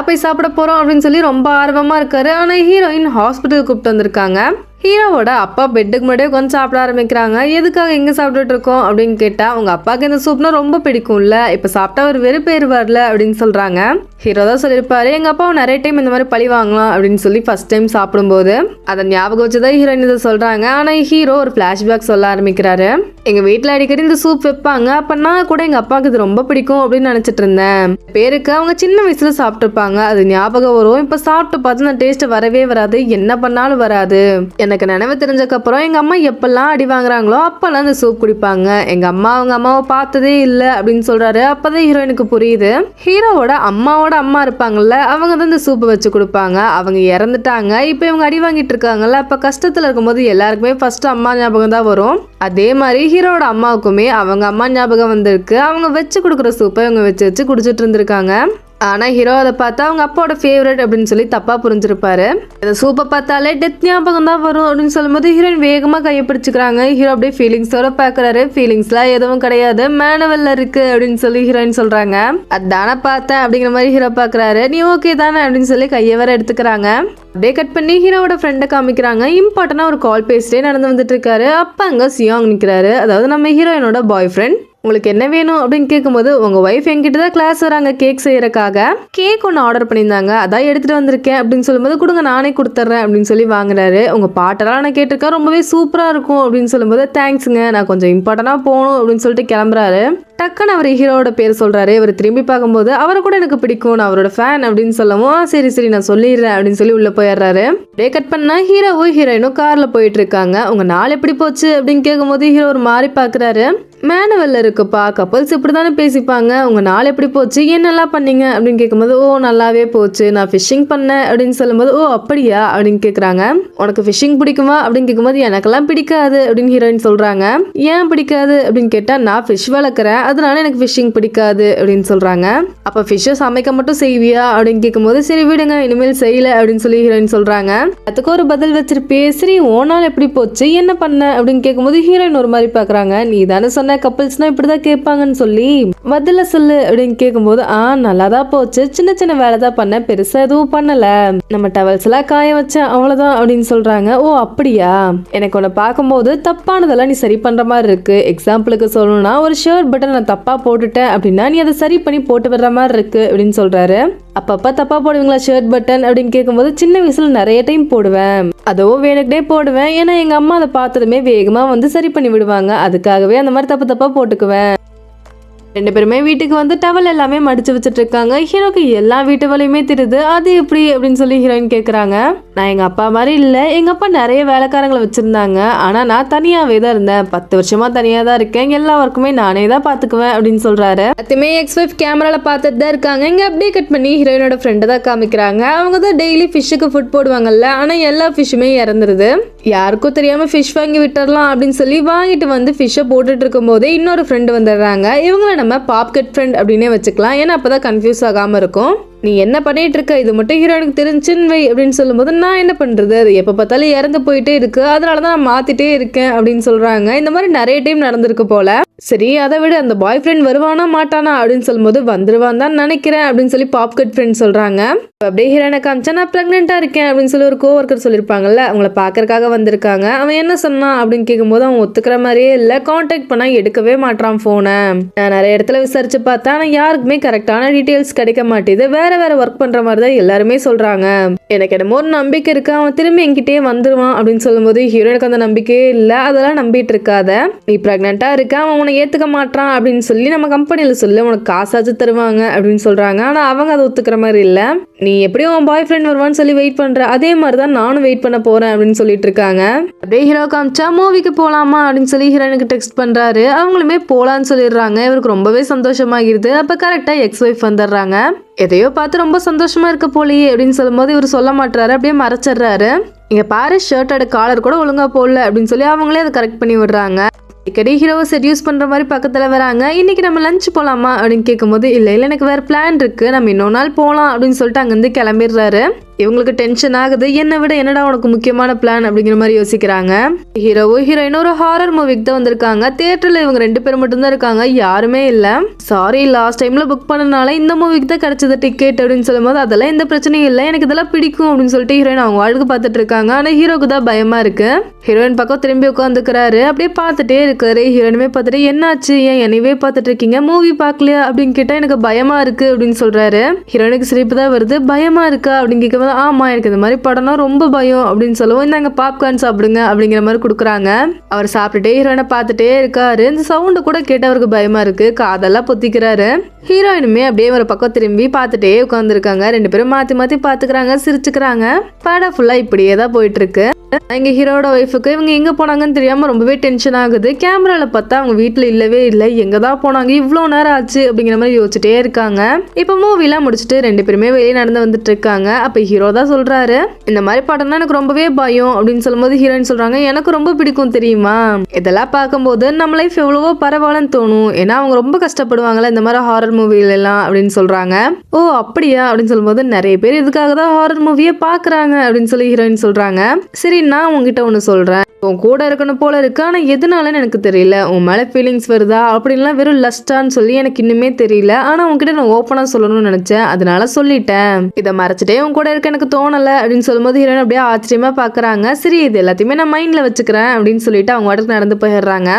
போய் சாப்பிட போறோம் அப்படின்னு சொல்லி ரொம்ப ஆர்வமா இருக்காரு. ஆனா ஹீரோயின் ஹாஸ்பிட்டல் கூப்பிட்டு வந்திருக்காங்க. ஹீரோவோட அப்பா பெட்டுக்கு முன்னாடியே உட்காந்து சாப்பிட ஆரம்பிக்கிறாங்க. எதுக்காக இங்கே சாப்பிட்டுட்டு இருக்கோம் அப்படின்னு கேட்டால் அவங்க அப்பாவுக்கு இந்த சூப்னா ரொம்ப பிடிக்கும்ல, இப்போ சாப்பிட்டா ஒரு வெறுப்பேறுவார்ல அப்படின்னு சொல்கிறாங்க. ஹீரோ தான் சொல்லியிருப்பாரு எங்கள் அப்பாவை நிறைய டைம் இந்த மாதிரி பழி வாங்கலாம் அப்படின்னு சொல்லி ஃபர்ஸ்ட் டைம் சாப்பிடும்போது அதை ஞாபகம் வச்சுதான் ஹீரோயின் இதை சொல்கிறாங்க. ஆனால் ஹீரோ ஒரு ஃப்ளாஷ்பேக் சொல்ல ஆரம்பிக்கிறாரு. எங்கள் வீட்டில் அடிக்கடி இந்த சூப் வைப்பாங்க, அப்போ நான் கூட எங்கள் அப்பாவுக்கு இது ரொம்ப பிடிக்கும் அப்படின்னு நினச்சிட்டு இருந்தேன். பேருக்கு அவங்க சின்ன வயசில் சாப்பிட்டுருப்பாங்க, அது ஞாபகம் வரும். இப்போ சாப்பிட்டு பார்த்து நான் டேஸ்ட் வரவே வராது, என்ன பண்ணாலும் வராது. எனக்கு நினைவு தெரிஞ்சக்கப்புறம் எங்கள் அம்மா எப்பெல்லாம் அடி வாங்குறாங்களோ அப்போல்லாம் அந்த சூப் குடிப்பாங்க, எங்கள் அம்மா அவங்க அம்மாவை பார்த்ததே இல்லை அப்படின்னு சொல்கிறாரு. அப்போதான் ஹீரோயினுக்கு புரியுது, ஹீரோவோட அம்மாவோட அம்மா இருப்பாங்கல்ல, அவங்க தான் இந்த சூப்பை வச்சு கொடுப்பாங்க, அவங்க இறந்துட்டாங்க, இப்போ இவங்க அடி வாங்கிட்டு இருக்காங்கல்ல, அப்போ கஷ்டத்தில் இருக்கும்போது எல்லாருக்குமே ஃபர்ஸ்ட் அம்மா ஞாபகம் தான் வரும். அதே மாதிரி ஹீரோட அம்மாவுக்குமே அவங்க அம்மா ஞாபகம் வந்திருக்கு, அவங்க வச்சு கொடுக்குற சூப்பை இவங்க வச்சு வச்சு குடிச்சிட்டு இருந்திருக்காங்க. ஆனால் ஹீரோ அதை பார்த்தா அவங்க அப்பாவோட ஃபேவரட் அப்படின்னு சொல்லி தப்பாக புரிஞ்சிருப்பாரு. இந்த சூப்பை பார்த்தாலே டெத் ஞாபகம் தான் வரும் அப்படின்னு சொல்லும்போது ஹீரோயின் வேகமாக கையை பிடிச்சிக்கிறாங்க. ஹீரோ அப்படியே ஃபீலிங்ஸோட பார்க்குறாரு. ஃபீலிங்ஸ்லாம் எதுவும் கிடையாது, மேனுவலில் இருக்கு அப்படின்னு சொல்லி ஹீரோயின் சொல்கிறாங்க. அதானே பார்த்தேன் அப்படிங்கிற மாதிரி ஹீரோ பார்க்குறாரு. நீ ஓகே தானே அப்படின்னு சொல்லி கையை வேற எடுத்துக்கிறாங்க. அப்படியே கட் பண்ணி ஹீரோவோட ஃப்ரெண்டை காமிக்கிறாங்க. இம்பார்ட்டனாக ஒரு கால் பேசிட்டே நடந்து வந்துட்டு இருக்காரு. அப்போ அங்கே சியாங் நிற்கிறாரு, அதாவது நம்ம ஹீரோயினோட பாய் ஃப்ரெண்ட். உங்களுக்கு என்ன வேணும் அப்படின்னு கேட்கும்போது உங்கள் ஒய்ஃப் என்கிட்ட தான் கிளாஸ் வராங்க கேக் செய்யறதுக்காக, கேக் ஒன்று ஆர்டர் பண்ணியிருந்தாங்க, அதான் எடுத்துகிட்டு வந்திருக்கேன் அப்படின்னு சொல்லும்போது கொடுங்க நானே கொடுத்துட்றேன் அப்படின்னு சொல்லி வாங்குறாரு. உங்கள் பாட்டெல்லாம் நான் கேட்டிருக்கேன், ரொம்பவே சூப்பராக இருக்கும் அப்படின்னு சொல்லும்போது தேங்க்ஸுங்க, நான் கொஞ்சம் இம்பார்ட்டண்டாக போகணும் அப்படின்னு சொல்லிட்டு கிளம்புறாரு. டக்குன்னு அவர் ஹீரோட பேர் சொல்கிறாரு. இவர் திரும்பி பார்க்கும்போது அவரை கூட எனக்கு பிடிக்கும், நான் அவரோட ஃபேன் அப்படின்னு சொல்லவும் சரி சரி நான் சொல்லிடுறேன் அப்படின்னு சொல்லி உள்ளே போயிடுறாரு. அப்படியே கட் பண்ணால் ஹீரோவும் ஹீரோயினும் காரில் போயிட்டு இருக்காங்க. உங்க நாள் எப்படி போச்சு அப்படின்னு கேட்கும்போது ஹீரோ ஒரு மாதிரி பார்க்குறாரு. மேனுவல்ல இருக்குப்பா, கப்பல்ஸ் இப்படி தானே பேசிப்பாங்க, உங்கள் நாள் எப்படி போச்சு, என்னெல்லாம் பண்ணீங்க அப்படின்னு கேட்கும்போது ஓ நல்லாவே போச்சு, நான் ஃபிஷ்ஷிங் பண்ணேன் அப்படின்னு சொல்லும்போது ஓ அப்படியா அப்படின்னு கேட்குறாங்க. உனக்கு ஃபிஷ்ஷிங் பிடிக்குமா அப்படின்னு கேட்கும்போது எனக்கெல்லாம் பிடிக்காது அப்படின்னு ஹீரோயின் சொல்கிறாங்க. ஏன் பிடிக்காது அப்படின்னு கேட்டால் நான் ஃபிஷ் வளர்க்குறேன், அதனால எனக்கு ஃபிஷ்ஷிங் பிடிக்காது அப்படின்னு சொல்கிறாங்க. அப்போ ஃபிஷ்ஷை சமைக்க மட்டும் செய்வியா அப்படின்னு கேட்கும்போது சரி விடுங்க இனிமேல் செய்யலை அப்படின்னு சொல்லி ஹீரோயின் சொல்கிறாங்க. அதுக்கு ஒரு பதில் வச்சிருப்பே, சரி ஓ நாள் எப்படி போச்சு என்ன பண்ண அப்படின்னு கேட்கும்போது ஹீரோயின் ஒரு மாதிரி பார்க்குறாங்க. நீ தானே சொன்ன கப்பல்ஸ்னா இப்படிதான் கேட்பாங்கன்னு சொல்லி பதில சொல்லு அப்படின்னு கேட்கும்போது நல்லாதான் போச்சு, சின்ன சின்ன வேலை தான் பண்ண, பெருசா எதுவும் பண்ணல, நம்ம டவல்ஸ் எல்லாம் காய வச்சேன் அவ்வளவுதான் அப்படின்னு சொல்றாங்க. ஓ அப்படியா, எனக்கு உன்னை பார்க்கும்போது தப்பானதெல்லாம் நீ சரி பண்ற மாதிரி இருக்கு, எக்ஸாம்பிளுக்கு சொல்லணும்னா ஒரு ஷர்ட் பட்டன் நான் தப்பா போட்டுட்டேன் அப்படின்னா நீ அதை சரி பண்ணி போட்டு வர்ற மாதிரி இருக்கு அப்படின்னு சொல்றாரு. அப்பப்ப தப்பா போடுவீங்களா ஷர்ட் பட்டன் அப்படின்னு கேட்கும்போது சின்ன வயசுல நிறைய டைம் போடுவேன், அதுவும் வேணுக்கிட்டே போடுவேன், ஏன்னா எங்க அம்மா அதை பார்த்ததுமே வேகமா வந்து சரி பண்ணி விடுவாங்க, அதுக்காகவே அந்த மாதிரி தப்பு தப்பா போட்டுக்குவேன். 2 பேருமே வீட்டுக்கு வந்து டவல் எல்லாமே மடிச்சு வச்சுட்டு இருக்காங்க. ஹீரோக்கு எல்லா வீட்டு வேலையுமே தெரியுது, அது எப்படி அப்படின்னு சொல்லி ஹீரோயின் கேக்குறாங்க. நான் எங்க அப்பா மாதிரி இல்ல, எங்க அப்பா நிறைய வேலைக்காரங்களை வச்சிருந்தாங்க, ஆனா நான் தனியாவே தான் இருந்தேன், 10 வருஷமா தனியா தான் இருக்கேன், எல்லா ஒர்க்குமே நானே தான் பாத்துக்குவேன் அப்படின்னு சொல்றாரு. அதுமே எக்ஸ்-வைஃப் கேமரால பாத்துட்டு தான் இருக்காங்க. இங்க அப்படியே கட் பண்ணி ஹீரோயினோட ஃப்ரெண்டை தான் காமிக்கிறாங்க. அவங்க தான் டெய்லி ஃபிஷ்ஷுக்கு ஃபுட் போடுவாங்கல்ல, ஆனா எல்லா ஃபிஷ்ஷுமே இறந்துருது. யாருக்கும் தெரியாம ஃபிஷ் வாங்கி விட்டுறலாம் அப்படின்னு சொல்லி வாங்கிட்டு வந்து ஃபிஷ்ஷை போட்டுட்டு இருக்கும் போதே இன்னொரு ஃப்ரெண்டு வந்துடுறாங்க. இவங்கள நம்ம பாப்கட் ஃப்ரெண்ட் அப்படின்னே வச்சுக்கலாம், ஏன்னா அப்பதான் கன்ஃபியூஸ் ஆகாம இருக்கும். நீ என்ன பண்ணிட்டு இருக்க, இது மட்டும் ஹீரோனுக்கு தெரிஞ்சுன்னு வை அப்படின்னு சொல்லும்போது நான் என்ன பண்றது, அது எப்ப பார்த்தாலும் இறந்து போயிட்டே இருக்கு, அதனாலதான் நான் மாத்திட்டே இருக்கேன் அப்படின்னு சொல்றாங்க. இந்த மாதிரி நிறைய டைம் நடந்திருக்கு போல. சரி அதை விட அந்த பாய் ஃப்ரெண்ட் வருவானா மாட்டானா அப்படின்னு சொல்லும்போது வந்துருவான் தான் நினைக்கிறேன் அப்படின்னு சொல்லி பாப்கட் ஃப்ரெண்ட் சொல்றாங்க. அப்படியே ஹீரோனை காமிச்சா நான் பிரெக்னெண்டா இருக்கேன் அப்படின்னு சொல்லி ஒரு கோவர்க்கர் சொல்லியிருப்பாங்கல்ல, அவங்கள பாக்குறதுக்காக வந்திருக்காங்க. அவன் என்ன சொன்னான் அப்படின்னு கேட்கும்போது அவன் ஒத்துக்கிற மாதிரியே இல்ல, கான்டாக்ட் பண்ணா எடுக்கவே மாட்டான் போனை. நான் நிறைய இடத்துல விசாரிச்சு பார்த்தா ஆனா யாருக்குமே கரெக்டான டீடைல்ஸ் கிடைக்க மாட்டேது, வேற ஒர்க் பண்ற மாதிரி தான் எல்லாருமே சொல்றாங்க. எனக்கு என்னமோ ஒரு நம்பிக்கை இருக்கு, அவன் திரும்பி என்கிட்டயே வந்துருவான் அப்படின்னு சொல்லும்போது ஹீரோனுக்கு அந்த நம்பிக்கையே இல்ல, அதெல்லாம் நம்பிட்டு இருக்காத, நீ பிரெக்னெண்டா இருக்க, அவன் உன்னை ஏத்துக்க மாட்டான் அப்படின்னு சொல்லி நம்ம கம்பெனில சொல்லி உனக்கு காசாச்சு தருவாங்க அப்படின்னு சொல்றாங்க. ஆனா அவங்க அதை ஒத்துக்கிற மாதிரி இல்ல, நீ எப்படியும் உன் பாய் ஃப்ரெண்ட் வருவான்னு சொல்லி வெயிட் பண்ற, அதே மாதிரிதான் நானும் வெயிட் பண்ண போறேன் அப்படின்னு சொல்லிட்டு இருக்காங்க. அப்படியே ஹீரோ காமிச்சா மூவிக்கு போலாமா அப்படின்னு சொல்லி ஹீரோனுக்கு டெக்ஸ்ட் பண்றாரு. அவங்களுமே போலான்னு சொல்லிடுறாங்க. இவருக்கு ரொம்பவே சந்தோஷமாகிருது. அப்ப கரெக்டா எக்ஸ்-வைஃப் வந்துடுறாங்க. எதையோ பார்த்து ரொம்ப சந்தோஷமா இருக்க போலியே அப்படின்னு சொல்லும்போது இவர் சொல்ல மாட்டாரு, அப்படியே மறைச்சிடுறாரு. இங்க பாரு ஷர்ட்டோட காலர் கூட ஒழுங்கா போடல அப்படின்னு சொல்லி அவங்களே அதை கரெக்ட் பண்ணி விடுறாங்க. அடிக்கடி ஹீரோவை செட்யூஸ் பண்ற மாதிரி பக்கத்துல வராங்க. இன்னைக்கு நம்ம லஞ்ச் போலாமா அப்படின்னு கேட்கும்போது இல்ல எனக்கு வேற பிளான் இருக்கு, நம்ம இன்னொரு நாள் போலாம் அப்படின்னு சொல்லிட்டு அங்கிருந்து கிளம்பிடுறாரு. இவங்களுக்கு டென்ஷன் ஆகுது, என்னை விட என்னடா உனக்கு முக்கியமான பிளான் அப்படிங்கிற மாதிரி யோசிக்கிறாங்க. ஹீரோவும் ஹீரோயினும் ஒரு ஹாரர் மூவிக்கு தான் வந்திருக்காங்க. தியேட்டர்ல இவங்க 2 பேரும் மட்டும் தான் இருக்காங்க, யாருமே இல்ல. சாரி லாஸ்ட் டைம்ல புக் பண்ணனால இந்த மூவிக்கு தான் கிடைச்சது டிக்கெட் அப்படின்னு சொல்லும்போது அதெல்லாம் எந்த பிரச்சனையும் இல்லை, எனக்கு இதெல்லாம் பிடிக்கும் அப்படின்னு சொல்லிட்டு ஹீரோயின் அவங்க வாழ்க்கை பார்த்துட்டு இருக்காங்க. ஆனா ஹீரோக்கு தான் பயமா இருக்கு. ஹீரோயின் பக்கம் திரும்பி உட்காந்துக்கிறாரு, அப்படியே பார்த்துட்டே இருக்காரு. ஹீரோயினுமே பார்த்துட்டு என்னாச்சு, ஏன் என்னையவே பார்த்துட்டு இருக்கீங்க, மூவி பார்க்கலையா அப்படின்னு கேட்டா எனக்கு பயமா இருக்கு அப்படின்னு சொல்றாரு. ஹீரோயினுக்கு சிரிப்பு தான் வருது. பயமா இருக்கா அப்படின்னு கேட்கும்போது ஆமா எனக்கு இந்த மாதிரி படம்னா ரொம்ப பயம் அப்படின்னு சொல்லுவோம். இந்தாங்க பாப்கார்ன் சாப்பிடுங்க அப்படிங்கிற மாதிரி கொடுக்குறாங்க. அவர் சாப்பிட்டுட்டே ஹீரோயினை பார்த்துட்டே இருக்காரு. இந்த சவுண்டு கூட கேட்டு அவருக்கு பயமா இருக்கு, காதெல்லாம் பொத்திக்கிறாரு. ஹீரோயினுமே அப்படியே ஒரு பக்கம் திரும்பி பார்த்துட்டே உட்காந்துருக்காங்க. 2 பேரும் மாத்தி மாத்தி பாத்துக்கிறாங்க, சிரிச்சுக்கிறாங்க. படம் ஃபுல்லா இப்படியே தான் போயிட்டு இருக்கு. எங்க ஹீரோட ஒய்ஃபுக்கு இவங்க எங்க போனாங்கன்னு தெரியாம ரொம்பவே டென்ஷன் ஆகுது. கேமரால பார்த்தா அவங்க வீட்டுல இல்லவே இல்லை, எங்கதான் போனாங்க, இவ்வளவு நேரம் ஆச்சு அப்படிங்கிற மாதிரி யோசிச்சுட்டே இருக்காங்க. இப்ப மூவிலாம் முடிச்சுட்டு 2 பேருமே வெளியே நடந்து வந்துட்டு இருக்காங்க. அப்ப ஹீரோ தான் சொல்றாரு, இந்த மாதிரி படம்னா எனக்கு ரொம்பவே பயம் அப்படின்னு சொல்லும்போது ஹீரோயின் சொல்றாங்க, எனக்கு ரொம்ப பிடிக்கும் தெரியுமா, இதெல்லாம் பார்க்கும்போது நம்ம லைஃப் எவ்வளவோ பரவாயில்லன்னு தோணும், ஏன்னா அவங்க ரொம்ப கஷ்டப்படுவாங்கல்ல இந்த மாதிரி ஹாரர் மூவில எல்லாம் அப்படின்னு சொல்றாங்க. ஓ அப்படியா அப்படின்னு சொல்லும்போது நிறைய பேர் இதுக்காக தான் ஹாரர் மூவியை பாக்குறாங்க அப்படின்னு சொல்லி ஹீரோயின் சொல்றாங்க. சரி நான் உங்ககிட்ட ஒண்ணு சொல்றேன், உன் கூட இருக்கணும் போல இருக்கு, ஆனா எதனாலன்னு எனக்கு தெரியல, உன் மேல ஃபீலிங்ஸ் வருதா அப்படின்லாம் வெறும் லஸ்டான்னு சொல்லி எனக்கு இன்னுமே தெரியல, ஆனா உன்கிட்ட நான் ஓப்பனா சொல்லணும்னு நினைச்சேன், அதனால சொல்லிட்டேன், இதை மறைச்சிட்டே உன் கூட இருக்க எனக்கு தோணல அப்படின்னு சொல்லும்போது ஹீரோயின் அப்படியே ஆச்சரியமா பாக்குறாங்க. சரி இது எல்லாத்தையுமே நான் மைண்ட்ல வச்சுக்கிறேன் அப்படின்னு சொல்லிட்டு அவங்க வாட்டுக்கு நடந்து போயிடுறாங்க.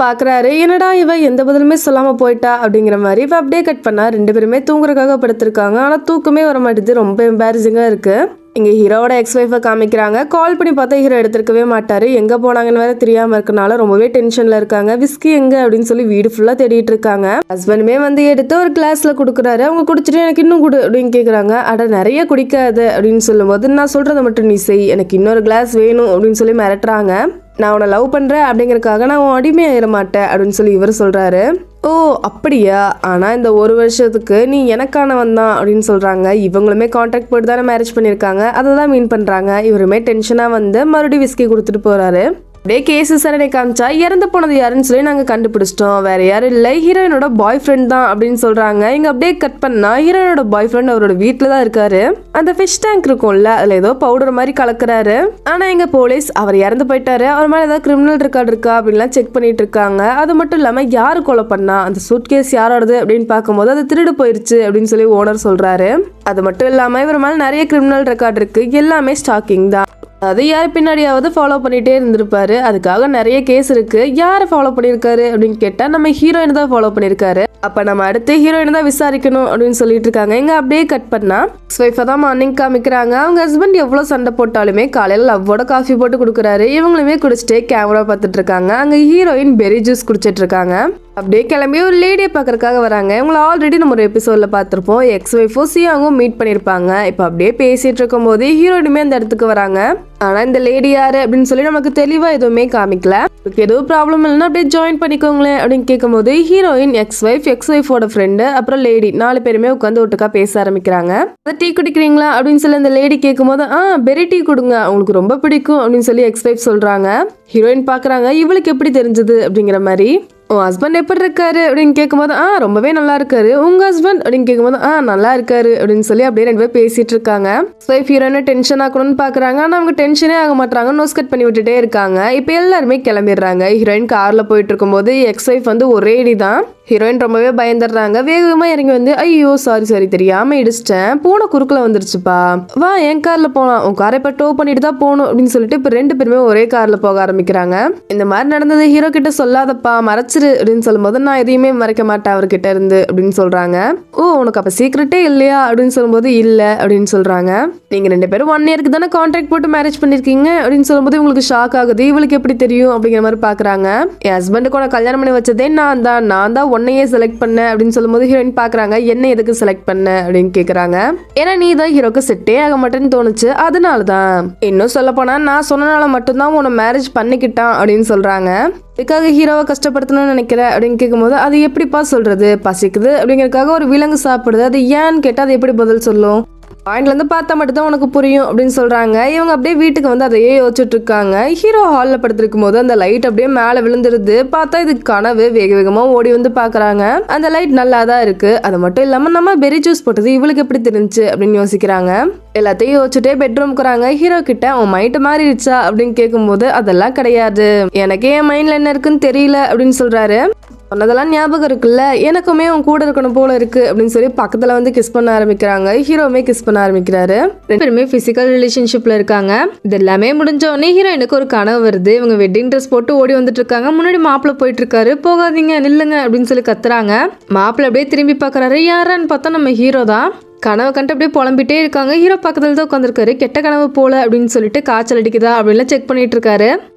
பாக்குறாரு, என்னடா இவ எந்த பதிலுமே சொல்லாம போயிட்டா அப்படிங்கிற மாதிரி. இவ அப்படியே கட் பண்ணா 2 பேருமே தூங்குறதுக்காக படுத்திருக்காங்க. ஆனா தூக்கமே வர மாட்டேது, ரொம்ப எம்பாரசிங்கா இருக்கு. இங்க ஹீரோட எக்ஸ்-வைஃபை காமிக்கிறாங்க. கால் பண்ணி பார்த்தா ஹீரோ எடுத்துருக்கவே மாட்டாரு, எங்க போனாங்கன்னு வேற தெரியாம இருக்கனால ரொம்பவே டென்ஷன்ல இருக்காங்க. விஸ்கி எங்க அப்படின்னு சொல்லி வீடு ஃபுல்லா தேடிட்டு இருக்காங்க. ஹஸ்பண்டுமே வந்து எடுத்து ஒரு கிளாஸ்ல குடுக்குறாரு. அவங்க குடிச்சிட்டு எனக்கு இன்னும் குடு அப்படின்னு கேக்குறாங்க. அட நிறைய குடிக்காது அப்படின்னு சொல்லும்போது நான் சொல்றதை மட்டும் நீ செய், எனக்கு இன்னொரு கிளாஸ் வேணும் அப்படின்னு சொல்லி மிரட்டுறாங்க. நான் உன்னை லவ் பண்றேன் அப்படிங்கறதுக்காக நான் உன் அடிமையாயிர மாட்டேன் அப்படின்னு சொல்லி இவர் சொல்றாரு. ஓ அப்படியா, ஆனா இந்த 1 வருஷத்துக்கு நீ எனக்கானவன் தான் அப்படின்னு சொல்றாங்க. இவங்களுமே கான்ட்ராக்ட் போட்டு தானே மேரேஜ் பண்ணிருக்காங்க, அதை தான் மீன் பண்றாங்க. இவருமே டென்ஷனா வந்து மறுபடியும் விஸ்கி கொடுத்துட்டு போறாரு. அப்படியே கேஸ் விசாரணை காமிச்சா இறந்து போனது யாருன்னு சொல்லி நாங்க கண்டுபிடிச்சிட்டோம், வேற யாரும் இல்லை, ஹீரோயினோட பாய் ஃப்ரெண்ட் தான் அப்படின்னு சொல்றாங்க. இங்க அப்படியே கட் பண்ணா ஹீரோயினோட பாய் ஃப்ரெண்ட் அவரோட வீட்டுல தான் இருக்காரு. அந்த ஃபிஷ் டேங்க் இருக்கும்ல, அதுல ஏதோ பவுடர் மாதிரி கலக்குறாரு. ஆனா எங்க போலீஸ் அவர் இறந்து போயிட்டாரு, அவர் மேல ஏதாவது கிரிமினல் ரெக்கார்டு இருக்கா அப்படின்லாம் செக் பண்ணிட்டு இருக்காங்க. அது மட்டும் இல்லாம யாரு கொலை பண்ணா, அந்த சூட்கேஸ் யாரோடது அப்படின்னு பார்க்கும்போது அது திருடு போயிருச்சு அப்படின்னு சொல்லி ஓனர் சொல்றாரு. அது மட்டும் இல்லாம இவர் மேல நிறைய கிரிமினல் ரெக்கார்டு இருக்கு, எல்லாமே ஸ்டாக்கிங் தான், அது யார் பின்னாடியாவது ஃபாலோ பண்ணிட்டே இருந்திருப்பாரு, அதுக்காக நிறைய கேஸ் இருக்கு. யாரை ஃபாலோ பண்ணியிருக்காரு அப்படின்னு கேட்டா நம்ம ஹீரோயின் தான் ஃபாலோ பண்ணியிருக்காரு. அப்ப நம்ம அடுத்து ஹீரோயின் தான் விசாரிக்கணும் அப்படின்னு சொல்லிட்டு இருக்காங்க. இங்க அப்படியே கட் பண்ணா ஸ்வைஃபை தான் மார்னிங் காமிக்கிறாங்க. அவங்க ஹஸ்பண்ட் எவ்வளவு சண்டை போட்டாலுமே காலையில லவ்வோட காஃபி போட்டு கொடுக்குறாரு. இவங்களுமே குடிச்சிட்டே கேமரா பார்த்துட்டு இருக்காங்க. அங்க ஹீரோயின் பெரி ஜூஸ் குடிச்சிட்டு இருக்காங்க. அப்படியே கிளம்பி ஒரு லேடியை பார்க்கறதுக்காக வராங்க. இவங்களை ஆல்ரெடி நம்ம ஒரு எபிசோட்ல பார்த்துருப்போம். எக்ஸ் ஒய்ஃபும் சியாங்கும் மீட் பண்ணியிருப்பாங்க. இப்போ அப்படியே பேசிட்டு இருக்கும் போது ஹீரோயினுமே அந்த இடத்துக்கு வராங்க. ஆனா இந்த லேடி யாரு அப்படின்னு சொல்லி நமக்கு தெளிவா எதுவுமே காமிக்கல. எதுவும் ப்ராப்ளம் இல்லைன்னா அப்படியே ஜாயின் பண்ணிக்கோங்களேன் அப்படின்னு கேட்கும்போது ஹீரோயின் எக்ஸ் ஒய்ஃபோட ஃப்ரெண்டு அப்புறம் லேடி 4 பேருமே உட்காந்து ஒட்டுக்கா பேச ஆரம்பிக்கிறாங்க. அதை டீ குடிக்கிறீங்களா அப்படின்னு சொல்லி அந்த லேடி கேட்கும்போது பெரி டீ கொடுங்க, அவங்களுக்கு ரொம்ப பிடிக்கும் அப்படின்னு சொல்லி எக்ஸ் ஒய்ஃப் சொல்றாங்க. ஹீரோயின் பாக்குறாங்க, இவளுக்கு எப்படி தெரிஞ்சது அப்படிங்கிற மாதிரி. உன் ஹஸ்பண்ட் எப்படி இருக்காரு அப்படின்னு கேட்கும்போது ரொம்பவே நல்லா இருக்காரு. உங்க ஹஸ்பண்ட் அப்படின்னு கேட்கும்போது நல்லா இருக்காரு அப்படின்னு சொல்லி அப்படியே 2 பேர் பேசிட்டு இருக்காங்க. ஹீரோயினை டென்ஷன் ஆக்கணும்னு பாக்குறாங்க. ஆனா அவங்க டென்ஷனே ஆக மாட்டாங்க. நோஸ் கட் பண்ணி விட்டுட்டே இருக்காங்க. இப்ப எல்லாருமே கிளம்பிடுறாங்க. ஹீரோயின் கார்ல போயிட்டு இருக்கும்போது எக்ஸ் ஒய்ஃப் வந்து ஒரே அடிதான். ஹீரோயின் ரொம்பவே பயந்துடுறாங்க. வேகமா இறங்கி வந்து ஐயோ சாரி தெரியாம இடிச்சிட்டேன், பூனை குறுக்குல வந்துருச்சுப்பா, வா என் கார்ல போலாம், உன் காரை இப்ப டோ பண்ணிட்டு தான் போகணும் அப்படின்னு சொல்லிட்டு இப்ப 2 பேருமே ஒரே கார்ல போக ஆரம்பிக்கிறாங்க. இந்த மாதிரி நடந்தது ஹீரோ கிட்ட சொல்லாதப்பா, மறைச்சிரு அப்படின்னு சொல்லும்போது நான் எதையுமே மறைக்க மாட்டேன் அவர்கிட்ட இருந்து அப்படின்னு சொல்றாங்க. ஓ உனக்கு அப்ப சீக்கிரட்டே இல்லையா அப்படின்னு சொல்லும்போது இல்ல அப்படின்னு சொல்றாங்க. நீங்க 2 பேரும் 1 இயருக்கு தானே கான்ட்ராக்ட் போட்டு மேரேஜ் பண்ணிருக்கீங்க அப்படின்னு சொல்லும்போது இவங்களுக்கு ஷாக் ஆகுது. இவளுக்கு எப்படி தெரியும் அப்படிங்கிற மாதிரி பாக்குறாங்க. என் ஹஸ்பண்டுக்கு உனக்கு கல்யாணம் பண்ணி வச்சதே நான் தான் உன்னையே செலக்ட் பண்ண அப்படின்னு சொல்லும்போது ஹீரோயின் பாக்குறாங்க. என்ன எதுக்கு செலக்ட் பண்ண அப்படின்னு கேக்குறாங்க. ஏன்னா நீ தான் ஹீரோக்கு செட்டே ஆக மாட்டேன்னு தோணுச்சு, அதனாலதான். இன்னும் சொல்ல போனா நான் சொன்னனால மட்டும்தான் உன்னை மேரேஜ் பண்ணிக்கிட்டான் அப்படின்னு சொல்றாங்க. இதுக்காக ஹீரோவை கஷ்டப்படுத்தணும்னு நினைக்கிற அப்படின்னு கேட்கும்போது அது எப்படிப்பா சொல்றது, பசிக்குது அப்படிங்கறதுக்காக ஒரு விலங்கு சாப்பிடுது, அது ஏன்னு கேட்டா அது எப்படி பதில் சொல்லும், பாயிண்ட்ல இருந்து பார்த்தா மட்டும் தான் உனக்கு புரியும் அப்படின்னு சொல்றாங்க. இவங்க அப்படியே வீட்டுக்கு வந்து அதையே யோசிச்சுட்டு இருக்காங்க. ஹீரோ ஹால்ல படுத்திருக்கும் போது அந்த லைட் அப்படியே மேல விழுந்துருது. பார்த்தா இது கனவு. வேகமா ஓடி வந்து பாக்குறாங்க. அந்த லைட் நல்லா தான் இருக்கு. அது மட்டும் இல்லாம நம்ம பெரி ஜூஸ் போட்டது இவளுக்கு எப்படி தெரிஞ்சு அப்படின்னு யோசிக்கிறாங்க. எல்லாத்தையும் யோசிச்சுட்டே பெட்ரூம்க்கு வராங்க. ஹீரோ கிட்ட உன் மைண்ட் மாறிடுச்சா அப்படின்னு கேட்கும்போது அதெல்லாம் கிடையாது, எனக்கே என் மைண்ட்ல என்ன இருக்குன்னு தெரியல அப்படின்னு சொல்றாரு. சொன்னதெல்லாம் ஞாபகம் இருக்குல்ல, எனக்குமே உன் கூட இருக்கணும் போல இருக்கு அப்படின்னு சொல்லி பக்கத்துல வந்து கிஸ் பண்ண ஆரம்பிக்கிறாங்க. ஹீரோவுமே கிஸ் பண்ண ஆரம்பிக்கிறாரு. 2 பேருமே பிசிக்கல் ரிலேஷன்ஷிப்ல இருக்காங்க. இது எல்லாமே முடிஞ்ச உடனே ஹீரோயினுக்கு ஒரு கனவு வருது. இவங்க வெட்டிங் ட்ரெஸ் போட்டு ஓடி வந்துட்டு இருக்காங்க. முன்னாடி மாப்பிள்ள போயிட்டு இருக்காரு. போகாதீங்க நில்லுங்க அப்படின்னு சொல்லி கத்துறாங்க. மாப்பிள்ள அப்படியே திரும்பி பாக்குறாரு. யாரான்னு பார்த்தா நம்ம ஹீரோ தான். கனவை கண்டு அப்படியே புலம்பிட்டே இருக்காங்க. ஹீரோ பக்கத்துல தான் உட்காந்துருக்காரு. கெட்ட கனவு போல அப்படின்னு சொல்லிட்டு காய்ச்சல் அடிக்குதா அப்படின்னு செக் பண்ணிட்டு இருக்காரு.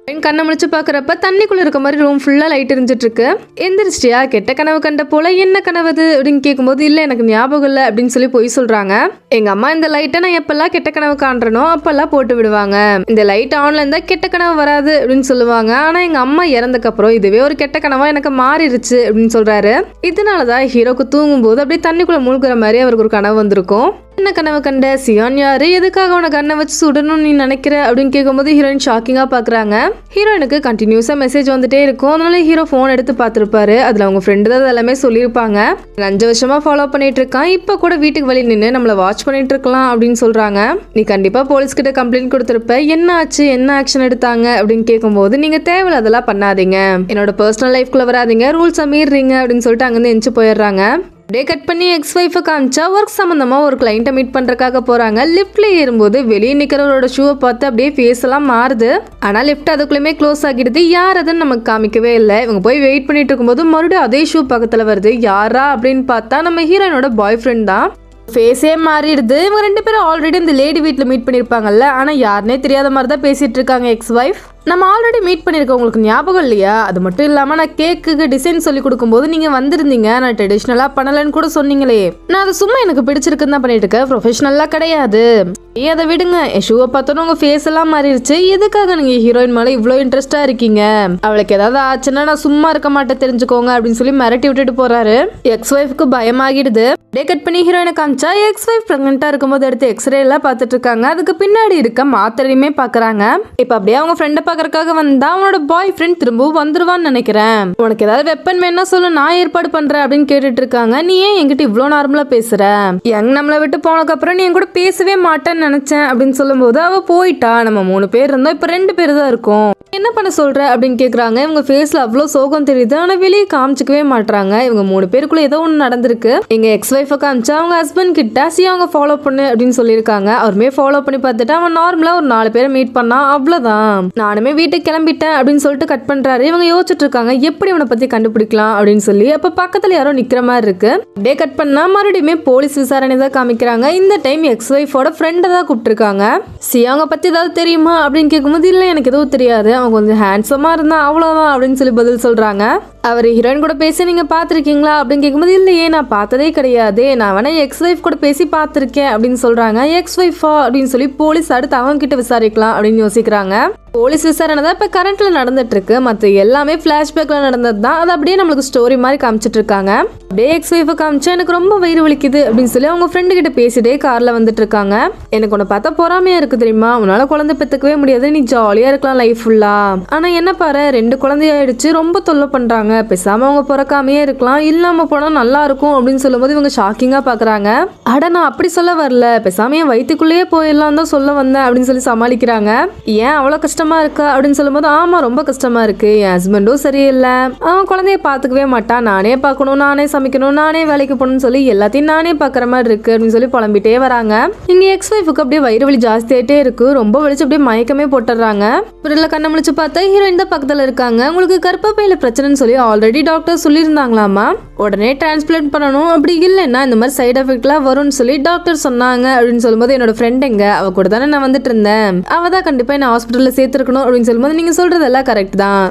கண்ணை முடிச்சு பாக்குறப்ப தண்ணிக்குள்ள இருக்க மாதிரி ரூம் ஃபுல்லா லைட் எரிஞ்சிட்டு இருக்கு. எந்திரிச்சியா, கெட்ட கனவு கண்ட போல, என்ன கனவு அப்படின்னு கேட்கும்போது இல்ல எனக்கு ஞாபகம் இல்லை அப்படின்னு சொல்லி போய் சொல்றாங்க. எங்க அம்மா இந்த லைட்டை நான் எப்பெல்லாம் கெட்ட கனவு காண்றனோ அப்பெல்லாம் போட்டு விடுவாங்க. இந்த லைட் ஆன்ல இருந்தா கெட்ட கனவு வராது அப்படின்னு சொல்லுவாங்க. ஆனா எங்க அம்மா இறந்தக்கு அப்புறம் இதுவே ஒரு கெட்ட கனவா எனக்கு மாறிடுச்சு அப்படின்னு சொல்றாரு. இதனாலதான் ஹீரோக்கு தூங்கும் போது அப்படியே தண்ணிக்குள்ள மூழ்கிற மாதிரி அவருக்கு ஒரு கனவு வந்திருக்கும். என்ன கனவு கண்ட, சியான் யாரு, எதுக்காக அவனை கண்ணை வச்சு சுடணும்னு நீ நினைக்கிற அப்படின்னு கேட்கும்போது ஹீரோயின் ஷாக்கிங்கா பாக்குறாங்க. ஹீரோயினுக்கு கண்டினியூஸா மெசேஜ் வந்துட்டே இருக்கும். அதனால ஹீரோ போன் எடுத்து பார்த்திருப்பாரு. அதுல அவங்க ஃப்ரெண்டு தான் எல்லாமே சொல்லியிருப்பாங்க. 5 வருஷமா ஃபாலோ பண்ணிட்டு இருக்கான், இப்ப கூட வீட்டுக்கு வழி நின்று நம்மள வாட்ச் பண்ணிட்டு இருக்கலாம் அப்படின்னு சொல்றாங்க. நீ கண்டிப்பா போலீஸ் கிட்ட கம்ப்ளைண்ட் கொடுத்திருப்ப, என்ன ஆச்சு, என்ன ஆக்ஷன் எடுத்தாங்க அப்படின்னு கேட்கும்போது நீங்க தேவையில்ல அதெல்லாம் பண்ணாதீங்க, என்னோட பர்சனல் லைஃப்குள்ள வராதீங்க, ரூல்ஸ் மீறீங்க அப்படின்னு சொல்லிட்டு அங்கிருந்து எஞ்சி போயிடுறாங்க. டே கட் பண்ணி எக்ஸ் ஒய்ஃபை காமிச்சா ஒர்க் சம்பந்தமா ஒரு கிளைண்ட்டை மீட் பண்றதுக்காக போறாங்க. லிஃப்ட்ல ஏறும்போது வெளியே நிக்கிறவரோட ஷூவை பார்த்து அப்படியே ஃபேஸ் எல்லாம் மாறுது. ஆனா லிஃப்ட் அதுக்குள்ளேயுமே க்ளோஸ் ஆகிடுது. யார் அதுன்னு நமக்கு காமிக்கவே இல்லை. இவங்க போய் வெயிட் பண்ணிட்டு இருக்கும்போது மறுபடியும் அதே ஷூ பக்கத்துல வருது. யாரா அப்படின்னு பார்த்தா நம்ம ஹீரோயினோட பாய் ஃப்ரெண்ட் தான். ஃபேஸே மாறிடுது. இவங்க 2 பேரும் ஆல்ரெடி இந்த லேடி வீட்டில் மீட் பண்ணியிருப்பாங்கல்ல, ஆனால் யாருனே தெரியாத மாதிரி தான் பேசிட்டு இருக்காங்க எக்ஸ் ஒய்ஃப். நம்ம ஆல்ரெடி மீட் பண்ணியிருக்கோம், உங்களுக்கு ஞாபகம் இல்லையா, அது மட்டும் இல்லாமல் நான் கேக்குக்கு டிசைன் சொல்லி கொடுக்கும்போது நீங்கள் வந்திருந்தீங்க, நான் ட்ரெடிஷ்னலாக பண்ணலன்னு கூட சொன்னீங்களே, நான் அதை சும்மா எனக்கு பிடிச்சிருக்குன்னு தான் பண்ணிட்டு இருக்கேன், ப்ரொஃபஷனலாக கிடையாது. அதை விடுங்க, என் ஷூவை பார்த்தோன்னு உங்கள் ஃபேஸ் எல்லாம் மாறிடுச்சு, எதுக்காக நீங்கள் ஹீரோயின் மேலே இவ்வளோ இன்ட்ரெஸ்டாக இருக்கீங்க, அவளுக்கு ஏதாவது ஆச்சுன்னா நான் சும்மா இருக்க மாட்டேன் தெரிஞ்சுக்கோங்க அப்படின்னு சொல்லி மிரட்டி விட்டுட்டு போறாரு. எக்ஸ் ஒய்ஃப்க்கு பயமாகிடுது. டே கட் பண்ணி ஹீரோயினை காமிச்சா எக்ஸ் ஒய்ஃப் பிரெக்னெண்டா இருக்கும்போது எடுத்து எக்ஸ்ரே எல்லாம் பார்த்துட்டு இருக்காங்க. அதுக்கு பின்னாடி இருக்க மாத்திரையுமே பாக்குறாங்க. இப்ப அப்படியே அவங்க ஃப்ரெண்டை பாக்குறதுக்காக வந்தா அவனோட பாய் ஃப்ரெண்ட் திரும்பவும் வந்துருவான்னு நினைக்கிறேன். உனக்கு ஏதாவது வெப்பன் வேணா சொல்லு, நான் ஏற்பாடு பண்றேன் அப்படின்னு கேட்டுட்டு இருக்காங்க. நீ ஏன் என்கிட்ட இவ்வளவு நார்மலா பேசுற, யங் நம்மளை விட்டு போனதுக்கு அப்புறம் நீ என் கூட பேசவே மாட்டேன்னு நினைச்சேன் அப்படின்னு சொல்லும் போது அவ போயிட்டா. நம்ம 3 பேர் இருந்தோம், இப்ப 2 பேர் தான் இருக்கும், என்ன பண்ண சொல்ற அப்படின்னு கேக்குறாங்க. இவங்க ஃபேஸ்ல அவ்வளவு சோகம் தெரியுது, ஆனா வெளியே காமிச்சிக்கவே மாட்டாங்க. இவங்க 3 பேருக்குள்ள ஏதோ ஒண்ணு நடந்திருக்கு. எங்க எக்ஸ் ஒய்ஃபை காமிச்சா அவங்க ஹஸ்பண்ட் கிட்ட சியோங்க ஃபாலோ பண்ணு அப்படின்னு சொல்லியிருக்காங்க. அவருமே ஃபாலோ பண்ணி பார்த்துட்டு அவன் நார்மலா ஒரு 4 பேரை மீட் பண்ணா, அவ்வளவுதான். நானுமே வீட்டுக்கு கிளம்பிட்டேன் அப்படின்னு சொல்லிட்டு கட் பண்றாரு. இவங்க யோசிச்சுட்டு இருக்காங்க எப்படி அவனை பத்தி கண்டுபிடிக்கலாம் அப்படின்னு சொல்லி. அப்ப பக்கத்துல யாரோ நிக்கிற மாதிரி இருக்கு. அப்படியே கட் பண்ணா மறுபடியுமே போலீஸ் விசாரணை தான் காமிக்கிறாங்க. இந்த டைம் எக்ஸ் ஒய்ஃபோட ஃப்ரெண்டை தான் கூப்பிட்டுருக்காங்க. சியோங்க பத்தி ஏதாவது தெரியுமா அப்படின்னு கேட்கும்போது இல்ல எனக்கு எதுவும் தெரியாது, அவங்க கொஞ்சம் ஹேண்ட்ஸமா இருந்தா அவ்வளவுதான் அப்படின்னு சொல்லி பதில் சொல்றாங்க. அவர் ஹீரோயின் கூட பேசி நீங்க பாத்திருக்கீங்களா அப்படின்னு கேட்கும்போது இல்லையே நான் பார்த்ததே கிடையாது, நான் வேணா எக்ஸ் ஒய்ஃப் கூட பேசி பார்த்திருக்கேன் அப்படின்னு சொல்றாங்க. எக்ஸ் ஒய்ஃபா அப்படின்னு சொல்லி போலீஸ் அடுத்து அவங்க கிட்ட விசாரிக்கலாம் அப்படின்னு யோசிக்கிறாங்க. போலீஸ் விசாரணை தான் இப்ப கரண்ட்ல நடந்துட்டு இருக்கு. மற்ற எல்லாமே பிளாஷ்பேக்ல நடந்தது தான். அது அப்படியே நம்மளுக்கு ஸ்டோரி மாதிரி காமிச்சிட்டு இருக்காங்க. அப்படியே எக்ஸ் ஒய்ஃபை காமிச்சா எனக்கு ரொம்ப வயிறு வலிக்குது அப்படின்னு சொல்லி அவங்க ஃப்ரெண்டு கிட்ட பேசிட்டே கார்ல வந்துட்டு இருக்காங்க. எனக்கு உன்னை பார்த்தா பொறாமையா இருக்கு தெரியுமா, உன்னால குழந்தை பெத்துக்கவே முடியாது, நீ ஜாலியா இருக்கலாம் லைஃப் ஃபுல்லா. ஆனா என்ன பாரு 2 குழந்தையாயிடுச்சு, ரொம்ப தொல்லை பண்றாங்க, பேசாம அவங்க பிறக்காமையே இருக்கலாம், இல்லாம போனா நல்லா இருக்கும் அப்படின்னு சொல்லும்போது இவங்க ஷாக்கிங்கா பாக்குறாங்க. அட நான் அப்படி சொல்ல வரல, பேசாம என் வயிற்றுக்குள்ளேயே போயிடலாம் தான் சொல்ல வந்தேன் அப்படின்னு சொல்லி சமாளிக்கிறாங்க. ஏன் அவ்வளவு கஷ்டமா இருக்கா அப்படின்னு சொல்லும்போது ஆமா ரொம்ப கஷ்டமா இருக்கு, என் ஹஸ்பண்டும் சரியில்லை, அவன் குழந்தைய பாத்துக்கவே மாட்டான், நானே பார்க்கணும், நானே சமைக்கணும், நானே வேலைக்கு போகணும்னு சொல்லி எல்லாத்தையும் நானே பாக்குற மாதிரி இருக்கு அப்படின்னு சொல்லி புலம்பிட்டே வராங்க. இங்க எக்ஸ் ஒய்ஃபுக்கு அப்படியே வயிறு வலி ஜாஸ்தி ஆயிட்டே இருக்கு, ரொம்ப வலிச்சு அப்படியே மயக்கமே போட்டுறாங்க. பிறகு கண்ணை முழிச்சு பார்த்தா ஹீரோயின் தான் பக்கத்துல இருக்காங்க. உங்களுக்கு கர்ப்பப்பையில பிரச்சனைன்னு சொல்லி ஆல்ரெடி டாக்டர் சொல்லியிருந்தாங்களாமா, உடனே டிரான்ஸ்பிளான்ட் பண்ணணும், அப்படி இல்லைன்னா இந்த மாதிரி சைடு எஃபெக்ட்லாம் வரும்னு சொல்லி டாக்டர் சொன்னாங்க அப்படின்னு சொல்லும்போது என்னோட ஃப்ரெண்ட் எங்க, அவ கூட தானே நான் வந்துட்டு இருந்தேன், அவ தான் கண்டிப்பா என்ன ஹாஸ்பிட்டல்ல சேர்த்துருக்கணும் அப்படின்னு சொல்லும்போது நீங்க சொல்றதெல்லாம் கரெக்ட் தான்,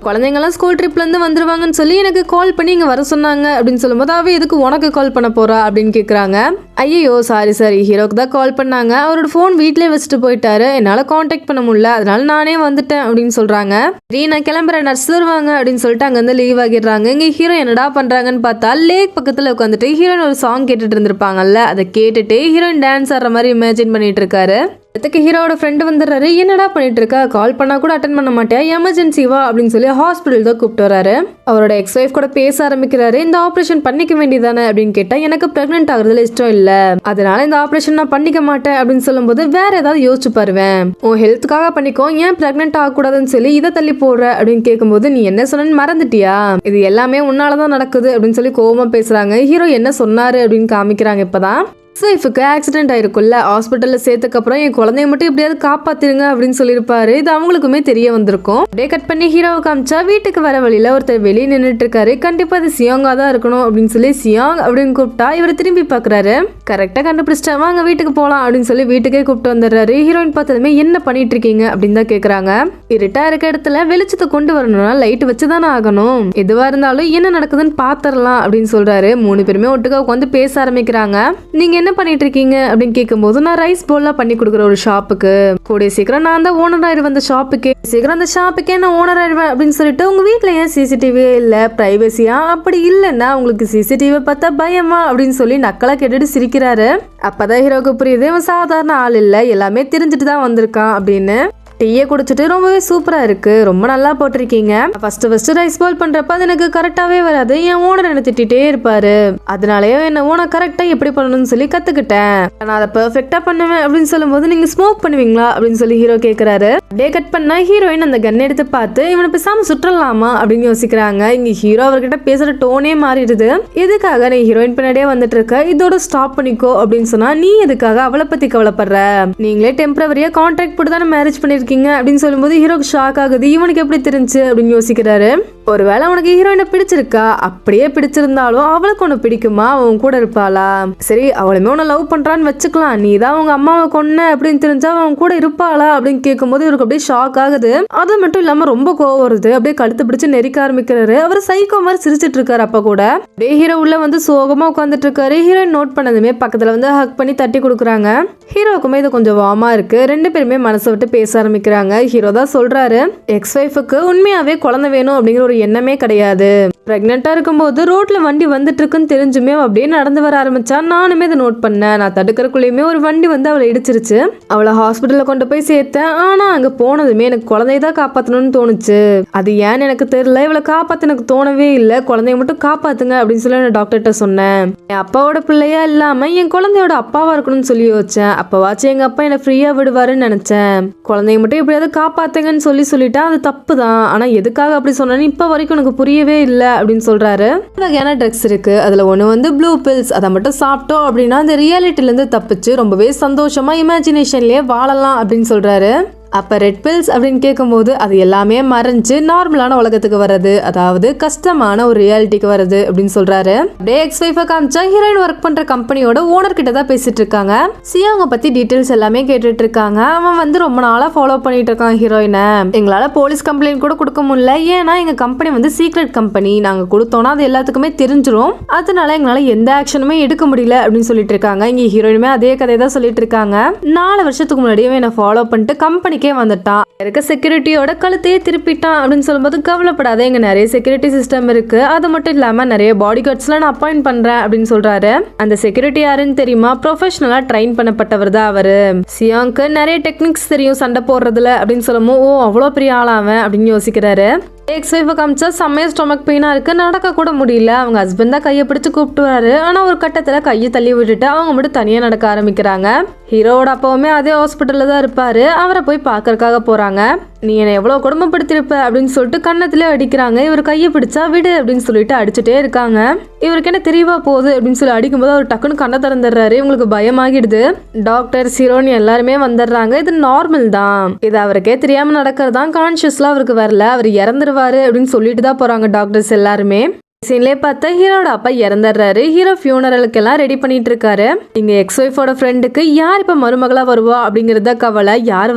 குழந்தைங்கலாம் ஸ்கூல் ட்ரிப்ல இருந்து வந்துருவாங்கன்னு சொல்லி எனக்கு கால் பண்ணி இங்க வர சொன்னாங்க அப்படின்னு சொல்லும்போது அவ எதுக்கு உனக்கு கால் பண்ண போறா அப்படின்னு கேக்குறாங்க. ஐயோ சாரி ஹீரோக்கு தான் கால் பண்ணாங்க, அவரோட போன் வீட்லயே வச்சுட்டு போயிட்டாரு, என்னால கான்டாக்ட் பண்ண முடியல, அதனால நானே வந்துட்டேன் அப்படின்னு சொல்றாங்க. சரி நான் கிளம்புறேன், நர்ஸ் வருவாங்க அப்படின்னு சொல்லிட்டு அங்க இருந்து லீவ் ஆகிடுறாங்க. இங்க ஹீரோ என்னடா பண்றாங்கன்னு பார்த்தா லேக் பக்கத்துல உட்காந்துட்டு ஹீரோயின் ஒரு சாங் கேட்டுட்டு இருந்திருப்பாங்கல்ல, அதை கேட்டுட்டு ஹீரோயின் டான்ஸ் ஆடுற மாதிரி இமேஜின் பண்ணிட்டு இருக்காரு. அதுக்கு ஹீரோட ஃப்ரெண்டு வந்துடுறாரு. என்னடா பண்ணிட்டு இருக்கா, கால் பண்ணா கூட அட்டன் பண்ண மாட்டேன், எமர்ஜென்சிவா அப்படின்னு சொல்லி ஹாஸ்பிட்டல் தான் கூப்பிட்டு வராரு. அவரோட எக்ஸ் ஒய்ஃப் கூட பேச ஆரம்பிக்கிறாரு. இந்த ஆபரேஷன் பண்ணிக்க வேண்டியதானே அப்படின்னு கேட்டா எனக்கு பிரெக்னென்ட் ஆகுறதுல இஷ்டம் இல்ல, அதனால இந்த ஆபரேஷன் நான் பண்ணிக்க மாட்டேன் அப்படின்னு சொல்லும்போது வேற ஏதாவது யோசிச்சு பாருவேன், உன் ஹெல்த்துக்காக பண்ணிக்கோ, ஏன் பிரெக்னென்ட் ஆகக்கூடாதுன்னு சொல்லி இதை தள்ளி போடுற அப்படின்னு கேட்கும்போது நீ என்ன சொன்னு மறந்துட்டியா, இது எல்லாமே உன்னாலதான் நடக்குது அப்படின்னு சொல்லி கோவமா பேசுறாங்க. ஹீரோ என்ன சொன்னாரு அப்படின்னு காமிக்கிறாங்க. இப்பதான் ஒய்ஃபுக்கு ஆக்சிடென்ட் ஆயிருக்குல்ல, ஹாஸ்பிட்டல்ல சேர்த்துக்கு அப்புறம் என் குழந்தைய மட்டும் எப்படியாவது காப்பாத்திருங்க அப்படின்னு சொல்லியிருப்பாரு. இது அவங்களுக்குமே தெரிய வந்திருக்கும். அப்படியே கட் பண்ணி ஹீரோவை காமிச்சா வீட்டுக்கு வர வழியில ஒருத்தர் வெளியே நின்றுட்டு இருக்காரு. கண்டிப்பா அது சியோங்கா தான் இருக்கணும் அப்படின்னு சொல்லி சியோங் அப்படின்னு கூப்பிட்டா இவர் திரும்பி பாக்குறாரு. கரெக்டா கண்டுபிடிச்சிட்டா, வாங்க வீட்டுக்கு போலாம் அப்படின்னு சொல்லி வீட்டுக்கே கூப்பிட்டு வந்துடுறாரு. ஹீரோயின் பார்த்ததுமே என்ன பண்ணிட்டு இருக்கீங்க அப்படின்னு தான் கேக்குறாங்க. இருட்டா இருக்க இடத்துல வெளிச்சத்தை கொண்டு வரணும்னா லைட் வச்சுதானே ஆகணும், எதுவா இருந்தாலும் என்ன நடக்குதுன்னு பாத்திரலாம் அப்படின்னு சொல்றாரு. 3 பேருமே ஒட்டுக்கா உட்காந்து பேச ஆரம்பிக்கிறாங்க. நீங்க என்ன பண்ணிட்டு இருக்கீங்க அப்படின்னு கேட்கும்போது நான் ரைஸ் போல்லாம் பண்ணி கொடுக்குற ஒரு ஷாப்புக்கு, கூடிய சீக்கிரம் நான் தான் ஓனர் ஆயிடுவேன், அந்த ஷாப்புக்கு சீக்கிரம் அந்த ஷாப்புக்கே நான் ஓனர் ஆயிடுவேன் அப்படின்னு சொல்லிட்டு உங்க வீட்டுல ஏன் சிசிடிவியே இல்ல, பிரைவசியா, அப்படி இல்லைன்னா உங்களுக்கு சிசிடிவி பார்த்தா பயமா அப்படின்னு சொல்லி நக்கலா கேட்டுட்டு சிரிக்கிறாரு. அப்பதான் ஹீரோக்கு புரியுது இவன் சாதாரண ஆள் இல்ல, எல்லாமே தெரிஞ்சுட்டு தான் வந்திருக்கான் அப்படின்னு. டீயை குடிச்சிட்டு ரொம்பவே சூப்பரா இருக்கு, ரொம்ப நல்லா போட்டிருக்கீங்க, ஃபர்ஸ்ட் ரைஸ் பால் பண்றப்ப அது எனக்கு கரெக்டாவே வராது, என் ஓனர் என்ன திட்டிட்டே இருப்பாரு, அதனாலயே என்ன ஓனர் கரெக்டா எப்படி பண்ணணும்னு சொல்லி கத்துக்கிட்டேன், நான் அதை பெர்ஃபெக்டா பண்ணுவேன் அப்படின்னு சொல்லும்போது நீங்க ஸ்மோக் பண்ணுவீங்களா அப்படின்னு சொல்லி ஹீரோ கேக்குறாரு. டே கட் பண்ணா ஹீரோயின் அந்த கன் எடுத்து பார்த்து இவனை பேசாம சுற்றலாமா அப்படின்னு யோசிக்கிறாங்க. இங்க ஹீரோ அவர்கிட்ட பேசுற டோனே மாறிடுது. எதுக்காக நீ ஹீரோயின் பின்னாடியே வந்துட்டு இருக்க, இதோட ஸ்டாப் பண்ணிக்கோ அப்படின்னு சொன்னா நீ எதுக்காக அவளை பத்தி கவலைப்படுற, நீங்களே டெம்பரவரியா கான்ட்ராக்ட் போட்டு தானே மேரேஜ் பண்ணிருக்கீங்க அப்படின்னு சொல்லும்போது ஹீரோக்கு ஷாக் ஆகுது. இவனுக்கு எப்படி தெரிஞ்சு அப்படின்னு யோசிக்கிறாரு. ஒருவேளை உனக்கு ஹீரோயினை பிடிச்சிருக்கா, அப்படியே பிடிச்சிருந்தாலும் அவளுக்கு உன்னை பிடிக்குமா, அவன் கூட இருப்பாளா, சரி அவளுமே உன்னை லவ் பண்றான்னு வச்சுக்கலாம், நீ தான் உங்க அம்மாவை கொன்ன அப்படின்னு தெரிஞ்சா அவன் கூட இருப்பாளா அப்படின்னு கேட்கும்போது இவருக்கு அப்படியே ஷாக் ஆகுது. அது மட்டும் இல்லாம ரொம்ப கோவம் வருது. அப்படியே கழுத்து பிடிச்சு நெரிக்க ஆரம்பிக்கிறாரு. அவர் சைக்கோ மாதிரி சிரிச்சிட்டு இருக்காரு. அப்ப கூட அப்படியே ஹீரோ உள்ள வந்து சோகமா உட்காந்துட்டு இருக்காரு. ஹீரோயின் நோட் பண்ணதுமே பக்கத்துல வந்து ஹக் பண்ணி தட்டி கொடுக்குறாங்க. ஹீரோக்குமே இது கொஞ்சம் வார்மா இருக்கு. 2 பேருமே மனசை விட்டு பேச ஆரம்பிக்கிறாங்க. ஹீரோ தான் சொல்றாரு எக்ஸ் ஒய்ஃபுக்கு உண்மையாவே குழந்தை வேணும் அப்படிங்கிற ஒரு எண்ணமே கிடையாது, பிரெக்னெண்டா இருக்கும்போது ரோட்ல வண்டி வந்துட்டு இருக்குன்னு தெரிஞ்சுமே அப்படியே நடந்து வர ஆரம்பிச்சா. நானுமே இதை நோட் பண்ணேன், நான் தடுக்கிறக்குள்ளேயுமே ஒரு வண்டி வந்து அவளை இடிச்சிருச்சு, அவளை ஹாஸ்பிட்டல்ல கொண்டு போய் சேர்த்தேன், ஆனா அங்க போனதுமே எனக்கு குழந்தைய தான் காப்பாத்தணும்னு தோணுச்சு, அது ஏன்னு எனக்கு தெரியல, இவளை காப்பாத்த எனக்கு தோணவே இல்லை, குழந்தைய மட்டும் காப்பாத்துங்க அப்படின்னு சொல்லி நான் டாக்டர்கிட்ட சொன்னேன், என் அப்பாவோட பிள்ளையா இல்லாம என் குழந்தையோட அப்பாவா இருக்கணும்னு சொல்லி யோசிச்சேன், அப்பவாச்சும் எங்க அப்பா என்ன ஃப்ரீயா விடுவாருன்னு நினைச்சேன், குழந்தைய மட்டும் எப்படியாவது காப்பாத்துங்கன்னு சொல்லிட்டா அது தப்பு தான். ஆனா எதுக்காக அப்படி சொன்னேன்னு இப்ப வரைக்கும் எனக்கு புரியவே இல்லை அப்படின்னு சொல்றாரு. வகையான ட்ரக்ஸ் இருக்கு. அதுல ஒண்ணு வந்து ப்ளூ பில்ஸ். அதை மட்டும் சாப்பிட்டோம் அப்படின்னா அந்த ரியாலிட்டில இருந்து தப்பிச்சு ரொம்பவே சந்தோஷமா இமேஜினேஷன்லயே வாழலாம் அப்படின்னு சொல்றாரு. அப்போ ரெட் பில்ஸ் அப்படின்னு கேட்கும்போது அது எல்லாமே மறைஞ்சு நார்மலான உலகத்துக்கு வர்றது, அதாவது கஷ்டமான ஒரு ரியாலிட்டிக்கு வருது அப்படின்னு சொல்றாரு. அப்படியே எக்ஸ் வைஃபை காமிச்சா ஹீரோயின் ஒர்க் பண்ற கம்பெனியோட ஓனர் கிட்ட தான் பேசிட்டு இருக்காங்க. சியாங்க பத்தி டீடைல்ஸ் எல்லாமே கேட்டுட்டு இருக்காங்க. அவன் வந்து ரொம்ப நாளா ஃபாலோ பண்ணிட்டு இருக்கான் ஹீரோயினை. எங்களால போலீஸ் கம்ப்ளைண்ட் கூட கொடுக்க முடியல, ஏன்னா எங்க கம்பெனி வந்து சீக்ரெட் கம்பெனி, நாங்க கொடுத்தோம்னா அது எல்லாத்துக்குமே தெரிஞ்சிரும், அதனால எங்களால எந்த ஆக்ஷனுமே எடுக்க முடியல அப்படின்னு சொல்லிட்டு இருக்காங்க. இங்க ஹீரோயினுமே அதே கதையை தான் சொல்லிட்டு இருக்காங்க. 4 வருஷத்துக்கு முன்னாடியே என்ன ஃபாலோ பண்ணிட்டு கம்பெனிக்கே வந்துட்டான், இருக்க செக்யூரிட்டியோட கழுத்தையே திருப்பிட்டான் அப்படின்னு சொல்லும்போது கவலைப்படாத, எங்க நிறைய செக்யூரிட்டி சிஸ்டம் இருக்கு, அது மட்டும் இல்லாம நிறைய பாடி கார்ட்ஸ்லாம் நான் அப்பாயிண்ட் பண்றேன் அப்படின்னு சொல்றாரு. அந்த செக்யூரிட்டி யாருன்னு தெரியுமா? ப்ரொஃபஷனலா ட்ரெயின் பண்ணப்பட்டவர் தான் அவரு. சியாங்க்கு நிறைய டெக்னிக்ஸ் தெரியும் சண்டை போடுறதுல அப்படின்னு சொல்லும்போது ஓ அவ்வளோ பெரிய ஆளாவன் அப்படின்னு யோசிக்கிறாரு. எக்ஸ் வைஃபை காமிச்சா செம்மையா ஸ்டொமக் பெயினா இருக்கு, நடக்க கூட முடியல. அவங்க ஹஸ்பண்ட் தான் கையை பிடிச்சு கூப்பிட்டுவாரு. ஆனா ஒரு கட்டத்துல கையை தள்ளி விட்டுட்டு அவங்க மட்டும் தனியா நடக்க ஆரம்பிக்கிறாங்க. ஹீரோவோட அப்பாவுமே அதே ஹாஸ்பிட்டல்ல தான் இருப்பாரு. அவரை போய் பார்க்கறதுக்காக போறாங்க. நீ என்னை எவ்வளவு கொடுமைப்படுத்திருப்ப அப்படின்னு சொல்லிட்டு கண்ணத்திலே அடிக்கிறாங்க. இவர் கையை பிடிச்சா விடு அப்படின்னு சொல்லிட்டு அடிச்சுட்டே இருக்காங்க. இவருக்கு என்ன தெரியவா போகுது அப்படின்னு சொல்லி அடிக்கும்போது அவர் டக்குன்னு கண்ணை திறந்துடுறாரு. இவங்களுக்கு பயமாகிடுது. டாக்டர் ஹீரோயின் எல்லாருமே வந்துடுறாங்க. இது நார்மல் தான், இது அவருக்கே தெரியாம நடக்கிறதான், கான்சியஸ்லாம் அவருக்கு வரல, அவர் இறந்துருவாரு அப்படின்னு சொல்லிட்டு தான் போறாங்க டாக்டர்ஸ் எல்லாருமே. சீன்லேயே பார்த்தா ஹீரோட அப்பா இறந்துடுறாரு. ஹீரோ ஃபியூனரலுக்கு எல்லாம் ரெடி பண்ணிட்டு இருக்காரு. இங்க எக்ஸ் ஒய்ஃபோட ஃப்ரெண்டுக்கு யார் இப்ப மருமகளா வருவா அப்படிங்கறத கவலை. யார்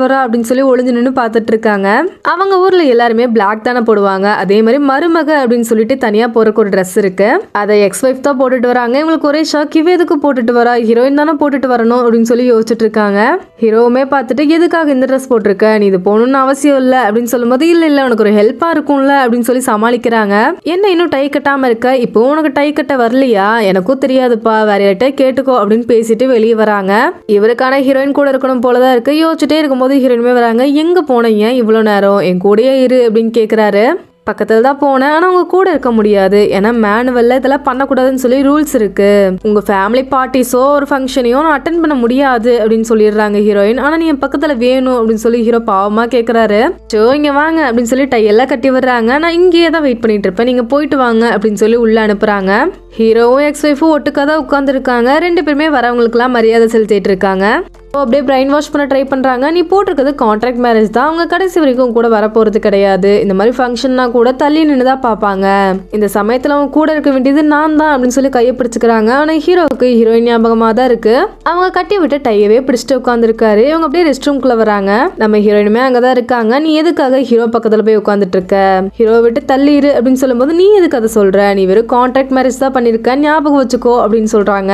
வரா அப்படின்னு சொல்லி ஒளிஞ்சு நின்று பார்த்துட்டு இருக்காங்க. அவங்க ஊர்ல எல்லாருமே பிளாக் தானே போடுவாங்க, அதே மாதிரி மருமக அப்படின்னு சொல்லிட்டு தனியா போறக்கு ஒரு ட்ரெஸ் இருக்கு, அதை எக்ஸ் ஒய்ஃப் தான் போட்டுட்டு வராங்க. இவங்களுக்கு ஒரே ஷாக், இவ எதுக்கு போட்டுட்டு வரா, ஹீரோயின் தானே போட்டுட்டு வரணும் அப்படின்னு சொல்லி யோசிச்சுட்டு இருக்காங்க. ஹீரோவுமே பார்த்துட்டு எதுக்காக இந்த ட்ரெஸ் போட்டிருக்க, நீ இது போகணும்னு அவசியம் இல்லை அப்படின்னு சொல்லும்போது இல்ல உனக்கு ஒரு ஹெல்ப்பா இருக்கும்ல அப்படின்னு சொல்லி சமாளிக்கிறாங்க. என்ன இன்னும் டை கட்டாம இருக்க, இப்போ உனக்கு டை கட்ட வரலையா, எனக்கும் தெரியாதுப்பா, வேற யார்ட்ட கேட்டுக்கோ அப்படின்னு பேசிட்டு வெளியே வராங்க. இவருக்கான ஹீரோயின் கூட இருக்கணும் போலதான் இருக்கு. யோசிச்சுட்டே இருக்கும்போது ஹீரோயினுமே வராங்க. எங்க போனீங்க இவ்வளவு நேரம், என் கூடயே இரு அப்படின்னு கேக்குறாரு. பக்கத்துல தான் போனேன், ஆனா உங்க கூட இருக்க முடியாது, ஏன்னா மேனுவல்ல இதெல்லாம் பண்ணக்கூடாதுன்னு சொல்லி ரூல்ஸ் இருக்கு, உங்க ஃபேமிலி பார்ட்டிஸோ ஒரு ஃபங்க்ஷனையோ நான் அட்டென்ட் பண்ண முடியாது அப்படின்னு சொல்லிடுறாங்க ஹீரோயின். ஆனா நீ என் பக்கத்துல வேணும் அப்படின்னு சொல்லி ஹீரோ பாவமா கேக்குறாரு. சோ இங்க வாங்க அப்படின்னு சொல்லி டையெல்லாம் கட்டி வர்றாங்க. நான் இங்கேயே தான் வெயிட் பண்ணிட்டு இருப்பேன், நீங்க போயிட்டு வாங்க அப்படின்னு சொல்லி உள்ள அனுப்புறாங்க. ஹீரோவும் எக்ஸ் ஒய்ஃபும் ஒட்டுக்காதான் உட்கார்ந்து இருக்காங்க. 2 பேருமே வரவங்களுக்கு எல்லாம் மரியாதை செலுத்திட்டு இருக்காங்க. அப்படியே பிரைன் வாஷ் பண்ண ட்ரை பண்றாங்க. நீ போட்டிருக்கிறது கான்ட்ராக்ட் மேரேஜ் தான், அவங்க கடைசி வரைக்கும் கூட வரப்போறது கிடையாது, இந்த மாதிரி ஃபங்க்ஷன்னா கூட தள்ளி நின்னுதான் பாப்பாங்க, இந்த சமயத்துல அவங்க கூட இருக்க வேண்டியது நான் தான் அப்படின்னு சொல்லி கையை பிடிச்சுக்கிறாங்க. ஆனா ஹீரோவுக்கு ஹீரோயின் ஞாபகமா தான் இருக்கு. அவங்க கட்டி விட்டு டையவே பிடிச்சிட்டு உட்கார்ந்து இருக்காரு. இவங்க அப்படியே ரெஸ்ட் ரூம்குள்ள வராங்க. நம்ம ஹீரோயினுமே அங்கதான் இருக்காங்க. நீ எதுக்காக ஹீரோ பக்கத்துல போய் உட்காந்துட்டு இருக்க, ஹீரோ விட்டு தள்ளிரு அப்படின்னு சொல்லும்போது நீ எதுக்கு அதை சொல்ற, நீ வெறும் கான்ட்ராக்ட் மேரேஜ் தான் பண்ணிருக்க, ஞாபகம் வச்சுக்கோ அப்படின்னு சொல்றாங்க.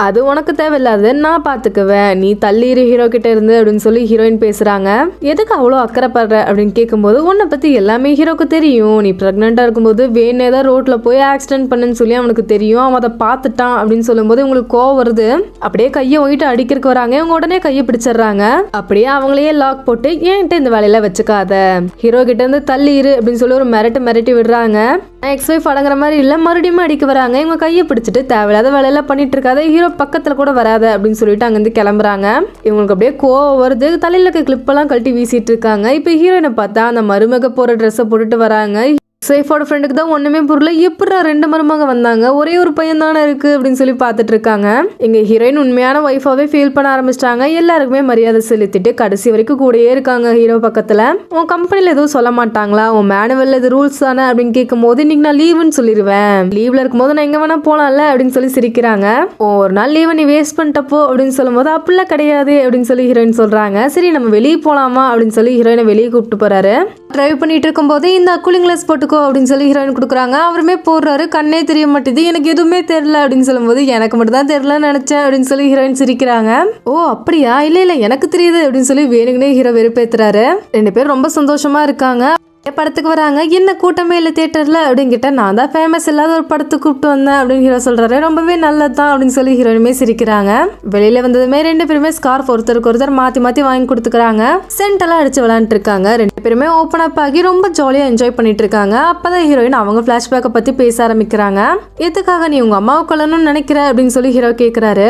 அது உனக்கு தேவையில்லாத, நான் பாத்துக்குவேன், நீ தள்ளி ஹீரோ கிட்ட இருந்து அப்படின்னு சொல்லி ஹீரோயின் பேசுறாங்க. எதுக்கு அவ்வளோ அக்கறைப்படுற அப்படின்னு கேட்கும்போது உன்னை பத்தி எல்லாமே ஹீரோக்கு தெரியும், நீ பிரெக்னெண்டா இருக்கும்போது வேணே தான் ரோட்ல போய் ஆக்சிடென்ட் பண்ணுன்னு சொல்லி அவனுக்கு தெரியும், அவன் அதை பார்த்துட்டான் அப்படின்னு சொல்லும்போது உங்களுக்கு கோவம் வருது. அப்படியே கையை ஒயிட்டு அடிக்கிறதுக்கு வராங்க. இவங்க உடனே கையை பிடிச்சிடுறாங்க. அப்படியே அவங்களையே லாக் போட்டு ஏன்ட்டு இந்த வேலையில வச்சுக்காத, ஹீரோ கிட்ட இருந்து தள்ளிரு அப்படின்னு சொல்லி ஒரு மிரட்டி விடுறாங்க. எக்ஸ் ஒய்ஃப் அடங்குற மாதிரி இல்ல, மறுபடியும் அடிக்க வராங்க. இவங்க கையை பிடிச்சிட்டு தேவையில்லாத வேலையெல்லாம் பண்ணிட்டு இருக்காத, ஹீரோ பக்கத்துல கூட வராத அப்படின்னு சொல்லிட்டு அங்கிருந்து கிளம்புறாங்க. இவங்களுக்கு அப்படியே கோவம் வருது. தலையில இருக்க கிளிப்பெல்லாம் கழட்டி வீசிட்டு இருக்காங்க. இப்ப ஹீரோயினை பார்த்தா அந்த மருமக போற ட்ரெஸ்ஸை போட்டுட்டு வராங்க. சேஃபோட ஃப்ரெண்டுக்கு தான் ஒண்ணுமே புரியல, எப்படா 2 மருமக வந்தாங்க, ஒரே ஒரு பையன் தானே இருக்கு அப்படின்னு சொல்லி பார்த்துட்டு இருக்காங்க. எங்க ஹீரோயின் உண்மையான ஒய்ஃபாவே ஃபீல் பண்ண ஆரம்பிச்சிட்டாங்க. எல்லாருக்குமே மரியாதை செலுத்திட்டு கடைசி வரைக்கும் கூடயே இருக்காங்க ஹீரோ பக்கத்துல. உன் கம்பெனில எதுவும் சொல்ல மாட்டாங்களா, உன் மேனுவல்ல இது ரூல்ஸ் தானே அப்படின்னு கேட்கும் போது இன்னைக்கு நான் லீவுன்னு சொல்லிடுவேன், லீவ்ல இருக்கும்போது நான் எங்க வேணா போலாம்ல அப்படின்னு சொல்லி சிரிக்கிறாங்க. ஒரு நாள் லீவை நீ வேஸ்ட் பண்ணிட்டப்போ அப்படின்னு சொல்லும் போது அப்படிலாம் கிடையாது அப்படின்னு சொல்லி ஹீரோயின் சொல்றாங்க. சரி நம்ம வெளியே போலாமா அப்படின்னு சொல்லி ஹீரோயினை வெளியே கூப்பிட்டு போறாரு. டிரைவ் பண்ணிட்டு இருக்கும் போது இந்த கூலிங் கிளாஸ் போட்டுக்கோ அப்படின்னு சொல்லி ஹீரோயின் கொடுக்குறாங்க. அவருமே போடுறாரு. கண்ணே தெரிய மாட்டேது, எனக்கு எதுவுமே தெரியல அப்படின்னு சொல்லும்போது எனக்கு மட்டும் தான் தெரியலன்னு நினைச்சேன் அப்படின்னு சொல்லி ஹீரோயின் சிரிக்கிறாங்க. ஓ அப்படியா, இல்ல எனக்கு தெரியுது அப்படின்னு சொல்லி வேணுங்கன்னே ஹீரோ வெறுப்பேத்துறாரு. 2 பேரும் ரொம்ப சந்தோஷமா இருக்காங்க. படத்துக்கு வராங்க. என்ன கூட்டமே இல்லை தியேட்டர்ல அப்படின்னு கேட்டா, நான் தான் ஃபேமஸ் இல்லாத ஒரு படத்துக்கு கூப்பிட்டு வந்தேன் அப்படின்னு ஹீரோ சொல்றாரு. ரொம்பவே நல்லதுதான் அப்படின்னு சொல்லி ஹீரோயினுமே சிரிக்கிறாங்க. வெளியில வந்ததுமே ரெண்டு பேருமே ஸ்கார்ஃப் ஒருத்தருக்கு ஒருத்தர் மாத்தி மாத்தி வாங்கி கொடுத்துக்கிறாங்க. சென்ட் எல்லாம் அடிச்சு விளையாண்டு இருக்காங்க. ரெண்டு பேருமே ஓப்பன் அப் ஆகி ரொம்ப ஜாலியா என்ஜாய் பண்ணிட்டு இருக்காங்க. அப்பதான் ஹீரோயின் அவங்க பிளாஷ்பேக்கை பத்தி பேச ஆரம்பிக்கிறாங்க. எதுக்காக நீ உங்க அம்மாவை கொல்லணும்னு நினைக்கிற அப்படின்னு சொல்லி ஹீரோ கேக்குறாரு.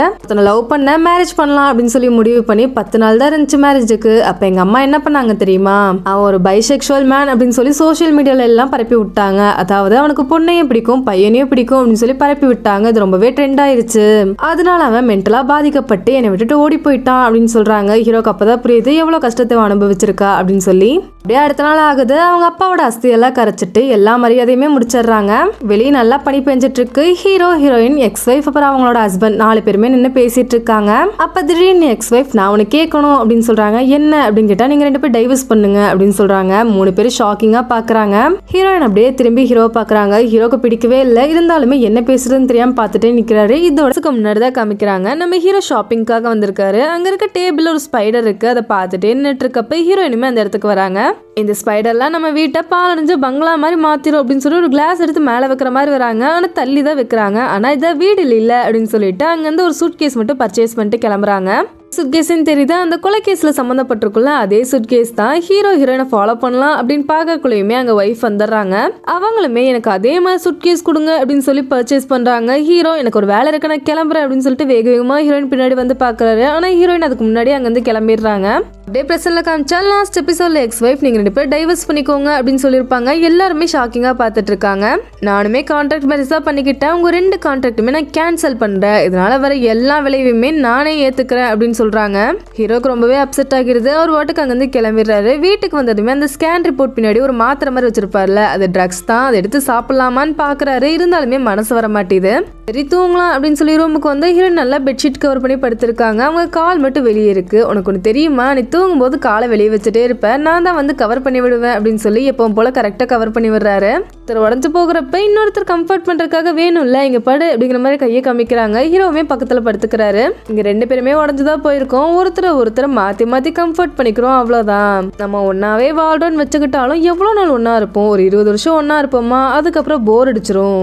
லவ் பண்ண மேரேஜ் பண்ணலாம் அப்படின்னு சொல்லி முடிவு பண்ணி 10 நாள் தான் இருந்துச்சு மேரேஜுக்கு. அப்ப எங்க அம்மா என்ன பண்ணாங்க தெரியுமா, அவன் ஒரு பைசெக்சுவல் மேன் அப்படின்னு சொல்லி சோசியல் மீடியால எல்லாம் பரப்பி விட்டாங்க. அதாவது அவனுக்கு பொண்ணையும் பிடிக்கும் பையனையும் பிடிக்கும் அப்படின்னு சொல்லி பரப்பி விட்டாங்க. இது ரொம்பவே ட்ரெண்ட் ஆயிருச்சு. அதனால அவன் மென்டலா பாதிக்கப்பட்டு என்னை விட்டுட்டு ஓடி போயிட்டான் அப்படின்னு சொல்றாங்க. ஹீரோக்கு அப்பதான் புரியுது எவ்வளவு கஷ்டத்தை அனுபவிச்சிருக்கா அப்படின்னு சொல்லி. அப்படியே அடுத்த நாள் ஆகுது. அவங்க அப்பாவோட அஸ்தியெல்லாம் கரைச்சிட்டு எல்லா மரியாதையுமே முடிச்சிடுறாங்க. வெளியே நல்லா பனி பெஞ்சிட்டு இருக்கு. ஹீரோ ஹீரோயின் எக்ஸ் ஒய்ஃப் அப்புறம் அவங்களோட ஹஸ்பண்ட் 4 பேருமே நின்று பேசிட்டு இருக்காங்க. அப்ப திடீர்னு எக்ஸ் ஒய்ஃப் நான் உனக்கு கேட்கணும் அப்படின்னு சொல்றாங்க. என்ன அப்படின்னு கேட்டா, நீங்க 2 பேரும் டைவர்ஸ் பண்ணுங்க அப்படின்னு சொல்றாங்க. 3 பேரும் ஷாக்கிங்கா பாக்குறாங்க. ஹீரோயின் அப்படியே திரும்பி ஹீரோவை பாக்குறாங்க. ஹீரோக்கு பிடிக்கவே இல்லை. இருந்தாலுமே என்ன பேசுறதுன்னு தெரியாம பார்த்துட்டே நிக்கிறாரு. இதோட முன்னாடி தான் காமிக்கிறாங்க. நம்ம ஹீரோ ஷாப்பிங்காக வந்திருக்காரு. அங்க இருக்க டேபிள் ஒரு ஸ்பைடர் இருக்கு. அதை பார்த்துட்டே நின்றுட்டு இருக்கப்ப ஹீரோயினுமே அந்த இடத்துக்கு வராங்க. இந்த ஸ்பைடர்லாம் நம்ம வீட்டை பாலடைஞ்சு பங்களா மாதிரி மாத்திரும் அப்படின்னு சொல்லி ஒரு கிளாஸ் எடுத்து மேலே வைக்கிற மாதிரி வராங்க. ஆனா தள்ளி தான் வைக்கிறாங்க. ஆனா இதை வீடு இல்ல அப்படின்னு சொல்லிட்டு அங்கிருந்து ஒரு சூட் கேஸ் மட்டும் பர்ச்சேஸ் பண்ணிட்டு கிளம்புறாங்க. சுட்கேஸ்ன்னு தெரியுது. அந்த கொலைகேஸ்ல சம்மந்தப்பட்டிருக்குள்ள அதே சுட்கேஸ் தான். ஹீரோ ஹீரோயினை ஃபாலோ பண்ணலாம் அப்படின்னு பார்க்கக்குள்ளேயுமே அங்க ஒய்ஃப் வந்துடுறாங்க. அவங்களுமே எனக்கு அதே மாதிரி சுட்கேஸ் கொடுங்க அப்படின்னு சொல்லி பர்ச்சேஸ் பண்றாங்க. ஹீரோ எனக்கு ஒரு வேலை இருக்கு நான் கிளம்புறேன் அப்படின்னு சொல்லிட்டு வேக வேகமா ஹீரோயின் பின்னாடி வந்து பாக்குறாரு. ஆனா ஹீரோயின் அதுக்கு முன்னாடி அங்கிருந்து கிளம்பிடுறாங்க. அப்படியே பிரசன்ட்ல காமிச்சா லாஸ்ட் எபிசோட்ல எக்ஸ் ஒய்ஃப் நீங்க 2 பேரும் டைவர்ஸ் பண்ணிக்கோங்க அப்படின்னு சொல்லியிருப்பாங்க. எல்லாருமே ஷாக்கிங்கா பார்த்துட்டு இருக்காங்க. நானுமே கான்ட்ராக்ட் மேரேஜ் தான் பண்ணிக்கிட்டேன். உங்க 2 கான்ட்ராக்டுமே நான் கேன்சல் பண்றேன். இதனால வர எல்லா விளைவுமே நானே ஏத்துக்கிறேன் அப்படின்னு சொல்றாங்க. ஹீரோக்கு ரொம்பவே அப்செட் ஆகிருது. அவர் வாட்டுக்கு அங்கிருந்து கிளம்பிடுறாரு. வீட்டுக்கு வந்ததுமே அந்த ஸ்கேன் ரிப்போர்ட் பின்னாடி ஒரு மாத்திரை மாதிரி வச்சிருப்பார்ல, அது ட்ரக்ஸ் தான். அதை எடுத்து சாப்பிடலாமான்னு பாக்குறாரு. இருந்தாலுமே மனசு வர மாட்டேது. சரி தூங்கலாம் அப்படின்னு சொல்லி ரூமுக்கு வந்து ஹீரோயின் நல்லா பெட்ஷீட் கவர் பண்ணி படுத்திருக்காங்க. அவங்க கால் மட்டும் வெளியே இருக்கு. உனக்கு ஒன்று தெரியுமா, நீ தூங்கும்போது காலை வெளியே வச்சுட்டே இருப்பேன், நான் தான் வந்து கவர் பண்ணி விடுவேன் அப்படின்னு சொல்லி எப்பவும் போல கரெக்டா கவர் பண்ணி விடுறாரு. ஒருத்தர் உடஞ்சு போகிறப்ப இன்னொருத்தர் கம்ஃபர்ட் பண்றதுக்காக வேணும்ல இங்க படு அப்படிங்கிற மாதிரி கையை காமிக்கிறாங்க. ஹீரோவுமே பக்கத்துல படுத்துக்கிறாரு. இங்க 2 பேருமே உடஞ்சுதான் போயிருக்கோம். ஒருத்தர் மாத்தி மாத்தி கம்ஃபர்ட் பண்ணிக்கிறோம், அவ்வளவுதான். நம்ம ஒன்னாவே வாழ்றோம்னு வச்சுக்கிட்டாலும் எவ்வளவு நாள் ஒன்னா இருப்போம், ஒரு 20 வருஷம் ஒன்னா இருப்போமா, அதுக்கப்புறம் போர் அடிச்சிரும்.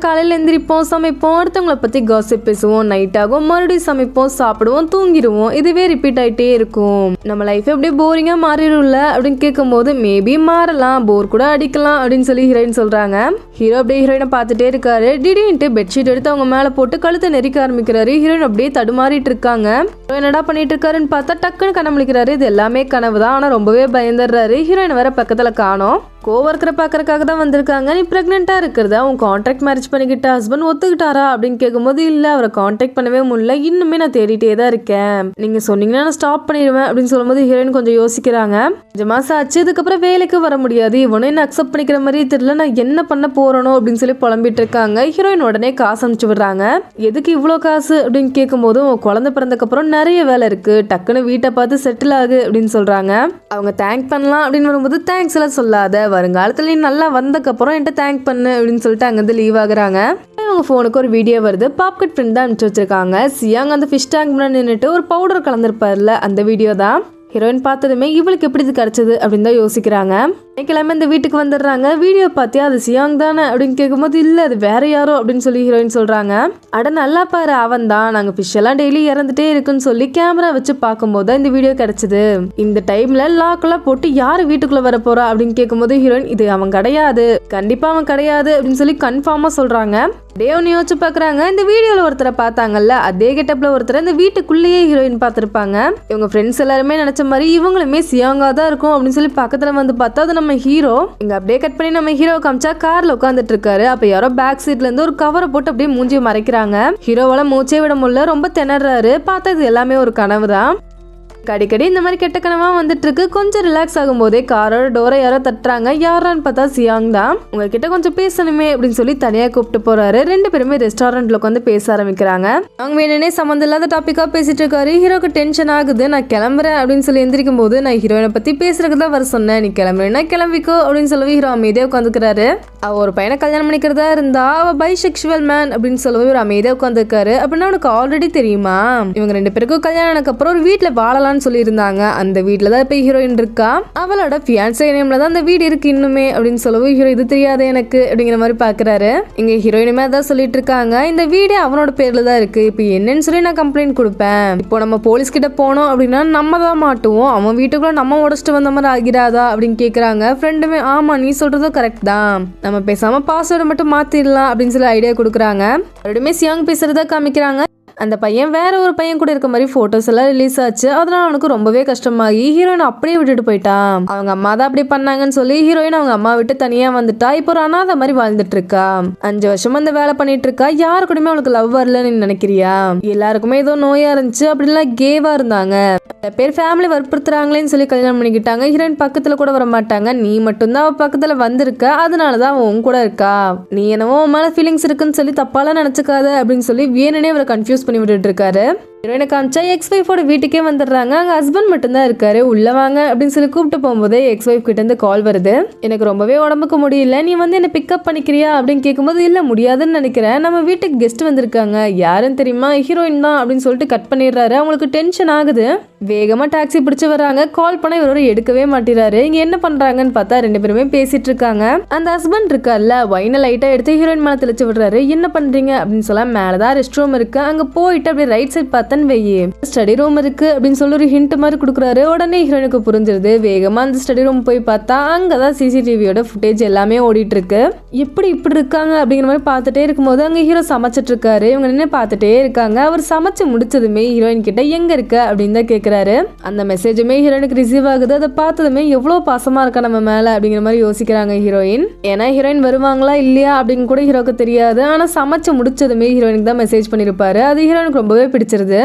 காலையில எந்திரிப்போம், சமைப்போம், அடுத்தவங்களை பத்தி காசிப் பேசுவோம், நைட் ஆகும், மறுபடியும் சமைப்போம், சாப்பிடுவோம், தூங்கிடுவோம். இதுவே ரிப்பீட் ஆயிட்டே இருக்கும். நம்ம லைஃப் அப்படியே போரிங்கா மாறிடும்ல அப்படின்னு கேட்கும் போது மேபி மாறலாம், போர் கூட அடிக்கலாம் அப்படின்னு சொல்லி ஹீரோயின் சொல்றாங்க. ஹீரோ அப்படியே ஹீரோயினை பார்த்துட்டே இருக்காரு. திடீர்னு பெட்ஷீட் எடுத்து அவங்க மேல போட்டு கழுத்தை நெரிக்க ஆரம்பிக்கிறாரு. ஹீரோயின் அப்படியே தடுமாறிட்டு இருக்காங்க. என்னடா பண்ணிட்டு இருக்காருன்னு பார்த்தா டக்குன்னு கண்ணமுழிக்கிறாரு. இது எல்லாமே கனவு தான். ஆனா ரொம்பவே பயந்துடுறாரு. ஹீரோயின் வேற பக்கத்துல காணோம். கோவர்க்கரை பாக்குறதுக்காக தான் வந்திருக்காங்க. நீ பிரெக்னெண்டா இருக்கிறதா உன் கான்ட்ராக்ட் மேரேஜ் பண்ணிக்கிட்ட ஹஸ்பண்ட் ஒத்துக்கிட்டாரா அப்படின்னு கேட்கும்போது இல்ல, அவரை கான்டாக்ட் பண்ணவே முடியல, இன்னுமே நான் தேடிட்டே தான் இருக்கேன், நீங்க சொன்னீங்கன்னா நான் ஸ்டாப் பண்ணிடுவேன் அப்படின்னு சொல்லும்போது ஹீரோயின் கொஞ்சம் யோசிக்கிறாங்க. 5 மாசம் ஆச்சு, இதுக்கப்புறம் வேலைக்கு வர முடியாது, இவனும் என்ன அக்செப்ட் பண்ணிக்கிற மாதிரி தெரியல, நான் என்ன பண்ண போறனோ அப்படின்னு சொல்லி புலம்பிட்டு இருக்காங்க. ஹீரோயின் உடனே காசு அனுப்பிச்சு விடுறாங்க. எதுக்கு இவ்வளோ காசு அப்படின்னு கேட்கும்போது குழந்தை பிறந்தக்கு அப்புறம் நிறைய வேலை இருக்கு, டக்குன்னு வீட்டை பார்த்து செட்டில் ஆகு அப்படின்னு சொல்றாங்க. அவங்க தேங்க் பண்ணலாம் அப்படின்னு வரும்போது தேங்க்ஸ் எல்லாம் சொல்லாத, வருங்காலத்துல நீ நல்லா வந்தக்கப்புறம் என்கிட்ட தேங்க் பண்ணு அப்படின்னு சொல்லிட்டு அங்கிருந்து லீவ் ஆகுறாங்க. அவங்க போனுக்கு ஒரு வீடியோ வருது. பாப்கட் ஃப்ரெண்ட் தான் அனுப்பிச்சு வச்சிருக்காங்க. சியாங் அந்த ஃபிஷ் டேங்க் முன்னாடி நின்றுட்டு ஒரு பவுடர் கலந்துருப்பார்ல, அந்த வீடியோ தான். ஹீரோயின் பார்த்ததுமே இவளுக்கு எப்படி இது கிடைச்சது அப்படின்னு தான் யோசிக்கிறாங்க. கிளம்பி இந்த வீட்டுக்கு வந்துடுறாங்க. வீடியோ பார்த்தியா அது சியாங் தானே அப்படின்னு கேட்கும்போது இல்லை அது வேற யாரோ அப்படின்னு சொல்லி ஹீரோயின் சொல்றாங்க. அட நல்லா பாரு அவன் தான், நாங்கள் ஃபிஷ் எல்லாம் டெய்லி இறந்துட்டே இருக்குன்னு சொல்லி கேமரா வச்சு பார்க்கும்போது தான் இந்த வீடியோ கிடைச்சது. இந்த டைம்ல லாக்கெல்லாம் போட்டு யாரு வீட்டுக்குள்ள வர போறா அப்படின்னு கேட்கும்போது ஹீரோயின் இது அவன் கிடையாது, கண்டிப்பா அவன் கிடையாது அப்படின்னு சொல்லி கன்ஃபார்மா சொல்றாங்க. அப்படியே ஒன்று யோசிச்சு பார்க்குறாங்க. இந்த வீடியோவில் ஒருத்தரை பார்த்தாங்கல்ல, அதே கெட்டப்ல ஒருத்தரை இந்த வீட்டுக்குள்ளேயே ஹீரோயின் பார்த்துருப்பாங்க. இவங்க ஃப்ரெண்ட்ஸ் எல்லாருமே நினைச்ச மாதிரி இவங்களுமே சியாங்கா தான் இருக்கும் அப்படின்னு சொல்லி பக்கத்துல வந்து பார்த்தா அது நம்ம ஹீரோ. இங்க அப்படியே கட் பண்ணி நம்ம ஹீரோ காமிச்சா கார்ல உட்காந்துட்டு இருக்காரு. அப்ப யாரோ பேக் சீட்ல இருந்து ஒரு கவரை போட்டு அப்படியே மூஞ்சியை மறைக்கிறாங்க. ஹீரோவால மூச்சே விட முடியல, ரொம்ப திணறாரு. பார்த்தா இது எல்லாமே ஒரு கனவு தான். அடிக்கடி இந்த மாதிரி கெட்ட கனவா வந்துட்டு இருக்கு. கொஞ்சம் ரிலாக்ஸ் ஆகும் போதே காரோட டோரை யாரோ தட்டுறாங்க. யாரான்னு பார்த்தா சியாங் தான். உங்ககிட்ட கொஞ்சம் பேசணுமே அப்படின்னு சொல்லி தனியா கூப்பிட்டு போறாரு. 2 பேருமே ரெஸ்டாரண்ட்ல உட்காந்து பேச ஆரம்பிக்கிறாங்க. அவங்க வேணுனே சம்மந்தம் இல்லாத டாபிக்கா பேசிட்டு இருக்காரு. ஹீரோக்கு டென்ஷன் ஆகுது. நான் கிளம்புறேன் அப்படின்னு சொல்லி எந்திரிக்கும் போது நான் ஹீரோயினை பத்தி பேசுறதுக்கு தான் வர சொன்னேன், நீ கிளம்புறேன்னா கிளம்பிக்கோ அப்படின்னு சொல்லி ஹீரோ அமைதியா உட்காந்துக்கிறாரு. அவ ஒரு பையனை கல்யாணம் பண்ணிக்கிறதா இருந்தா அவ பைசெக்சுவல் மேன் அப்படின்னு சொல்லவே ஒரு அமைதியா உட்காந்துருக்காரு. அப்படின்னா அவனுக்கு ஆல்ரெடி தெரியுமா? இவங்க 2 பேருக்கும் கல்யாணம் ஆனதுக்கப்புறம் ஒரு வீட்டுல வாழலாம்னு சொல்லி இருந்தாங்க. அந்த வீட்டுல தான் இப்ப ஹீரோயின் இருக்கா. அவளோட ஃபியான்சே நேம்ல தான் அந்த வீடு இருக்கு இன்னுமே அப்படின்னு சொல்லவும் ஹீரோ இது தெரியாத எனக்கு அப்படிங்கிற மாதிரி பாக்குறாரு. இங்க ஹீரோயினுமே அதான் சொல்லிட்டு இருக்காங்க, இந்த வீடே அவனோட பேர்ல தான் இருக்கு, இப்ப என்னன்னு சொல்லி நான் கம்ப்ளைண்ட் கொடுப்பேன். இப்போ நம்ம போலீஸ் கிட்ட போனோம் அப்படின்னா நம்ம தான் மாட்டுவோம், அவன் வீட்டுக்குள்ள நம்ம உடச்சிட்டு வந்த மாதிரி ஆகிடாதா அப்படின்னு கேக்குறாங்க. ஃப்ரெண்டுமே ஆமா நீ சொல்றதும் கரெக்ட் தான், நம்ம பேசாம பாஸ்வேர்டை மட்டும் மாத்திடலாம் அப்படின்னு சொல்லி ஐடியா கொடுக்குறாங்க. மறுபடியும் சியாங் பேசுறதா காமிக்கிறாங்க. அந்த பையன் வேற ஒரு பையன் கூட இருக்க மாதிரி போட்டோஸ் எல்லாம் ரிலீஸ் ஆச்சு. அதனால அவனுக்கு ரொம்பவே கஷ்டமாகி ஹீரோயின் அப்படியே விட்டுட்டு போயிட்டான். அவங்க அம்மா தான் அப்படி பண்ணாங்கன்னு சொல்லி ஹீரோயின் அவங்க அம்மா விட்டு தனியா வந்துட்டா. இப்போ ஒரு அனாதை மாதிரி வாழ்ந்துட்டு இருக்கா. 5 வருஷமா அந்த வேலை பண்ணிட்டு இருக்கா. யாரு கூடயுமே அவளுக்கு லவ் வரலன்னு நினைக்கிறியா? எல்லாருக்குமே ஏதோ நோயா இருந்துச்சு, அப்படின்லாம் கேவா இருந்தாங்க. பேர் ஃபேமிலி வற்புறுத்துறாங்களேன்னு சொல்லி கல்யாணம் பண்ணிக்கிட்டாங்க. ஹீரோயின் பக்கத்துல கூட வர மாட்டாங்க. நீ மட்டும்தான் அவ பக்கத்துல வந்திருக்க, அதனாலதான் அவன் உன் கூட இருக்கா. நீ என்னவோ உன் மேல ஃபீலிங்ஸ் இருக்குன்னு சொல்லி தப்பாலாம் நினைச்சுக்காத அப்படின்னு சொல்லி வேணுனே அவரை கன்ஃபியூஸ் பண்ணி விட்டுட்டு இருக்காரு. ஹீரோயினை காமிச்சா எக்ஸ் ஒய்ஃபோட வீட்டுக்கே வந்துடுறாங்க. அங்க ஹஸ்பண்ட் மட்டும்தான் இருக்காரு. உள்ள வாங்க அப்படின்னு சொல்லி கூப்பிட்டு போகும்போதே எக்ஸ் ஒய்ஃப் கிட்ட இருந்து கால் வருது. எனக்கு ரொம்பவே உடம்புக்கு முடியல, நீ வந்து என்ன பிக்கப் பண்ணிக்கிறியா அப்படின்னு கேட்கும்போது இல்ல முடியாதுன்னு நினைக்கிறேன், நம்ம வீட்டுக்கு கெஸ்ட் வந்திருக்காங்க, யாருன்னு தெரியுமா, ஹீரோயின் தான் அப்படின்னு சொல்லிட்டு கட் பண்ணிடுறாரு. அவங்களுக்கு டென்ஷன் ஆகுது. வேகமா டாக்ஸி பிடிச்சு வர்றாங்க. கால் பண்ண இவரோட எடுக்கவே மாட்டேறாரு. இங்க என்ன பண்றாங்கன்னு பார்த்தா 2 பேருமே பேசிட்டு இருக்காங்க. அந்த ஹஸ்பண்ட் இருக்கார்ல, வைனை லைட்டா எடுத்து ஹீரோயின் மேல தெளிச்சு விடுறாரு. என்ன பண்றீங்க அப்படின்னு சொல்ல, மேலதான் ரெஸ்ட் ரூம் இருக்கு, அங்க போயிட்டு அப்படியே ரைட் சைட் பார்த்தா ஸ்டடி ரூம் இருக்கு அப்படின்னு சொல்லி ஒரு ஹிண்ட் மாதிரி கொடுக்குறாரு. உடனே ஹீரோனுக்கு புரிஞ்சிருது. வேகமா அந்த ஸ்டடி ரூம் போய் பார்த்தா அங்கதான் சிசிடிவியோட ஃபுட்டேஜ் எல்லாமே ஓடிட்டு இருக்கு. இப்படி இருக்காங்க அப்படிங்கிற மாதிரி பார்த்துட்டே இருக்கும்போது அங்க ஹீரோ சமைச்சிட்டு இருக்காரு. இவங்க நின்று பார்த்துட்டே இருக்காங்க. அவர் சமைச்சு முடிச்சதுமே ஹீரோயின் கிட்ட எங்க இருக்க அப்படின்னு தான் கேட்கிறாரு. அந்த மெசேஜுமே ஹீரோனுக்கு ரிசீவ் ஆகுது. அதை பார்த்ததுமே எவ்வளவு பாசமா இருக்கா நம்ம மேல அப்படிங்கிற மாதிரி யோசிக்கிறாங்க ஹீரோயின். ஏன்னா ஹீரோயின் வருவாங்களா இல்லையா அப்படின்னு கூட ஹீரோக்கு தெரியாது. ஆனா சமைச்சு முடிச்சதுமே ஹீரோயினுக்கு தான் மெசேஜ் பண்ணிருப்பாரு. அது ஹீரோனுக்கு ரொம்பவே பிடிச்சிருது.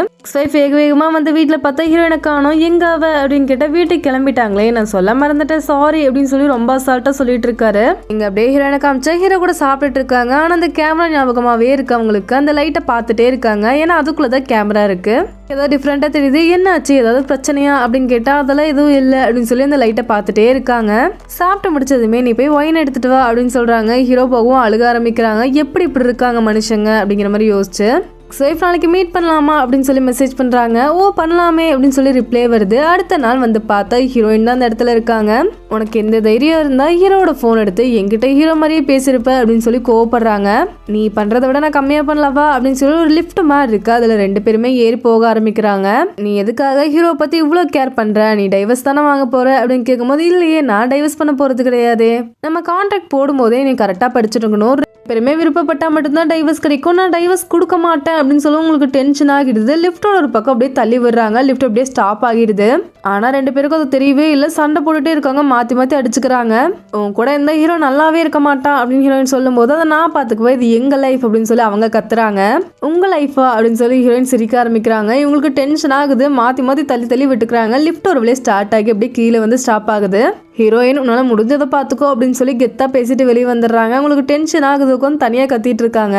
வேகமா வந்து வீட்டுல பார்த்தா ஹீரோயினை காணோம். எங்க அவ அப்படின்னு கேட்டா வீட்டுக்கு கிளம்பிட்டாங்களே, நான் சொல்ல மறந்துட்டேன் சாரி அப்படின்னு சொல்லி ரொம்ப அசால்ட்டா சொல்லிட்டு இருக்காரு. இங்க அப்படியே ஹீரோயினை காமிச்சா ஹீரோ கூட சாப்பிட்டுட்டு இருக்காங்க. ஆனா அந்த கேமரா ஞாபகமாவே இருக்கு அவங்களுக்கு. அந்த லைட்டை பார்த்துட்டே இருக்காங்க. ஏன்னா அதுக்குள்ளதான் கேமரா இருக்கு. ஏதாவது டிஃப்ரெண்டா தெரியுது. என்னாச்சு, ஏதாவது பிரச்சனையா அப்படின்னு கேட்டா அதெல்லாம் எதுவும் இல்லை அப்படின்னு சொல்லி அந்த லைட்டை பார்த்துட்டே இருக்காங்க. சாப்பிட்டு முடிச்சதுமே நீ போய் ஒயின் எடுத்துட்டு வா அப்படின்னு சொல்றாங்க. ஹீரோ போகவும் அழுக ஆரம்பிக்கிறாங்க. எப்படி இப்படி இருக்காங்க மனுஷங்க அப்படிங்கிற மாதிரி யோசிச்சு ஸைஃப் நாளைக்கு மீட் பண்ணலாமா அப்படின்னு சொல்லி மெசேஜ் பண்ணுறாங்க. ஓ பண்ணலாமே அப்படின்னு சொல்லி ரிப்ளை வருது. அடுத்த நாள் வந்து பார்த்தா ஹீரோயின் தான் அந்த இடத்துல இருக்காங்க. உனக்கு எந்த தைரியம் இருந்தால் ஹீரோட ஃபோன் எடுத்து என்கிட்ட ஹீரோ மாதிரியே பேசியிருப்ப அப்படின்னு சொல்லி கோவப்படுறாங்க. நீ பண்ணுறதை விட நான் கம்மியாக பண்ணலவா அப்படின்னு சொல்லி ஒரு லிஃப்ட் மாதிரி இருக்கு. அதில் 2 பேருமே ஏறி போக ஆரம்பிக்கிறாங்க. நீ எதுக்காக ஹீரோ பற்றி இவ்வளோ கேர் பண்ணுற, நீ டைவர்ஸ் தானே வாங்க போகிற அப்படின்னு கேட்கும்போது இல்லையே நான் டைவர்ஸ் பண்ண போகிறது கிடையாது, நம்ம கான்ட்ராக்ட் போடும்போதே நீ கரெக்டாக படிச்சுருக்கணும், பெருமே விருப்பப்பட்டா மட்டும்தான் டைவர்ஸ் கிடைக்கும், நான் டைவர்ஸ் கொடுக்க மாட்டேன் அப்படின்னு சொல்லி உங்களுக்கு டென்ஷன் ஆகிடுது. லிஃப்டோட ஒரு பக்கம் அப்படியே தள்ளி விடுறாங்க. லிஃப்ட் அப்படியே ஸ்டாப் ஆகிடுது. ஆனா 2 பேருக்கும் அது தெரியவே இல்லை. சண்டை போட்டுட்டே இருக்காங்க, மாத்தி மாத்தி அடிச்சுக்கிறாங்க. உன் கூட எந்த ஹீரோ நல்லாவே இருக்க மாட்டான் அப்படின்னு ஹீரோயின் சொல்லும் போது அதை நான் பாத்துக்குவேன், இது எங்க லைஃப் அப்படின்னு சொல்லி அவங்க கத்துறாங்க. உங்க லைஃபா அப்படின்னு சொல்லி ஹீரோயின் சிரிக்க ஆரம்பிக்கிறாங்க. இவங்களுக்கு டென்ஷன் ஆகுது. மாத்தி மாத்தி தள்ளி தள்ளி விட்டுக்கிறாங்க. லிஃப்ட் ஒரு வழியே ஸ்டார்ட் ஆகி அப்படியே கீழே வந்து ஸ்டாப் ஆகுது. ஹீரோயின் உன்னால முடிஞ்சதை பார்த்துக்கோ அப்படின்னு சொல்லி கெத்தா பேசிட்டு வெளியே வந்துடுறாங்க. உங்களுக்கு டென்ஷன் ஆகுது, உட்காந்து தனியா கத்திட்டு இருக்காங்க.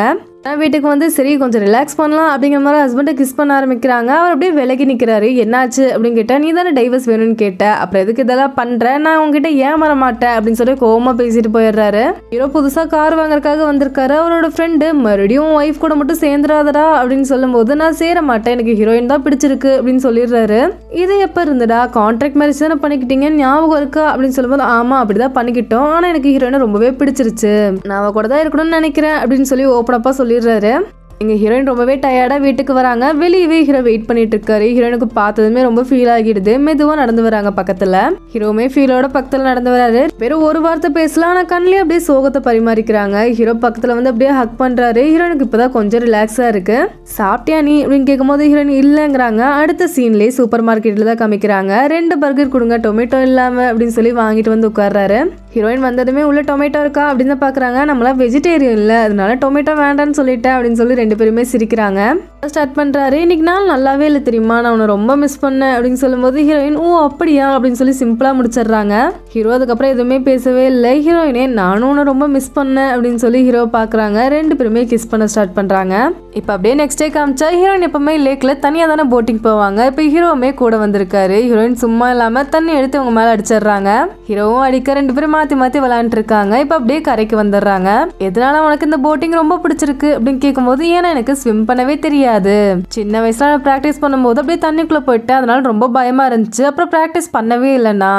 வீட்டுக்கு வந்து சரி கொஞ்சம் ரிலாக்ஸ் பண்ணலாம் அப்படிங்கிற மாதிரி ஹஸ்பண்டை கிஸ் பண்ண ஆரம்பிக்கிறாங்க. அவர் அப்படியே விலகி நிற்கிறாரு. என்னாச்சு அப்படின்னு கேட்டா, நீ தானே டைவர்ஸ் வேணும்னு கேட்ட, அப்புறம் எதுக்கு இதெல்லாம் பண்ற, நான் உங்ககிட்ட ஏமாற மாட்டேன் அப்படின்னு சொல்லி கோவமா பேசிட்டு போயிடுறாரு. ஹீரோ புதுசா கார் வாங்குறதுக்காக வந்திருக்காரு. அவரோட ஃப்ரெண்டு மறுபடியும் ஒய்ஃப் கூட மட்டும் சேர்ந்துடாதடா அப்படின்னு சொல்லும் போது நான் சேர மாட்டேன், எனக்கு ஹீரோயின் தான் பிடிச்சிருக்கு அப்படின்னு சொல்லிடுறாரு. இது எப்ப இருந்துடா, கான்ட்ராக்ட் மேரேஜ் தானே பண்ணிக்கிட்டீங்க ஞாபகம் இருக்கா அப்படின்னு சொல்லும்போது ஆமா அப்படிதான் பண்ணிக்கிட்டோம், ஆனா எனக்கு ஹீரோயினை ரொம்பவே பிடிச்சிருச்சு, நான் அவ கூட தான் இருக்கணும்னு நினைக்கிறேன் அப்படின்னு சொல்லி ஓப்பனப்பா சொல்லிடுறாரு. இங்க ஹீரோயின் ரொம்பவே டயர்டா வீட்டுக்கு வராங்க. வெளியவே ஹீரோ வெயிட் பண்ணிட்டு இருக்காரு. ஹீரோயினுக்கு பார்த்ததுமே ரொம்ப ஃபீல் ஆகிடுது. மெதுவா நடந்து வராங்க பக்கத்துல. ஹீரோமே ஃபீலோட பக்கத்துல நடந்து வராரு. வெறும் ஒரு வார்த்தை பேசலாம், ஆனா கண்ணிலே அப்படியே சோகத்தை பரிமாறிக்கிறாங்க. ஹீரோ பக்கத்துல வந்து அப்படியே ஹக் பண்றாரு. ஹீரோயினுக்கு இப்பதான் கொஞ்சம் ரிலாக்ஸா இருக்கு. சாப்பிட்டியா நீ அப்படின்னு கேட்கும்போது ஹீரோயின் இல்லைங்கிறாங்க. அடுத்த சீன்லயே சூப்பர் மார்க்கெட்ல தான் காமிக்கிறாங்க. 2 பர்கர் கொடுங்க டொமேட்டோ இல்லாம அப்படின்னு சொல்லி வாங்கிட்டு வந்து உட்கார்றாரு. ஹீரோயின் வந்ததுமே உள்ள டொமேட்டோ இருக்கா அப்படின்னு தான் பாக்குறாங்க. நம்மளா வெஜிடேரியன் இல்ல, அதனால டொமேட்டோ வேண்டான்னு சொல்லிட்டேன் அப்படின்னு சொல்லி 2 ரெண்டு பேருமே சிரிக்கிறாங்க. ஸ்டார்ட் பண்றாரு, இன்னைக்கு நாள் நல்லாவே இல்லை தெரியுமா, நான் உன்னை ரொம்ப மிஸ் பண்ணேன் அப்படின்னு சொல்லும்போது ஹீரோயின் ஓ அப்படியா அப்படின்னு சொல்லி சிம்பிளா முடிச்சிடுறாங்க. ஹீரோ அதுக்கப்புறம் எதுவுமே பேசவே இல்லை. ஹீரோயினே நானும் உன்னை ரொம்ப மிஸ் பண்ணேன் அப்படின்னு சொல்லி ஹீரோ பாக்குறாங்க. ரெண்டு பேருமே கிஸ் பண்ண ஸ்டார்ட் பண்றாங்க. இப்ப அப்படியே நெக்ஸ்ட் டே காமிச்சா ஹீரோயின் எப்பவுமே லேக்ல தனியா தானே போட்டிங் போவாங்க. இப்ப ஹீரோவுமே கூட வந்திருக்காரு. ஹீரோயின் சும்மா இல்லாம தண்ணி எடுத்து அவங்க மேல அடிச்சிடுறாங்க. ஹீரோவும் அடிக்க ரெண்டு பேரும் மாத்தி மாத்தி விளையாண்டு இருக்காங்க. இப்ப அப்படியே கரைக்கு வந்துடுறாங்க. எதனால உனக்கு இந்த போட்டிங் ரொம்ப பிடிச்சிருக்கு அப்படின்னு கேட்கும்போது ஏன்னா எனக்கு ஸ்விம் பண்ணவே தெரியாது, சின்ன வயசுல நான் பிராக்டிஸ் பண்ணும்போது அப்படியே தண்ணிக்குள்ள போயிட்டேன், அதனால ரொம்ப பயமா இருந்துச்சு, அப்புறம் பிராக்டிஸ் பண்ணவே இல்லைண்ணா.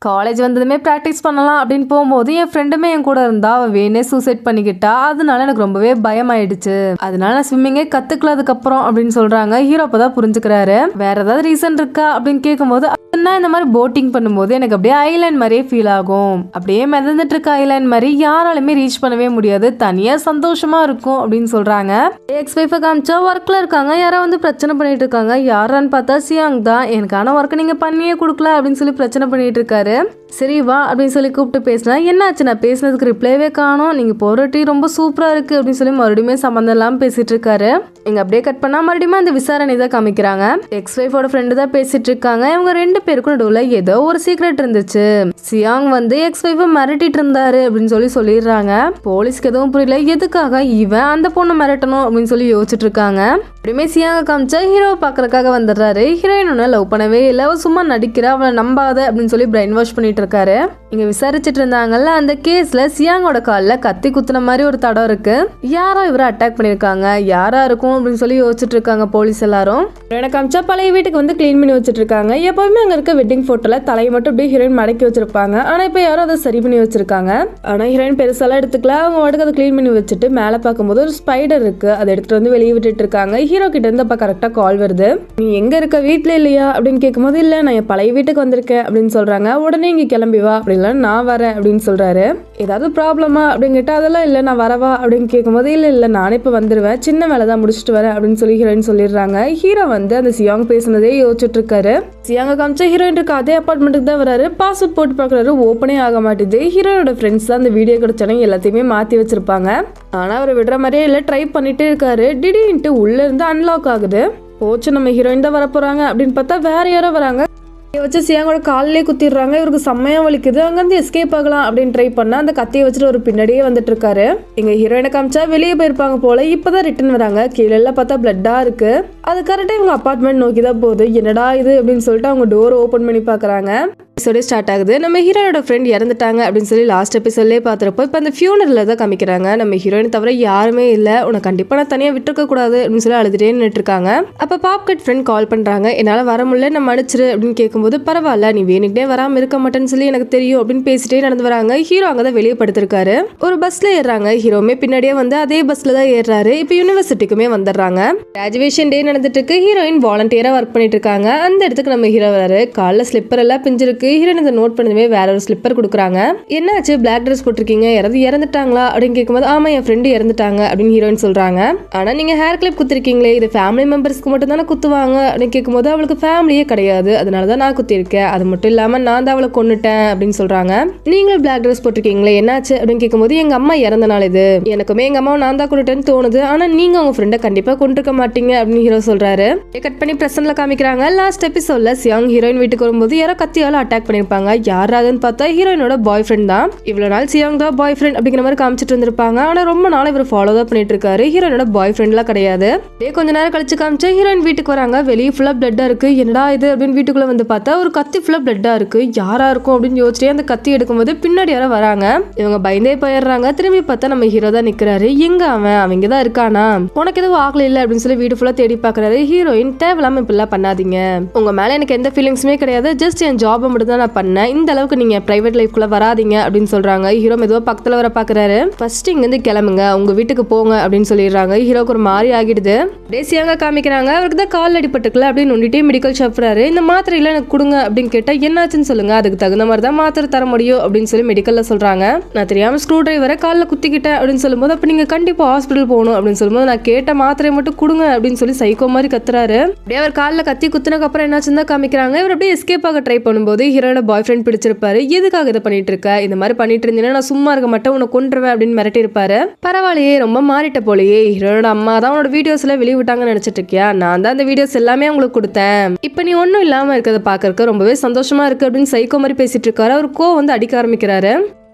காலேஜ் வந்ததுமே பிராக்டிஸ் பண்ணலாம் அப்படின்னு போகும்போது என் ஃப்ரெண்டுமே என் கூட இருந்தா, அவ வேணே சூசைட் பண்ணிக்கிட்டா, அதனால எனக்கு ரொம்பவே பயமாயிடுச்சு, அதனால நான் ஸ்விம்மிங்கே கத்துக்கல அதுக்கப்புறம் அப்படின்னு சொல்றாங்க. ஹீரோ அப்பதான் புரிஞ்சுக்கிறாரு. வேற ஏதாவது ரீசன் இருக்கா அப்படின்னு கேட்கும்போது நான் இந்த மாதிரி போட்டிங் பண்ணும்போது எனக்கு அப்படியே ஐலாண்ட் மாதிரியே ஃபீல் ஆகும், அப்படியே மிதந்துட்டு இருக்க ஐலாண்ட் மாதிரி யாராலுமே ரீச் பண்ணவே முடியாது, தனியா சந்தோஷமா இருக்கும் அப்படின்னு சொல்றாங்க. எக்ஸ் வைஃபை காமிச்சா ஒர்க்ல இருக்காங்க. யாரோ வந்து பிரச்சனை பண்ணிட்டு இருக்காங்க. யாரான்னு பார்த்தா சியாங் தான். எனக்கான ஒர்க்கை நீங்க பண்ணியே கொடுக்கல அப்படின்னு சொல்லி பிரச்சனை பண்ணிட்டு இருக்காரு. சரி வா அப்படின்னு சொல்லி கூப்பிட்டு பேசினா என்னாச்சு, நான் பேசினதுக்கு ரிப்ளைவே காணோம், நீங்க போற டீ ரொம்ப சூப்பரா இருக்கு அப்படின்னு சொல்லி மறுபடியும் சம்பந்தம் இல்லாம பேசிட்டு இருக்காரு. இங்க அப்படியே கட் பண்ணா மறுபடியும் அந்த விசாரணை தான் காமிக்கிறாங்க. எக்ஸ் வைஃபோட ஃப்ரெண்டு தான் பேசிட்டு இருக்காங்க. இவங்க ரெண்டு பேருக்கும் நடுவுல ஏதோ ஒரு சீக்ரெட் இருந்துச்சு. சியாங் வந்து எக்ஸ் வைஃபை மிரட்டிட்டு இருந்தாரு அப்படின்னு சொல்லி சொல்லிடுறாங்க. போலீஸ்க்கு எதுவும் புரியல, எதுக்காக இவன் அந்த பொண்ணு மிரட்டணும் அப்படின்னு சொல்லி யோசிச்சுட்டு இருக்காங்க. அப்படியுமே சியாங்க காமிச்சா ஹீரோவை பாக்குறதுக்காக வந்துடுறாரு. ஹீரோயின் ஒன்னு லவ் பண்ணவே இல்லை, அவ சும்மா நடிக்கிறா, அவளை நம்பாத அப்படின்னு சொல்லி பிரெயின் வாஷ் பண்ணிட்டு இருக்காரு. இங்க விசாரிச்சுட்டு இருந்தாங்கல்ல, அந்த கேஸ்ல சியாங்கோட கால்ல கத்தி குத்துன மாதிரி ஒரு தடம் இருக்கு. யாரோ இவரை அட்டாக் பண்ணிருக்காங்க, யாரா இருக்கும் அப்படின்னு சொல்லி யோசிச்சுட்டு இருக்காங்க போலீஸ் எல்லாரும். எனக்கு காமிச்சா பழைய வீட்டுக்கு வந்து கிளீன் பண்ணி வச்சுட்டு இருக்காங்க. எப்பவுமே அங்க இருக்க வெட்டிங் போட்டோல தலையை மட்டும் அப்படியே ஹீரோயின் மடக்கி வச்சிருப்பாங்க. ஆனா இப்ப யாரும் அதை சரி பண்ணி வச்சிருக்காங்க. ஆனா ஹீரோயின் பெருசாலாம் எடுத்துக்கல, அவங்க வாட்டுக்கு அதை கிளீன் பண்ணி வச்சுட்டு மேல பார்க்கும்போது ஒரு ஸ்பைடர் இருக்கு, அதை எடுத்துட்டு வந்து வெளியே விட்டுட்டு இருக்காங்க. ஹீரோ கிட்ட இருந்து அப்ப கரெக்டா கால் வருது. நீ எங்க இருக்க, வீட்டுல இல்லையா அப்படின்னு கேட்கும்போது இல்ல நான் என் பழைய வீட்டுக்கு வந்திருக்கேன் அப்படின்னு சொல்றாங்க. உடனே இங்க கிளம்பி வா அப்படின்னா நான் வரேன் அப்படின்னு சொல்றாரு. ஏதாவது ப்ராப்ளமா அப்படின்னு கேட்டா அதெல்லாம் இல்ல நான் வரவா அப்படின்னு கேட்கும்போது இல்ல நானே இப்ப வந்துருவேன், சின்ன வேலை தான் முடிச்சுட்டு வரேன் அப்படின்னு சொல்லி ஹீரோயின் சொல்லிடுறாங்க. ஹீரோ வந்து அந்த சியாங் பேசுனதே யோசிச்சுட்டு இருக்காரு. சியாங்க காமிச்சா ஹீரோயின் இருக்க அதே அபார்ட்மெண்ட்டுக்கு தான் வராரு. பாஸ்வேர்ட் போட்டு பாக்குறாரு, ஓப்பனே ஆக மாட்டேது. ஹீரோனோட ஃப்ரெண்ட்ஸ் தான் அந்த வீடியோ கிடைச்சானே எல்லாத்தையுமே மாத்தி வச்சிருப்பாங்க. ஆனா அவர் விடுற மாதிரியே இல்ல, ட்ரை பண்ணிட்டே இருக்காரு. திடீர்னு உள்ள இருந்து அன்லாக் ஆகுது. போச்சு நம்ம ஹீரோயின் தான் வர போறாங்க அப்படின்னு பார்த்தா வேற யாரோ வராங்க. வச்சு சியாங்கோட காலிலே குத்திடுறாங்க. இவருக்கு செம்மையா வலிக்குது. அங்கிருந்து எஸ்கேப் ஆகலாம் அப்படின்னு ட்ரை பண்ணா அந்த கத்தியை வச்சுட்டு ஒரு பின்னாடியே வந்துட்டு இருக்காரு. எங்க ஹீரோயினை காமிச்சா வெளியே போயிருப்பாங்க போல, இப்பதான் ரிட்டர்ன் வராங்க. கீழே எல்லாம் பார்த்தா பிளட்டா இருக்கு. அது கரெக்டா இவங்க அபார்ட்மெண்ட் நோக்கி தான் போகுது. என்னடா இது அப்படின்னு சொல்லிட்டு அவங்க டோர் ஓபன் பண்ணி பாக்குறாங்க. எபிசோடே ஸ்டார்ட் ஆகுது. நம்ம ஹீரோனோட ஃப்ரெண்ட் இறந்துட்டாங்க அப்படின்னு சொல்லி லாஸ்ட் எபிசோட்லேயே பார்த்துருப்போ இப்போ அந்த ஃபியூனரில் தான் காமிக்கிறாங்க. நம்ம ஹீரோயின் தவிர யாருமே இல்லை, உனக்கு கண்டிப்பாக நான் தனியாக விட்டுருக்க கூடாது அப்படின்னு சொல்லி அழுதுட்டே நின்றுட்டு இருக்காங்க. அப்போ பாப்கட் ஃப்ரெண்ட் கால் பண்ணுறாங்க. என்னால் வர முடியல, நம்ம அடிச்சிரு அப்படின்னு கேட்கும்போது பரவாயில்ல நீ வேணுக்கிட்டே வராமல் இருக்க மாட்டேன்னு சொல்லி எனக்கு தெரியும் அப்படின்னு பேசிட்டே நடந்து வராங்க. ஹீரோ அங்கே தான் வெளியே படுத்திருக்காரு. ஒரு பஸ்ல ஏறுறாங்க. ஹீரோமே பின்னாடியே வந்து அதே பஸ்ல தான் ஏறுறாரு. இப்போ யூனிவர்சிட்டிக்குமே வந்துடுறாங்க. கிராஜுவேஷன் டே நடந்துட்டு இருக்கு. ஹீரோயின் வாலண்டியரா ஒர்க் பண்ணிட்டு இருக்காங்க. அந்த இடத்துக்கு நம்ம ஹீரோ வராரு. காலில் ஸ்லிப்பர் எல்லாம் பிஞ்சிருக்கு. ஹீரோயின் இதை நோட் பண்ணதுமே வேற ஒரு ஸ்லிப்பர் கொடுக்குறாங்க. என்னாச்சு பிளாக் ட்ரெஸ் போட்டிருக்கீங்க, யாராவது இறந்துட்டாங்களா அப்படின்னு கேட்கும்போது ஆமா என் ஃப்ரெண்டு இறந்துட்டாங்க அப்படின்னு ஹீரோயின் சொல்றாங்க. ஆனா நீங்க ஹேர் கிளிப் குத்திருக்கீங்களே, இது ஃபேமிலி மெம்பர்ஸ்க்கு மட்டும் தானே குத்துவாங்க அப்படின்னு கேட்கும்போது அவளுக்கு ஃபேமிலியே கிடையாது, அதனாலதான் நான் குத்திருக்கேன், அது மட்டும் இல்லாம நான் தான் அவளை கொன்னுட்டேன் அப்படின்னு சொல்றாங்க. நீங்களும் பிளாக் ட்ரெஸ் போட்டிருக்கீங்களே என்னாச்சு அப்படின்னு கேட்கும்போது எங்க அம்மா இறந்த நாள் இது, எனக்குமே எங்க அம்மாவை நான் தான் கொண்டுட்டேன்னு தோணுது, ஆனா நீங்க உங்க ஃப்ரெண்டை கண்டிப்பா கொண்டிருக்க மாட்டீங்க அப்படின்னு ஹீரோ சொல்றாரு. கட் பண்ணி பிரசன்ட்ல காமிக்கிறாங்க. லாஸ்ட் எபிசோட்ல சியாங் ஹீரோயின் வீட்டுக்கு வரும்போது யாரோ கத்தியால அட்டாக் பண்ணிருப்பாங்க. யாராதுன்னு பார்த்தா ஹீரோயினோட பாய் ஃப்ரெண்ட் தான். இவ்வளவு நாள் சியாங் தான் பாய் ஃப்ரெண்ட் அப்படிங்கிற மாதிரி காமிச்சிட்டு இருந்திருப்பாங்க. ஆனா ரொம்ப நாள் இவர் ஃபாலோ தான் பண்ணிட்டு இருக்காரு. ஹீரோயினோட பாய் ஃப்ரெண்ட்லாம் கிடையாது. கொஞ்ச நேரம் கழிச்சு காமிச்சா ஹீரோயின் வீட்டுக்கு வராங்க. வெளியே ஃபுல்லா பிளட்டா இருக்கு. என்னடா இது அப்படின்னு வீட்டுக்குள்ள வந்து பார்த்தா ஒரு கத்தி ஃபுல்லா பிளட்டா இருக்கு. யாரா இருக்கும் அப்படின்னு யோசிச்சே அந்த கத்தி எடுக்கும்போது பின்னாடி யாரோ வராங்க. இவங்க பயந்தே போயிடுறாங்க. திரும்பி பார்த்தா நம்ம ஹீரோ தான் நிக்கிறாரு. எங்க அவங்க தான் இருக்கானா, உனக்கு எதுவும் ஆகல இல்ல அப்படின்னு சொல்லி வீடு ஃபுல்லா தேடி பாக்குறாரு. ஹீரோயின் தேவையில்லாம இப்படிலாம் பண்ணாதீங்க, உங்க மேல எனக்கு எந்த ஃபீலிங்ஸுமே கிடையாது, ஜஸ்ட் என் ஜாபை மட்டும் தான் நான் பண்ணேன், இந்த அளவுக்கு நீங்க பிரைவேட் லைஃப்குள்ள வராதீங்க அப்படின்னு சொல்றாங்க. ஹீரோ மெதுவா பக்கத்துல வர பாக்குறாரு. ஃபர்ஸ்ட் இங்க இருந்து கிளம்புங்க, உங்க வீட்டுக்கு போங்க அப்படின்னு சொல்லிடுறாங்க. ஹீரோக்கு ஒரு மாதிரி ஆகிடுது. தேசியாங்க காமிக்கிறாங்க. அவருக்கு தான் கால் அடிபட்டுக்கல அப்படின்னு நொண்டிட்டே மெடிக்கல் ஷாப் வராரு. இந்த மாத்திரையில எனக்கு கொடுங்க அப்படின்னு கேட்டா என்னாச்சுன்னு சொல்லுங்க, அதுக்கு தகுந்த மாதிரி தான் மாத்திரை தர முடியும் அப்படின்னு சொல்லி மெடிக்கல்ல சொல்றாங்க. நான் தெரியாம ஸ்க்ரூ டிரைவரை காலில் குத்திக்கிட்டேன் அப்படின்னு சொல்லும்போது அப்ப நீங்க கண்டிப்பா ஹாஸ்பிட்டல் போகணும் அப்படின்னு சொல்லும்போது நான் கேட்ட மாத்திரையை மட்டும் கொடுங்க அப்படின்னு சொல்லி சைக்கோ மாதிரி கத்துறாரு. அப்படியே அவர் காலில் கத்தி குத்துனக்கு அப்புறம் என்னாச்சுன்னு தான் காமிக்கிறாங்க. இவர் அப்படியே எஸ்கேப் ஆக ட்ரை பண்ணும்போது ஹீரோட பாய் ஃப்ரெண்ட் பிடிச்சிருப்பாரு. எதுக்காக இதை பண்ணிட்டு இருக்க, இந்த மாதிரி பண்ணிட்டு இருந்தீங்கன்னா நான் சும்மா இருக்க மாட்டேன், உன்னை கொன்றுவேன் அப்படின்னு மிரட்டி இருப்பாரு. பரவாயில்லையே, ரொம்ப மாறிட்ட போலயே, ஹீரோட அம்மா தான் உன்னோட வீடியோஸ் எல்லாம் வெளிய விட்டாங்கன்னு நினைச்சிட்டு இருக்கியா, நான் தான் அந்த வீடியோஸ் எல்லாமே உங்களுக்கு கொடுத்தேன், இப்ப நீ ஒன்னும் இல்லாம இருக்கிறத பாக்குறதுக்கு ரொம்பவே சந்தோஷமா இருக்கு அப்படின்னு சைக்கோ மாதிரி பேசிட்டு இருக்காரு. அவர் வந்து அடிக்க ஆரம்பிக்கிறாரு.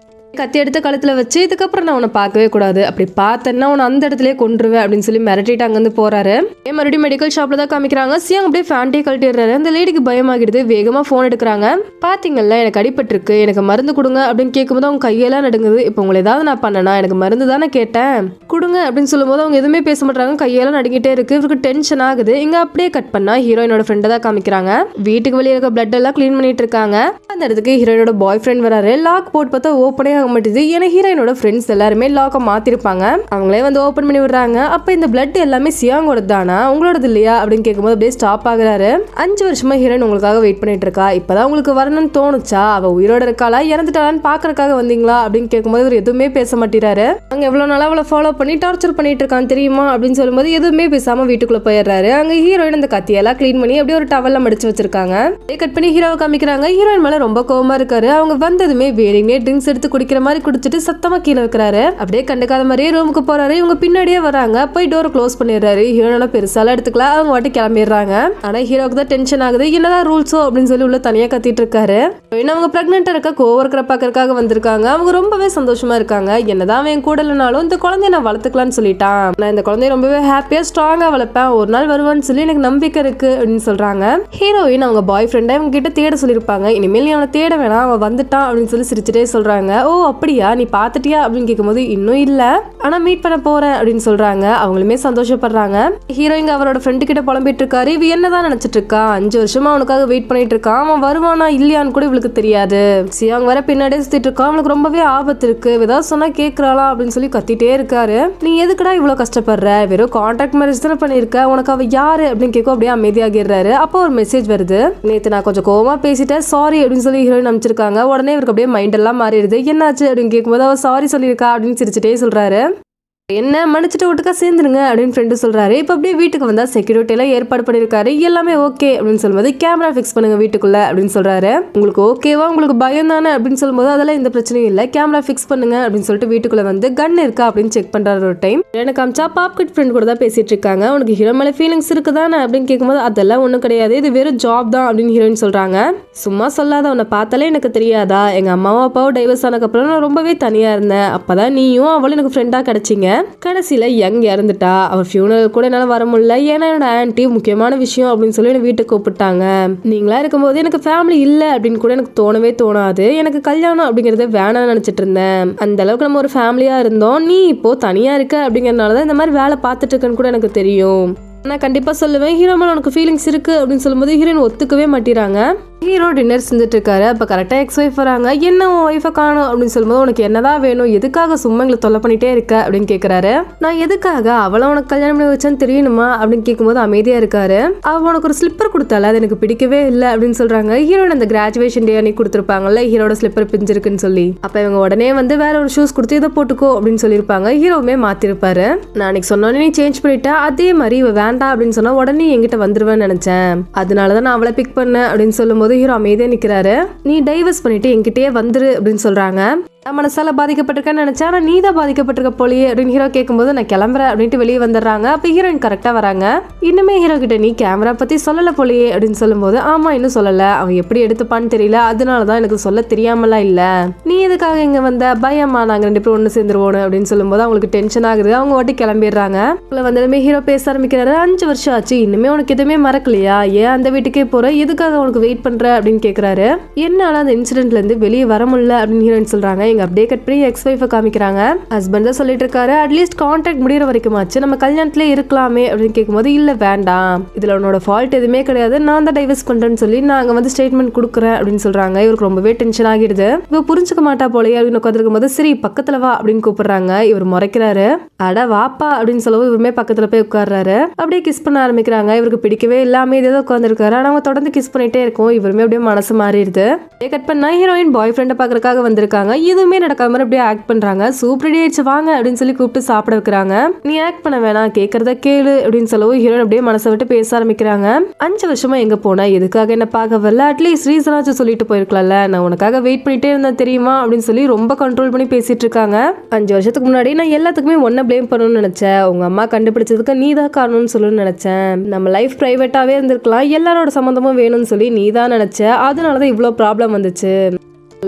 கத்தி எடுத்து கழுத்துல வச்சு, இதுக்கப்புறம் நான் உன்னை பார்க்கவே கூடாது, அப்படி பார்த்தேன்னா உன்னை அந்த இடத்துலயே கொன்றுவேன் அப்படின்னு சொல்லி மிரட்டிட்டு அங்கிருந்து போறாரு. மறுபடியும் மெடிக்கல் ஷாப்ல தான் காமிக்கிறாங்க. சியாங் அப்படியே ஃபேன்ட்டே கழட்டிடுறாரு. அந்த லேடிக்கு பயமாகிடுது. வேகமா போன் எடுக்கிறாங்க. பாத்தீங்கல்ல, எனக்கு அடிபட்டு இருக்கு, எனக்கு மருந்து கொடுங்க அப்படின்னு கேட்கும்போது அவங்க கையெல்லாம் நடுங்குது. இப்போ உங்களை ஏதாவது நான் பண்ணனா, எனக்கு மருந்து தானே கேட்டேன், கொடுங்க அப்படின்னு சொல்லும் போது அவங்க எதுவுமே பேச மாட்டாங்க. கையெல்லாம் நடுங்கிட்டே இருக்கு. இவருக்கு டென்ஷன் ஆகுது. இங்க அப்படியே கட் பண்ணா ஹீரோயினோட ஃப்ரெண்டை தான் காமிக்கிறாங்க. வீட்டுக்கு வெளியே இருக்க பிளட் எல்லாம் கிளீன் பண்ணிட்டு இருக்காங்க. அந்த இடத்துக்கு ஹீரோயினோட பாய் ஃப்ரெண்ட் வராரு. லாக் போட்டு பார்த்தா ஓப்பனே ஆக மாட்டேது. ஏன்னா ஹீரோயினோட ஃப்ரெண்ட்ஸ் எல்லாருமே லாக்கை மாத்திருப்பாங்க. அவங்களே வந்து ஓப்பன் பண்ணி விடுறாங்க. அப்ப இந்த பிளட் எல்லாமே சியாங்கோட தானா, உங்களோடது இல்லையா அப்படின்னு கேட்கும்போது அப்படியே ஸ்டாப் ஆகுறாரு. 5 வருஷமா ஹீரோயின் உங்களுக்காக வெயிட் பண்ணிட்டு இருக்கா, இப்பதான் உங்களுக்கு வரணும்னு தோணுச்சா, அவ உயிரோட இருக்காளா இறந்துட்டாளான்னு பாக்குறதுக்காக வந்தீங்களா அப்படின்னு கேட்கும்போது இவர் எதுவுமே பேச மாட்டேறாரு. அங்க எவ்வளவு நாளா அவளை ஃபாலோ பண்ணி டார்ச்சர் பண்ணிட்டு இருக்கான்னு தெரியுமா அப்படின்னு சொல்லும்போது எதுவுமே பேசாம வீட்டுக்குள்ள போயிடுறாரு. அங்க ஹீரோயின் அந்த கத்தியெல்லாம் கிளீன் பண்ணி அப்படியே ஒரு டவல்ல மடிச்சு வச்சிருக்காங்க. கட் பண்ணி ஹீரோவை காமிக்கிறாங்க. ஹீரோயின் மேல ரொம்ப கோவமா இருக்காரு. அவங்க வந்ததுமே வேணுமே ட்ரிங்க்ஸ் எடுத்து குடிக்கிற மாதிரி குடிச்சிட்டு சத்தமா கீழே வைக்கிறாரு. அப்படியே கண்டுக்காத மாதிரியே ரூமுக்கு போறாரு. இவங்க பின்னாடியே வராங்க. போய் டோரை க்ளோஸ் பண்ணிடுறாரு. ஹீரோனால பெருசாலாம் எடுத்துக்கலாம், அவங்க வாட்டி கிளம்பிடுறாங்க. ஆனா ஹீரோக்கு தான் டென்ஷன் ஆகுது. என்னதான் ரூல்ஸோ அப்படின்னு சொல்லி உள்ள தனியா கத்திட்டு இருக்காரு. அவங்க பிரெக்னெண்டா இருக்க கோவர்க்கரை பாக்குறதுக்காக வந்திருக்காங்க. அவங்க ரொம்பவே சந்தோஷமா இருக்காங்க. என்னதான் அவன் கூட இல்லைனாலும் இந்த குழந்தைய நான் வளர்த்துக்கலாம்னு சொல்லிட்டான், நான் இந்த குழந்தைய ரொம்பவே ஹாப்பியா ஸ்ட்ராங்கா வளர்ப்பேன், ஒரு நாள் வருவான்னு சொல்லி எனக்கு நம்பிக்கை இருக்கு அப்படின்னு சொல்றாங்க. ஹீரோயின் அவங்க பாய் ஃப்ரெண்டை இவங்க கிட்ட தேட சொல்லியிருப்பாங்க. இனிமேல் நீ அவனை தேட வேணாம், அவன் வந்துட்டான் அப்படின்னு சொல்லி சிரிச்சுட்டே சொல்றாங்க. ஓ அப்படியா, நீ பாத்துட்டியா அப்படின்னு கேட்கும்போது இன்னும் இல்ல, ஆனா மீட் பண்ண போறேன் அப்படின்னு சொல்றாங்க. அவங்களுமே சந்தோஷப்படுறாங்க. ஹீரோயின் அவரோட ஃப்ரெண்டு கிட்ட புலம்பிட்டு இருக்காரு. இவ என்னதான் நினைச்சிட்டு இருக்கா, 5 வருஷமா அவனுக்காக வெயிட் பண்ணிட்டு இருக்கான், அவன் வருவானா இல்லையான்னு கூட இவளுக்கு தெரியாது, சியாங் வர பின்னாடியே சுத்திட்டு இருக்கான், அவனுக்கு ரொம்பவே ஆபத்து இருக்கு, ஏதாவது சொன்னா கேக்குறாளா அப்படின்னு சொல்லி கத்திட்டே இருக்காரு. நீ எதுக்குடா இவ்வளவு கஷ்டப்படுற, வெறும் கான்ட்ராக்ட் மேரேஜ் தானே பண்ணிருக்க, உனக்கு அவ யாரு அப்படின்னு கேட்கும். அப்படியே அமைதியாகிடுறாரு. அப்போ ஒரு மெசேஜ் வருது. நேத்து நான் கொஞ்சம் கோவமா பேசிட்டேன், சாரி அப்படின்னு சொல்லி ஹீரோயின் அமைச்சிருக்காங்க. உடனே இவருக்கு அப்படியே மைண்ட் எல்லாம் மாறிடுது. என்னாச்சு அப்படின்னு கேட்கும்போது அவ சாரி சொல்லியிருக்கா அப்படின்னு சிரிச்சுட்டே சொல்றாரு. என்ன மன்னிச்சுட்டு ஒட்டுக்கா சேர்ந்துருங்க அப்படின்னு ஃப்ரெண்டு சொல்றாரு. இப்போ அப்படியே வீட்டுக்கு வந்தா செக்யூரிட்டி எல்லாம் ஏற்பாடு பண்ணிருக்காரு. எல்லாமே ஓகே அப்படின்னு சொல்லும்போது கேமரா ஃபிக்ஸ் பண்ணுங்க வீட்டுக்குள்ள அப்படின்னு சொல்றாரு. உங்களுக்கு ஓகேவா, உங்களுக்கு பயம் தானே அப்படின்னு சொல்லும்போது அதெல்லாம் எந்த பிரச்சனையும் இல்லை, கேமரா ஃபிக்ஸ் பண்ணுங்க அப்படின்னு சொல்லிட்டு வீட்டுக்குள்ள வந்து கன் இருக்கா அப்படின்னு செக் பண்றாரு. ஒரு டைம் எனக்கு காமிச்சா பாப்கிட் ஃப்ரெண்ட் கூட தான் பேசிட்டு இருக்காங்க. உனக்கு ஹீரோ மேல ஃபீலிங்ஸ் இருக்குதானே அப்படின்னு கேட்கும்போது அதெல்லாம் ஒன்றும் கிடையாது, இது வெறும் ஜாப் தான் அப்படின்னு ஹீரோயின் சொல்றாங்க. சும்மா சொல்லாத, உன்னை பார்த்தாலே எனக்கு தெரியாதா, எங்க அம்மாவும் அப்பாவும் டைவர்ஸ் ஆனதுக்கப்புறம் நான் ரொம்பவே தனியா இருந்தேன், அப்பதான் நீயும் அவளும் எனக்கு ஃப்ரெண்டா கிடைச்சிங்க. கடைசியில யங் இறந்துட்டா, அவர் ஃபியூனல் கூட என்னால வர முடியல, ஏன்னா என்னோட ஆன்ட்டி முக்கியமான விஷயம் அப்படின்னு சொல்லி என்ன வீட்டுக்கு கூப்பிட்டாங்க. நீங்களா இருக்கும்போது எனக்கு ஃபேமிலி இல்ல அப்படின்னு கூட எனக்கு தோணவே தோணாது, எனக்கு கல்யாணம் அப்படிங்கறத வேணாம்னு நினைச்சிட்டு இருந்தேன், அந்த அளவுக்கு நம்ம ஒரு ஃபேமிலியா இருந்தோம், நீ இப்போ தனியா இருக்க அப்படிங்கறதுனாலதான் இந்த மாதிரி வேலை பார்த்துட்டு இருக்கேன்னு கூட எனக்கு தெரியும், நான் கண்டிப்பா சொல்லுவேன் ஹீரோ மேல உனக்கு ஃபீலிங்ஸ் இருக்கு அப்படின்னு சொல்லும்போது ஹீரோயின் ஒத்துக்கவே மாட்டேறாங்க. ஹீரோ டின்னர் செஞ்சுட்டு இருக்காரு. அப்ப கரெக்டா எக்ஸ் ஒய்ஃப் வராங்க. என்ன உன் ஒய்ஃபை காணும் அப்படின்னு சொல்லும்போது உனக்கு என்னதான் வேணும், எதுக்காக சும்மா எங்களை தொல்லை பண்ணிட்டே இருக்க அப்படின்னு கேட்கறாரு. நான் எதுக்காக அவளை உனக்கு கல்யாணம் பண்ணி வச்சான்னு தெரியணுமா அப்படின்னு கேட்கும்போது அமைதியா இருக்காரு. அவ உனக்கு ஒரு ஸ்லிப்பர் கொடுத்தால, அது எனக்கு பிடிக்கவே இல்லை அப்படின்னு சொல்றாங்க. ஹீரோட அந்த கிராஜுவேஷன் டே அன்னைக்கு கொடுத்துருப்பாங்கல்ல ஹீரோட ஸ்லிப்பர் பிஞ்சிருக்குன்னு சொல்லி, அப்ப இவங்க உடனே வந்து வேற ஒரு ஷூஸ் கொடுத்து இதை போட்டுக்கோ அப்படின்னு சொல்லியிருப்பாங்க. ஹீரோவுமே மாத்திருப்பாரு. நான் அன்னைக்கு சொன்னோன்னே நீ சேஞ்ச் பண்ணிட்டா, அதே மாதிரி இவ வேண்டாம் அப்படின்னு சொன்னா உடனே என்கிட்ட வந்துருவேன்னு நினைச்சேன், அதனாலதான் நான் அவளை பிக் பண்ணேன் அப்படின்னு சொல்லும்போது ஹீரோ அமைதியா நிக்கிறாரு. நீ டைவர்ஸ் பண்ணிட்டு என்கிட்டயே வந்துரு அப்படின்னு சொல்றாங்க. மனசால பாதிக்கப்பட்டிருக்கேன்னு நினைச்சா, ஆனா நீ தான் பாதிக்கப்பட்டிருக்க போலியே அப்படின்னு ஹீரோ கேட்கும்போது நான் கிளம்புறேன் அப்படின்ட்டு வெளியே வந்துடுறாங்க. அப்ப ஹீரோயின் கரெக்டா வராங்க. இன்னுமே ஹீரோ கிட்ட நீ கேமரா பத்தி சொல்லல போலியே அப்படின்னு சொல்லும்போது ஆமா இன்னும் சொல்லல, அவன் எப்படி எடுத்துப்பான்னு தெரியல, அதனாலதான் எனக்கு சொல்ல தெரியாமலாம் இல்ல, நீ எதுக்காக இங்க வந்த, பயமா நாங்க 2 பேரும் ஒண்ணு சேர்ந்துருவோம் அப்படின்னு சொல்லும்போது அவங்களுக்கு டென்ஷன் ஆகுது. அவங்க வாட்டி கிளம்பிடுறாங்க. வந்ததுமே ஹீரோ பேச ஆரம்பிக்கிறாரு. 5 வருஷம் ஆச்சு, இன்னுமே உனக்கு எதுவுமே மறக்கலையா, ஏன் அந்த வீட்டுக்கே போற, எதுக்காக உனக்கு வெயிட் பண்ற அப்படின்னு கேக்குறாரு. என்னால அந்த இன்சிடென்ட்ல இருந்து வெளியே வர முடியல அப்படின்னு ஹீரோயின் சொல்றாங்க. எங்க அப்படியே கட் பண்ணி எக்ஸ் ஒய்ஃபை காமிக்கிறாங்க. ஹஸ்பண்ட் தான் சொல்லிட்டு இருக்காரு, அட்லீஸ்ட் கான்ட்ராக்ட் முடிகிற வரைக்கும் ஆச்சு நம்ம கல்யாணத்திலே இருக்கலாமே அப்படின்னு கேட்கும்போது இல்ல வேண்டாம், இதுல உன்னோட ஃபால்ட் எதுவுமே கிடையாது, நான் தான் டைவர்ஸ் பண்றேன்னு சொல்லி நாங்க வந்து ஸ்டேட்மெண்ட் கொடுக்குறேன் அப்படின்னு சொல்றாங்க. இவருக்கு ரொம்பவே டென்ஷன் ஆகிடுது. இவ புரிஞ்சுக்க மாட்டா போலயே அப்படின்னு உட்காந்துருக்கும் போது சரி பக்கத்துல வா அப்படின்னு கூப்பிடுறாங்க. இவர் முறைக்கிறாரு. அட வாப்பா அப்படின்னு சொல்லவும் இவருமே பக்கத்துல போய் உட்கார்றாரு. அப்படியே கிஸ் பண்ண ஆரம்பிக்கிறாங்க. இவருக்கு பிடிக்கவே இல்லாம இதே உட்காந்துருக்காரு. ஆனா அவங்க தொடர்ந்து கிஸ் பண்ணிட்டே இருக்கும். இவருமே அப்படியே மனசு மாறிடுது. கட் பண்ணா ஹீரோயின் பாய் ஃப்ரெண்டை பாக்குறதுக்காக வந்திருக்காங்க. இது எதுவுமே நடக்காத மாதிரி அப்படியே ஆக்ட் பண்றாங்க. சூப்பர் ரெடி ஆயிடுச்சு வாங்க அப்படின்னு சொல்லி கூப்பிட்டு சாப்பிட வைக்கிறாங்க. நீ ஆக்ட் பண்ண வேணாம், கேட்கறத கேளு அப்படின்னு சொல்லவும் ஹீரோயின் அப்படியே மனசை விட்டு பேச ஆரம்பிக்கிறாங்க. 5 வருஷமா எங்க போனா, எதுக்காக என்ன பார்க்க வரல, அட்லீஸ்ட் ரீசனாச்சும் சொல்லிட்டு போயிருக்கலாம்ல, நான் உனக்காக வெயிட் பண்ணிட்டே இருந்தேன் தெரியுமா அப்படின்னு சொல்லி ரொம்ப கண்ட்ரோல் பண்ணி பேசிட்டு இருக்காங்க. 5 வருஷத்துக்கு முன்னாடி நான் எல்லாத்துக்குமே ஒன்ன ப்ளேம் பண்ணணும்னு நினைச்சேன், உங்க அம்மா கண்டுபிடிச்சதுக்கு நீ தான் காரணம்னு சொல்லணும்னு நினைச்சேன், நம்ம லைஃப் பிரைவேட்டாவே இருந்திருக்கலாம், எல்லாரோட சம்மந்தமும் வேணும்னு சொல்லி நீ தான் நினைச்ச, அதனாலதான் இவ்வளவு ப்ராப்ளம் வந்துச்சு,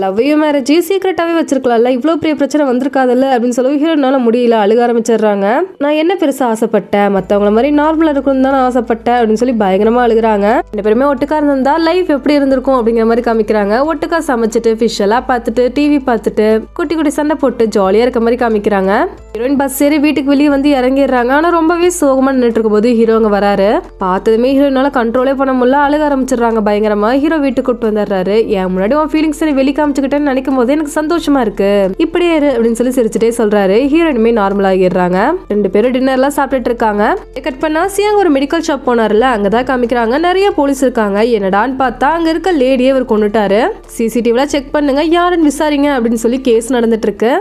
லவ்வையும் மேரேஜ் சீக்கிரட்டாவே வச்சிருக்கலாம்ல, இவ்வளோ பெரிய பிரச்சனை வந்திருக்காதுல்ல அப்படின்னு சொல்லி ஹீரோனால முடியல, அழுக ஆரம்பிச்சிடுறாங்க. நான் என்ன பெருசா ஆசைப்பட்டேன், மற்றவங்கள மாதிரி நார்மலா இருக்கணும்னு தான் ஆசைப்பட்டேன் அப்படின்னு சொல்லி பயங்கரமா அழுகுறாங்க. 2 பேருமே ஒட்டுக்கா இருந்தா லைஃப் எப்படி இருந்திருக்கும் அப்படிங்கிற மாதிரி காமிக்கிறாங்க. ஒட்டுக்கா சமைச்சிட்டு ஃபிஷ் எல்லாம் பார்த்துட்டு டிவி பார்த்துட்டு குட்டி குட்டி சண்டை போட்டு ஜாலியா இருக்க மாதிரி காமிக்கிறாங்க. ஹீரோயின் பஸ் ஏறி வீட்டுக்கு வெளியே வந்து இறங்கிடுறாங்க. ஆனா ரொம்பவே சோகமா நின்றுட்டு இருக்கும் போது ஹீரோ அங்க வராரு. பார்த்ததுமே ஹீரோனால கண்ட்ரோலே பண்ண முடியல, அழுக ஆரம்பிச்சிடுறாங்க பயங்கரமா. ஹீரோ வீட்டுக்கு கூப்பிட்டு வந்துடுறாரு. என் முன்னாடி உன் ஃபீலிங்ஸ் வெளி காமிச்சுக்கிட்டேன்னு நினைக்கும் போது எனக்கு சந்தோஷமா இருக்கு, இப்படியே இரு அப்படின்னு சொல்லி சிரிச்சுட்டே சொல்றாரு. ஹீரோயினுமே நார்மல் ஆகிடுறாங்க. 2 பேரும் டின்னர்லாம் சாப்பிட்டுட்டு இருக்காங்க. கட் பண்ணா சியாங் ஒரு மெடிக்கல் ஷாப் போனார்ல, அங்கதான் காமிக்கிறாங்க. நிறைய போலீஸ் இருக்காங்க. என்னடான்னு பார்த்தா அங்க இருக்க லேடியே இவர் கொண்டுட்டாரு. சிசிடிவில செக் பண்ணுங்க, யாருன்னு விசாரிங்க அப்படின்னு சொல்லி கேஸ் நடந்துட்டு இருக்கு.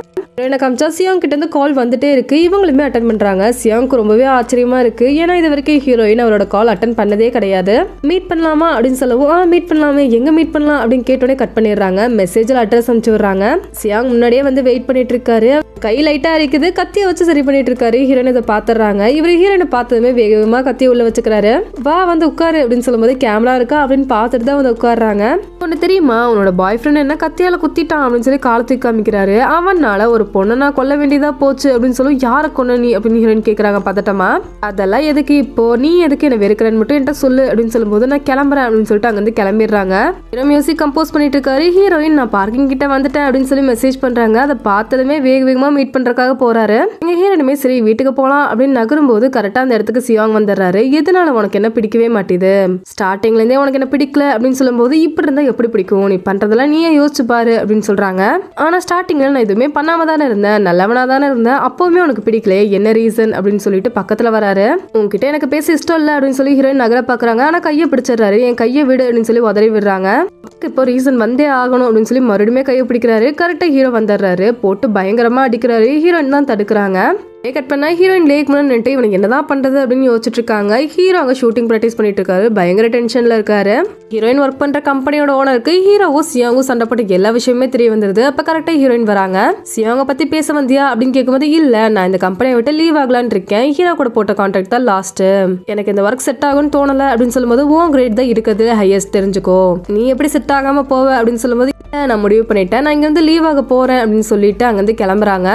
காமிச்சா சியாங் கிட்ட இருந்து கால் வந்துட்டே இருக்கு. இவங்களுமே அட்டன் பண்றாங்க. சியாங்க்கு ரொம்பவே ஆச்சரியமா இருக்கு. ஏன்னா இது வரைக்கும் ஹீரோயின் அவரோட கால் அட்டன் பண்ணதே கிடையாது. மீட் பண்ணலாமா அப்படின்னு சொல்லவும் மீட் பண்ணலாமே, எங்க மீட் பண்ணலாம் அப்படின்னு கேட்டோடனே கட் பண்ணிடுறாங்க. மெசேஜ்ல அட்ரஸ் அனுப்பிச்சு விடுறாங்க. சியாங் முன்னாடியே வந்து வெயிட் பண்ணிட்டு இருக்காரு. கை லைட்டா இருக்குது, கத்தியை வச்சு சரி பண்ணிட்டு இருக்காரு. ஹீரோயின் இதை பாத்துறாங்க. இவர் ஹீரோயினை பார்த்ததுமே வேகமா கத்தியை உள்ள வச்சுக்கிறாரு. வா வந்து உட்காரு அப்படின்னு சொல்லும் போது கேமரா இருக்கா அப்படின்னு பார்த்துட்டு தான் வந்து உட்காடுறாங்க. ஒன்னு தெரியுமா, உன்னோட பாய் ஃப்ரெண்ட் என்ன கத்தியால குத்திட்டான் அப்படின்னு சொல்லி காலத்துக்கு காமிக்கிறாரு. அவனால ஒரு பொண்ணை நான் கொல்ல வேண்டியதா போச்சு அப்படின்னு சொல்லி, யாரை கொன்ன நீ அப்படின்னு ஹீரோயின் கேக்குறாங்க பதட்டமா. அதெல்லாம் எதுக்கு இப்போ, நீ எதுக்கு என்ன வெறுக்கிறேன்னு மட்டும் என்கிட்ட சொல்லு அப்படின்னு சொல்லும் போது நான் கிளம்புறேன் அப்படின்னு சொல்லிட்டு அங்க இருந்து கிளம்பிடுறாங்க. ஹீரோ மியூசிக் கம்போஸ் பண்ணிட்டு இருக்காரு. ஹீரோயின் நான் பார்க்கிங் கிட்ட வந்துட்டேன் அப்படின்னு சொல்லி மெசேஜ் பண்றாங்க. அதை பார்த்ததுமே வேகமா மீட் பண்றதுக்காக போறாரு. எங்க ஹீரோனுமே சரி வீட்டுக்கு போலாம் அப்படின்னு நகரும் போது கரெக்டா அந்த இடத்துக்கு சியாங் வந்துடுறாரு. எதனால உனக்கு என்ன பிடிக்கவே மாட்டேது, ஸ்டார்டிங்ல இருந்தே உனக்கு என்ன பிடிக்கல அப்படின்னு சொல்லும் போது, இப்படி இருந்தா எப்படி பிடிக்கும், நீ பண்றதெல்லாம் நீயே யோசிச்சு பாரு அப்படின்னு சொல்றாங்க. ஆனா ஸ்டார்டிங்ல நான் எதுவுமே பண்ணாம தானே இருந்தேன், நல்லவனா தானே இருந்தேன், அப்பவுமே உனக்கு பிடிக்கல, என்ன ரீசன் அப்படின்னு சொல்லிட்டு பக்கத்துல வராரு. உங்ககிட்ட எனக்கு பேச இஷ்டம் இல்ல அப்படின்னு சொல்லி ஹீரோயின் நகர பாக்குறாங்க. ஆனா கையை பிடிச்சிடுறாரு. என் கையை விடு அப்படின்னு சொல்லி உதறி விடுறாங்க. இப்போ ரீசன் வந்தே ஆகணும் அப்படின்னு சொல்லி மறுபடியும் கையை பிடிக்கிறாரு. கரெக்டா ஹீரோ வந்துடுறாரு. போட்டு பயங்கரமா அடிக்கிறாரு. ஹீரோயின் தான் தடுக்கிறாங்க. கட் பண்ணா ஹீரோயின் லேக் முன்னாடி இவனுக்கு என்னதான் பண்றது அப்படின்னு யோசிச்சுட்டு இருக்காங்க. ஹீரோ அங்க ஷூட்டிங் பிராக்டிஸ் பண்ணிட்டு இருக்காரு. பயங்கர டென்ஷன்ல இருக்காரு. ஹீரோயின் ஒர்க் பண்ற கம்பெனியோட ஓனருக்கு ஹீரோவும் சியாங்கும் சண்டை போட்டு எல்லா விஷயமே தெரிய வந்துருது. அப்ப கரெக்டா ஹீரோயின் வராங்க. சியாங்க பத்தி பேச வந்தியா அப்படின்னு கேட்கும்போது, இல்ல நான் இந்த கம்பெனியை விட்டு லீவ் ஆகலான்னு இருக்கேன், ஹீரோ கூட போட்ட கான்ட்ராக்ட் தான் லாஸ்ட், எனக்கு இந்த ஒர்க் செட் ஆகும்னு தோணல அப்படின்னு சொல்லும்போது, உன் கிரேட் தான் இருக்குது ஹையஸ்ட், தெரிஞ்சுக்கோ, நீ எப்படி செட் ஆகாம போவ அப்படின்னு சொல்லும்போது, நான் முடிவு பண்ணிட்டேன், நான் இங்க வந்து லீவ் ஆக போறேன் அப்படின்னு சொல்லிட்டு அங்க இருந்து கிளம்புறாங்க.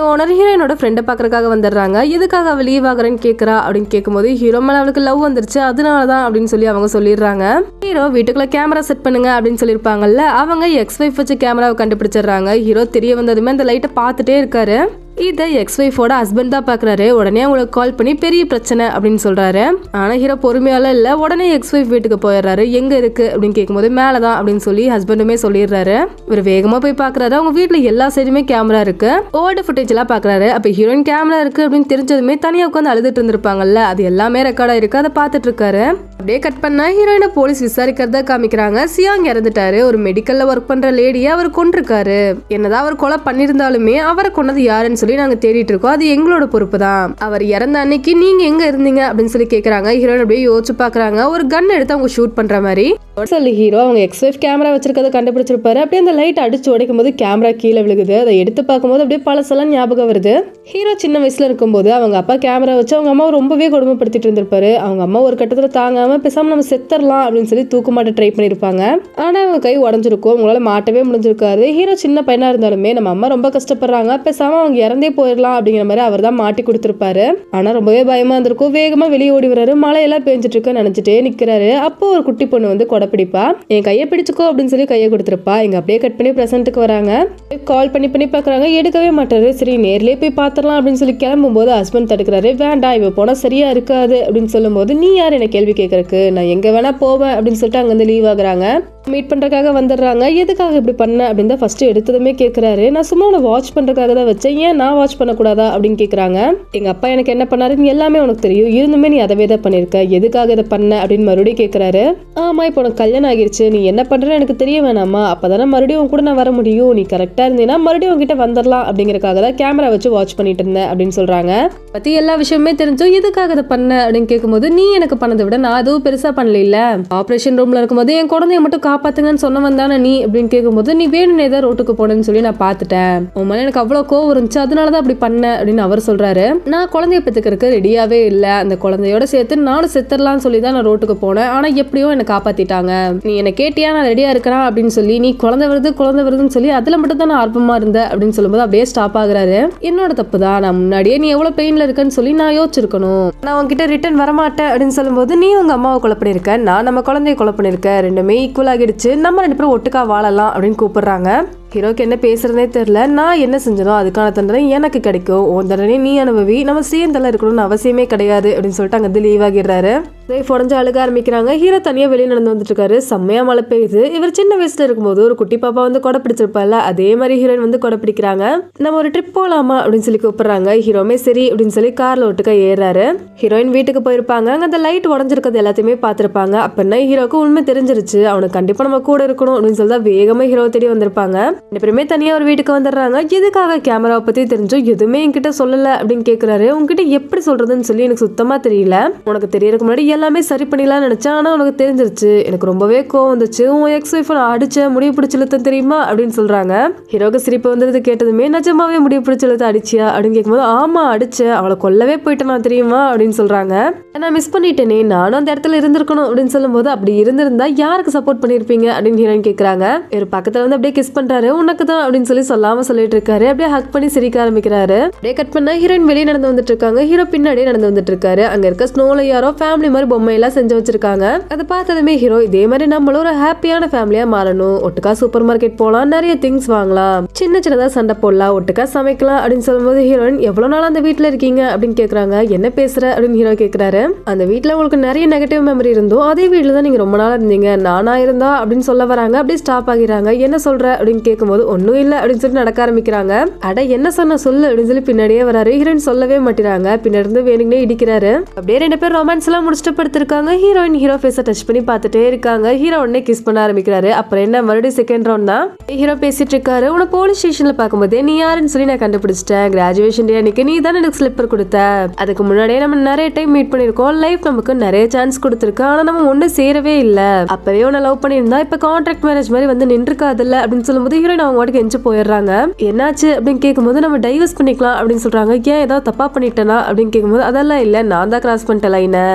ஓனர் ஹீரோயினோட ஃப்ரெண்டை பாக்குறதுக்காக வந்துடுறாங்க. எதுக்காக அவ லீவ் ஆகுறேன்னு கேக்குறா அப்படின்னு கேட்கும்போது, ஹீரோ மேல அவளுக்கு லவ் வந்துருச்சு அதனாலதான் அப்படின்னு சொல்லி அவங்க சொல்லிடுறாங்க. ஹீரோ வீட்டுக்குள்ள கேமரா செட் பண்ணுங்க அப்படின்னு சொல்லிருப்பாங்கல்ல, அவங்க எக்ஸ் வைஃப் வச்சு கேமராவை கண்டுபிடிச்சிடுறாங்க. ஹீரோ தெரிய வந்ததுமே அந்த லைட்டை பார்த்துட்டே இருக்காரு. இதை எக்ஸ் ஒய்ஃபோட ஹஸ்பண்ட் தான் பாக்குறாரு. உடனே அவங்களுக்கு கால் பண்ணி பெரிய பிரச்சனை அப்படின்னு சொல்றாரு. ஆனா ஹீரோ பொறுமையால இல்ல, உடனே எக்ஸ் ஒய்ஃப் வீட்டுக்கு போயிடுறாரு. எங்க இருக்கு அப்படின்னு கேட்கும்போது, மேலதான் அப்படின்னு சொல்லி ஹஸ்பண்டுமே சொல்லிடுறாரு. இவர் வேகமா போய் பாக்குறாரு. அவங்க வீட்டுல எல்லா சைடுமே கேமரா இருக்கு. ஓல்டு ஃபுட்டேஜ் எல்லாம் பாக்குறாரு. அப்ப ஹீரோயின் கேமரா இருக்கு அப்படின்னு தெரிஞ்சதுமே தனியா உட்காந்து அழுதுட்டு இருந்திருப்பாங்கல்ல, அது எல்லாமே ரெக்கார்டா இருக்கு. அதை பாத்துட்டு இருக்காரு. அப்படியே கட் பண்ணா ஹீரோயினை போலீஸ் விசாரிக்கிறதா காமிக்கிறாங்க. சியாங் இறந்துட்டாரு. ஒரு மெடிக்கல்ல ஒர்க் பண்ற லேடியை அவர் கொண்டிருக்காரு. என்னதான் அவர் கொலை பண்ணிருந்தாலுமே அவரை கொண்டது யாருன்னு சொல்லி நாங்க தேடிட்டு இருக்கோம், அது எங்களோட பொறுப்பு தான். அவர் இறந்த அன்னைக்கு நீங்க எங்க இருந்தீங்க அப்படின்னு சொல்லி கேக்குறாங்க. ஹீரோயின் அப்படியே யோசிச்சு பாக்குறாங்க. ஒரு கன் எடுத்து அவங்க ஷூட் பண்ற மாதிரி சொல்லி ஹீரோ அவங்க எக்ஸ் வைஃப் கேமரா வச்சிருக்கத கண்டுபிடிச்சிருப்பாரு. அப்படியே அந்த லைட் அடிச்சு உடைக்கும் போது கேமரா கீழே விழுகுது. அதை எடுத்து பார்க்கும்போது அப்படியே பழசெல்லாம் ஞாபகம் வருது. ஹீரோ சின்ன வயசுல இருக்கும்போது அவங்க அப்பா கேமரா வச்சு அவங்க அம்மா ரொம்பவே கொடுமைப்படுத்திட்டு இருந்திருப்பாரு. அவங்க அம்மா ஒரு கட்டத்துல தாங்காம பேசாம நம்ம செத்தரலாம் அப்படின்னு சொல்லி தூக்கு மாட்ட ட்ரை பண்ணிருப்பாங்க. ஆனா அவங்க கை உடஞ்சிருக்கும், உங்களால மாட்டவே முடிஞ்சிருக்காரு. ஹீரோ சின்ன பையனா இருந்தாலுமே நம்ம அம்மா ரொம்ப கஷ்டப்படுறாங்க, பேசாம அவங்க இறந்தே போயிடலாம் அப்படிங்கிற மாதிரி அவர் தான் மாட்டி கொடுத்திருப்பாரு. ஆனா ரொம்பவே பயமா இருந்திருக்கும். வேகமா வெளியே ஓடி வராரு. மழையெல்லாம் பேஞ்சிட்டு இருக்க நினைச்சிட்டே நிக்கிறாரு. அப்போ ஒரு குட்டி பொண்ணு வந்து கொடைப்பிடிப்பா. என் கையை பிடிச்சுக்கோ அப்படின்னு சொல்லி கையை கொடுத்திருப்பா. இங்க அப்படியே கட் பண்ணி பிரசன்ட்டுக்கு வராங்க. கால் பண்ணி பாக்குறாங்க, எடுக்கவே மாட்டாரு. சரி நேர்லயே போய் பாத்திரலாம் அப்படின்னு சொல்லி கிளம்பும் போது ஹஸ்பண்ட் தடுக்கிறாரு. வேண்டாம், இவ போனா சரியா இருக்காது அப்படின்னு சொல்லும் போது, நீ யார் என்ன கேள்வி கேட்கறக்கு, நான் எங்க வேணா போவேன் அப்படின்னு சொல்லிட்டு அங்க வந்து லீவ் ஆகுறாங்க. மீட் பண்றதுக்காக வந்துடுறாங்க. எதுக்காக இப்படி பண்ண அப்படின்னு தான் ஃபர்ஸ்ட் எடுத்ததுமே கேட்கறாரு. நான் சும்மா உன்னை வாட்ச் பண்றதுக்காக தான் வச்சேன், ஏன் நான் வாட்ச் பண்ணக்கூடாதா அப்படின்னு கேட்கறாங்க. எங்க அப்பா எனக்கு என்ன பண்ணாருன்னு எல்லாமே உனக்கு தெரியும், இருந்துமே நீ அதவே தான் பண்ணிருக்க, எதுக்காக இதை பண்ண அப்படின்னு மறுபடியும் கேட்கறாரு. ஆமா இப்போ உனக்கு கல்யாணம் ஆகிருச்சு, நீ என்ன பண்றன்னு எனக்கு தெரிய வேணாமா, அப்பதானே மறுபடியும் உன் கூட நான் வர முடியும், நீ கரெக்டா இருந்தீங்கன்னா மறுபடியும் உங்ககிட்ட வந்துடலாம் அப்படிங்கறக்காக தான் கேமரா வச்சு வாட்ச் பண்ணிட்டு இருந்தேன் அப்படின்னு சொல்றாங்க. பத்தி எல்லா விஷயமே தெரிஞ்சோம், எதுக்காக இதை பண்ண அப்படின்னு கேட்கும்போது நீ எனக்கு பண்ணதை விட நான் அதுவும் பெருசா பண்ணல, இல்ல ஆபரேஷன் ரூம்ல இருக்கும்போது என் குழந்தைய மட்டும் காப்பாத்துங்கன்னு சொன்னவன் தானே நீ அப்படின்னு கேட்கும்போது நீ வேணும்னே தான் ரோட்டுக்கு போனேன்னு சொல்லி நான் பார்த்துட்டேன், உன் மேல எனக்கு அவ்வளவு கோவம் இருந்துச்சு, அதனாலதான் அப்படி பண்ண அப்படின்னு அவர் சொல்றாரு. நான் குழந்தைய பெத்துக்கிறதுக்கு ரெடியாவே இல்ல, அந்த குழந்தையோட சேர்த்து நானும் செத்துடலாம்னு சொல்லி தான் நான் ரோட்டுக்கு போனேன், ஆனா எப்படியோ என்னை காப்பாத்திட்டாங்க, நீ என்ன கேட்டியா நான் ரெடியா இருக்கிறேன் அப்படின்னு சொல்லி நீ குழந்தை வருதுன்னு சொல்லி அதுல மட்டும் தான் நான் ஆர்வமா இருந்தேன் அப்படின்னு சொல்லும்போது அப்படியே ஸ்டாப் ஆகுறாரு. என்னோட தப்பு தான், நான் முன்னாடியே நீ எவ்வளவு பெயின்ல இருக்கன்னு சொல்லி நான் யோசிச்சிருக்கணும், நான் உன்கிட்ட ரிட்டர்ன் வரமாட்டேன் அப்படின்னு சொல்லும்போது நீ உங்க அம்மாவை கொலை பண்ணிருக்க, நான் நம்ம குழந்தைய கொலை பண்ணிருக்க, ரெண்டுமே ஈக்குவல் ஆகிடுச்சு, நம்ம ரெண்டு பேரும் ஒட்டுக்கா வாழலாம் அப்படின்னு கூப்பிடுறாங்க. ஹீரோக்கு என்ன பேசுறதே தெரியல. நான் என்ன செஞ்சனோ அதுக்கான தண்டனை எனக்கு கிடைக்கும், உன் தண்டனை நீ அனுபவி, நம்ம சேர்ந்தெல்லாம் இருக்கணும்னு அவசியமே கிடையாது அப்படின்னு சொல்லிட்டு அங்க வந்து லீவ் ஆகிடுறாரு. உடஞ்சு அழுக ஆரம்பிக்கிறாங்க. ஹீரோ தனியா வெளியே நடந்து வந்துட்டு இருக்காரு. செம்மையா மழை பெய்யுது. இவர் சின்ன வயசுல இருக்கும்போது ஒரு குட்டி பாப்பா வந்து கொடை பிடிச்சிருப்பால, அதே மாதிரி ஹீரோயின் வந்து கொடை பிடிக்கிறாங்க. நம்ம ஒரு ட்ரிப் போலாமா அப்படின்னு சொல்லி கூப்பிடுறாங்க. ஹீரோமே சரி அப்படின்னு சொல்லி கார்ல ஒட்டுக்கா ஏறாரு. ஹீரோயின் வீட்டுக்கு போயிருப்பாங்க. அங்க அந்த லைட் உடஞ்சிருக்கிறது எல்லாத்தையுமே பாத்திருப்பாங்க. அப்படின்னா ஹீரோக்கு உண்மை தெரிஞ்சிருச்சு, அவனுக்கு கண்டிப்பா நம்ம கூட இருக்கணும் அப்படின்னு சொல்லி வேகமா ஹீரோ தேடி வந்திருப்பாங்க. ரெண்டு பேருமே தனியா ஒரு வீட்டுக்கு வந்துடுறாங்க. எதுக்காக கேமராவை பத்தி தெரிஞ்சோ எதுவுமே என்கிட்ட சொல்லல அப்படின்னு கேக்குறாரு. உங்ககிட்ட எப்படி சொல்றதுன்னு சொல்லி எனக்கு சுத்தமா தெரியல, உனக்கு தெரியறதுக்கு முன்னாடி எல்லாமே சரி பண்ணிடலாம்னு நினைச்சேன், ஆனா உனக்கு தெரிஞ்சிருச்சு, எனக்கு ரொம்பவே கோவம் வந்துச்சு, உன் எக்ஸ் ஒய்ஃப் நான் அடிச்ச முடிவு பிடிச்சு இழுத்தேன் தெரியுமா அப்படின்னு சொல்றாங்க. ஹீரோக்கு சிரிப்பு வந்துருது கேட்டதுமே, நிஜமாவே முடிவு பிடிச்சு இழுத்த அடிச்சியா அப்படின்னு கேட்கும்போது ஆமா அடிச்சேன், அவளை கொல்லவே போயிட்டேனா தெரியுமா அப்படின்னு சொல்றாங்க. நான் மிஸ் பண்ணிட்டேனே, நானும் அந்த இடத்துல இருந்திருக்கணும் அப்படின்னு சொல்லும்போது அப்படி இருந்திருந்தா யாருக்கு சப்போர்ட் பண்ணிருப்பீங்க அப்படின்னு ஹீரோயின் கேக்குறாங்க. ஒரு பக்கத்துல வந்து அப்படியே கிஸ் பண்றாரு. உனக்கு தான் அப்படின்னு சொல்லி சொல்லாம சொல்லிட்டு இருக்காரு. அப்படியே ஹக் பண்ணி சிரிக்க ஆரம்பிக்கிறாரு. அப்படியே கட் பண்ணா ஹீரோயின் வெளியே நடந்து வந்துட்டு இருக்காங்க. ஹீரோ பின்னாடியே நடந்து வந்துட்டு இருக்காரு. அங்க இருக்க ஸ்னோல யாரோ ஃபேமிலி மாதிரி பொம்மை எல்லாம் செஞ்சு வச்சிருக்காங்க. அதை பார்த்ததுமே ஹீரோ இதே மாதிரி நம்மளும் ஒரு ஹாப்பியான ஃபேமிலியா மாறணும், ஒட்டுக்கா சூப்பர் மார்க்கெட் போலாம், நிறைய திங்ஸ் வாங்கலாம், சின்ன சின்னதா சண்டை போடலாம், ஒட்டுக்கா சமைக்கலாம் அப்படின்னு சொல்லும்போது ஹீரோயின் எவ்வளவு நாள் அந்த வீட்டுல இருக்கீங்க அப்படின்னு கேக்குறாங்க. என்ன பேசுற அப்படின்னு ஹீரோ கேக்குறாரு. அந்த வீட்டுல உங்களுக்கு நிறைய நெகட்டிவ் மெமரி இருந்தோம், அதே வீட்டுல தான் நீங்க ரொம்ப நாளா இருந்தீங்க, நானா இருந்தா அப்படின்னு சொல்ல வராங்க. அப்படியே ஸ்டாப் ஆகிறாங்க. என்ன சொல்ற அப்படின்னு கேட்கும்போது ஒன்னும் இல்ல அப்படின்னு சொல்லி நடக்க ஆரம்பிக்கிறாங்க. அட என்ன சொன்ன சொல்லு அப்படின்னு சொல்லி பின்னாடியே வராரு. ஹீரோயின் சொல்லவே மாட்டேறாங்க. பின்னாடி இருந்து வேணுங்கனே இடிக்கிறாரு. அப்படியே ரெண்டு பேர் ரொமான்ஸ் எல்லாம் முடிச்சுட்டு படுத்திருக்காங்க. ஹீரோயின் ஹீரோ ஃபேஸ டச் பண்ணி பார்த்துட்டே இருக்காங்க. ஹீரோ உடனே கிஸ் பண்ண ஆரம்பிக்கிறாரு. அப்புறம் என்ன மறுபடியும் செகண்ட் ரவுண்ட் தான். ஹீரோ பேசிட்டு இருக்காரு. உன போலீஸ் ஸ்டேஷன்ல பாக்கும்போதே நீ யாருன்னு சொல்லி நான் கண்டுபிடிச்சிட்டேன், கிராஜுவேஷன் டே அன்னைக்கு நீ தான் எனக்கு ஸ்லிப்பர் கொடுத்த, அதுக்கு முன்னாடியே நம்ம நிறைய டைம் மீட் பண்ணிருக்கோம், லைஃப் நமக்கு நிறைய சான்ஸ் கொடுத்துருக்கு, ஆனா நம்ம ஒண்ணு சேரவே இல்ல, அப்பவே உன்னை லவ் பண்ணியிருந்தா இப்ப கான்ட்ராக்ட் மேரேஜ் மாதிரி வந்து நின்றுக்காதுல்ல அப்படின்னு சொல்லும்போது ஹீரோயின் அவங்க வாட்டுக்கு எஞ்சி போயிடுறாங்க. என்னாச்சு அப்படின்னு கேட்கும்போது நம்ம டைவர்ஸ் பண்ணிக்கலாம் அப்படின்னு சொல்றாங்க. ஏன் ஏதாவது தப்பா பண்ணிட்டேனா அப்படின்னு கேட்கும்போது அதெல்லாம் இல்ல, நான் தான் கிராஸ் பண்ணிட்டேன் லைனை,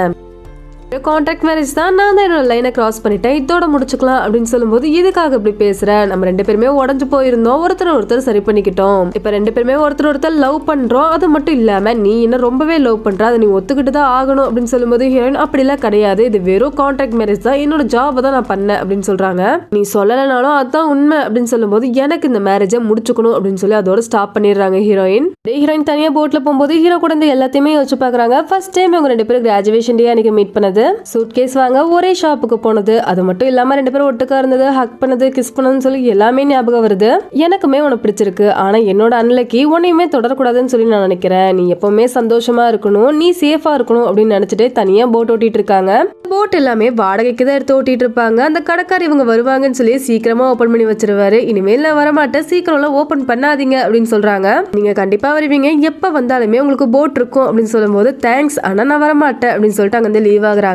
கான்ட்ராக்ட் மேரேஜ் தான், நான் தான் என்னோட லைனை கிராஸ் பண்ணிட்டேன், இதோட முடிச்சுக்கலாம் அப்படின்னு சொல்லும்போது இதுக்காக இப்படி பேசுற, நம்ம ரெண்டு பேருமே உடஞ்சு போயிருந்தோம், ஒருத்தர் சரி பண்ணிக்கிட்டோம், இப்ப ரெண்டு பேருமே ஒருத்தர் லவ் பண்றோம், அது மட்டும் இல்லாம நீ என்ன ரொம்பவே லவ் பண்ற, அதை நீ ஒத்துக்கிட்டு தான் ஆகணும் அப்படின்னு சொல்லும்போது ஹீரோயின் அப்படிலாம் கிடையாது, இது வெறும் கான்ட்ராக்ட் மேரேஜ் தான், என்னோட ஜாப் தான் நான் பண்ணேன் அப்படின்னு சொல்றாங்க. நீ சொல்லலைனாலும் அதுதான் உண்மை அப்படின்னு சொல்லும்போது எனக்கு இந்த மேரேஜை முடிச்சுக்கணும் அப்படின்னு சொல்லி அதோட ஸ்டாப் பண்ணிடுறாங்க ஹீரோயின். ஹீரோயின் தனியா போட்ல போகும்போது ஹீரோ கூட இந்த எல்லாத்தையுமே யோசிச்சு பாக்குறாங்க. ஃபர்ஸ்ட் டைம் இவங்க ரெண்டு பேரும் கிராஜுவேஷன் டே அன்னைக்கு மீட் பண்ணது, சூட்கேஸ் வாங்க ஒரே ஷாப்புக்கு போனது, அது மட்டும் இல்லாம ரெண்டு பேரும் ஒட்டுக்கா இருந்தது, ஹக் பண்ணது, கிஸ் பண்ணதுன்னு சொல்லி எல்லாமே ஞாபகம் வருது. எனக்குமே உனக்கு பிடிச்சிருக்கு, ஆனா என்னோட அன்லக்கி உன்னையுமே தொடரக்கூடாதுன்னு சொல்லி நான் நினைக்கிறேன், நீ எப்பவுமே சந்தோஷமா இருக்கணும், நீ சேஃபா இருக்கணும் அப்படின்னு நினைச்சிட்டு தனியா போட் ஓட்டிட்டு இருக்காங்க. போட் எல்லாமே வாடகைக்கு தான் எடுத்து ஓட்டிட்டு இருப்பாங்க. அந்த கடைக்கார இவங்க வருவாங்கன்னு சொல்லி சீக்கிரமா ஓபன் பண்ணி வச்சிருவாரு. இனிமேல் நான் வரமாட்டேன், சீக்கிரம் ஓபன் பண்ணாதீங்க அப்படின்னு சொல்றாங்க. நீங்க கண்டிப்பா வருவீங்க, எப்ப வந்தாலுமே உங்களுக்கு போட் இருக்கும் அப்படின்னு சொல்லும்போது தேங்க்ஸ், ஆனா நான் வரமாட்டேன் அப்படின்னு சொல்லிட்டு அங்க வந்து லீவ் ஆகுறாங்க.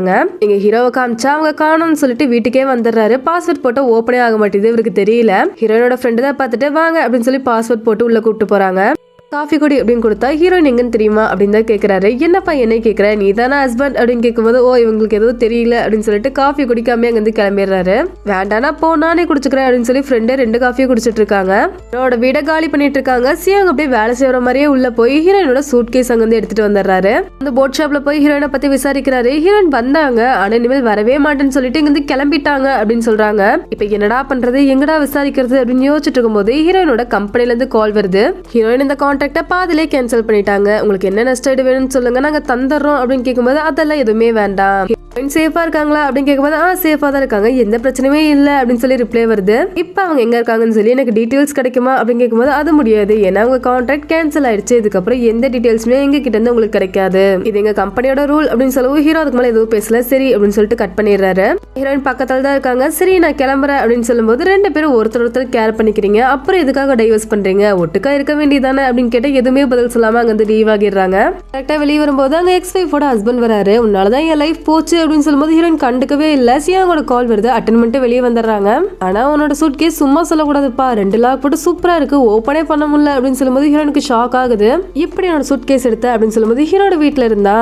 இங்க ஹீரோவை காமிச்சா அவங்க காணும்னு சொல்லிட்டு வீட்டுக்கே வந்துடுறாரு. பாஸ்வேர்ட் போட்டு ஓப்பனே ஆக மாட்டேது, இவருக்கு தெரியல. ஹீரோனோட ஃப்ரெண்டு தான் பார்த்துட்டு வாங்க அப்படின்னு சொல்லி பாஸ்வேர்ட் போட்டு உள்ள கூப்பிட்டு போறாங்க. காஃபி குடி அப்படின்னு கொடுத்தா ஹீரோயின் எங்கன்னு தெரியுமா அப்படின்னு தான் கேட்கறாரு. என்னப்பா என்ன கேட்கற, நீ தானே ஹஸ்பண்ட் அப்படின்னு கேட்கும்போது ஓ இவங்களுக்கு எதுவும் தெரியல அப்படின்னு சொல்லிட்டு காஃபி குடிக்காம அங்க வந்து கிளம்பிடுறாரு. வேண்டானா போ நானே குடிச்சுக்கிறேன் அப்படின்னு சொல்லி ஃப்ரெண்டே 2 காஃபியும் குடிச்சிட்டு இருக்காங்க. அவரோட வீட காலி பண்ணிட்டு இருக்காங்க. சிவங்க அப்படியே வேலை செய்யற மாதிரியே உள்ள போய் ஹீரோயினோட சூட்கேஸ் அங்க வந்து எடுத்துட்டு வந்துடுறாரு. அந்த போட் ஷாப்ல போய் ஹீரோயினை பத்தி விசாரிக்கிறாரு. ஹீரோயின் வந்தாங்க, ஆனா இனிமேல் வரவே மாட்டேன்னு சொல்லிட்டு இங்க வந்து கிளம்பிட்டாங்க அப்படின்னு சொல்றாங்க. இப்ப என்னடா பண்றது, எங்கடா விசாரிக்கிறது அப்படின்னு யோசிச்சுட்டு இருக்கும்போது ஹீரோயினோட கம்பெனில இருந்து கால் வருது. ஹீரோயின் இந்த பாதிலே கேன்சல் பண்ணிட்டாங்க, உங்களுக்கு என்ன நஷ்டம் வேணும்னு சொல்லுங்க நாங்க தந்துடுறோம் அப்படின்னு கேட்கும்போது அதெல்லாம் எதுவுமே வேண்டாம், சேஃபா இருக்காங்களா அப்படின்னு கேட்கும்போது சேஃபா தான் இருக்காங்க, எந்த பிரச்சனையுமே இல்ல அப்படின்னு சொல்லி ரிப்ளை வருது. இப்ப அவங்க எங்க இருக்காங்கன்னு சொல்லி எனக்கு டீடைல்ஸ் கிடைக்குமா அப்படின்னு கேட்கும்போது அது முடியாது, ஏன்னா அவங்க கான்ட்ராக்ட் கேன்சல் ஆயிடுச்சு, இதுக்கப்புறம் எந்த டீடைல்ஸுமே எங்க கிட்ட இருந்து உங்களுக்கு கிடைக்காது, இது எங்க கம்பெனியோட ரூல் அப்படின்னு சொல்லவும் ஹீரோ அதுக்கு மேல எதுவும் பேசல, சரி அப்படின்னு சொல்லிட்டு கட் பண்ணிடுறாரு. ஹீரோயின் பக்கத்துல தான் இருக்காங்க. சரி நான் கிளம்புறேன் அப்படின்னு சொல்லும்போது ரெண்டு பேரும் ஒருத்தர் கேர் பண்ணிக்கிறீங்க, அப்புறம் எதுக்காக டைவர்ஸ் பண்றீங்க, ஒட்டுக்கா இருக்க வேண்டியதானே அப்படின்னு கேட்டா எதுவுமே பதில் சொல்லாம அங்க வந்து லீவ் ஆகிடுறாங்க. கரெக்டா வெளியே வரும்போது அங்க எக்ஸ் வைஃபோட ஹஸ்பண்ட் வராரு. உன்னாலதான் என் லைஃப் போச்சு அப்படின்னு சொல்லும்போது ஹீரோயின் கண்டுக்கவே இல்ல. சியாங்கோட கால் வருது, அட்டன் பண்ணிட்டு வெளியே வந்துடுறாங்க. ஆனா உன்னோட சூட் கேஸ் சும்மா சொல்லக்கூடாதுப்பா, 2 லாக் போட்டு சூப்பரா இருக்கு, ஓப்பனே பண்ண முடியல அப்படின்னு சொல்லும்போது ஹீரோனுக்கு ஷாக் ஆகுது. இப்படி என்னோட சூட் கேஸ் எடுத்த அப்படின்னு சொல்லும்போது ஹீரோட வீட்டுல இருந்தா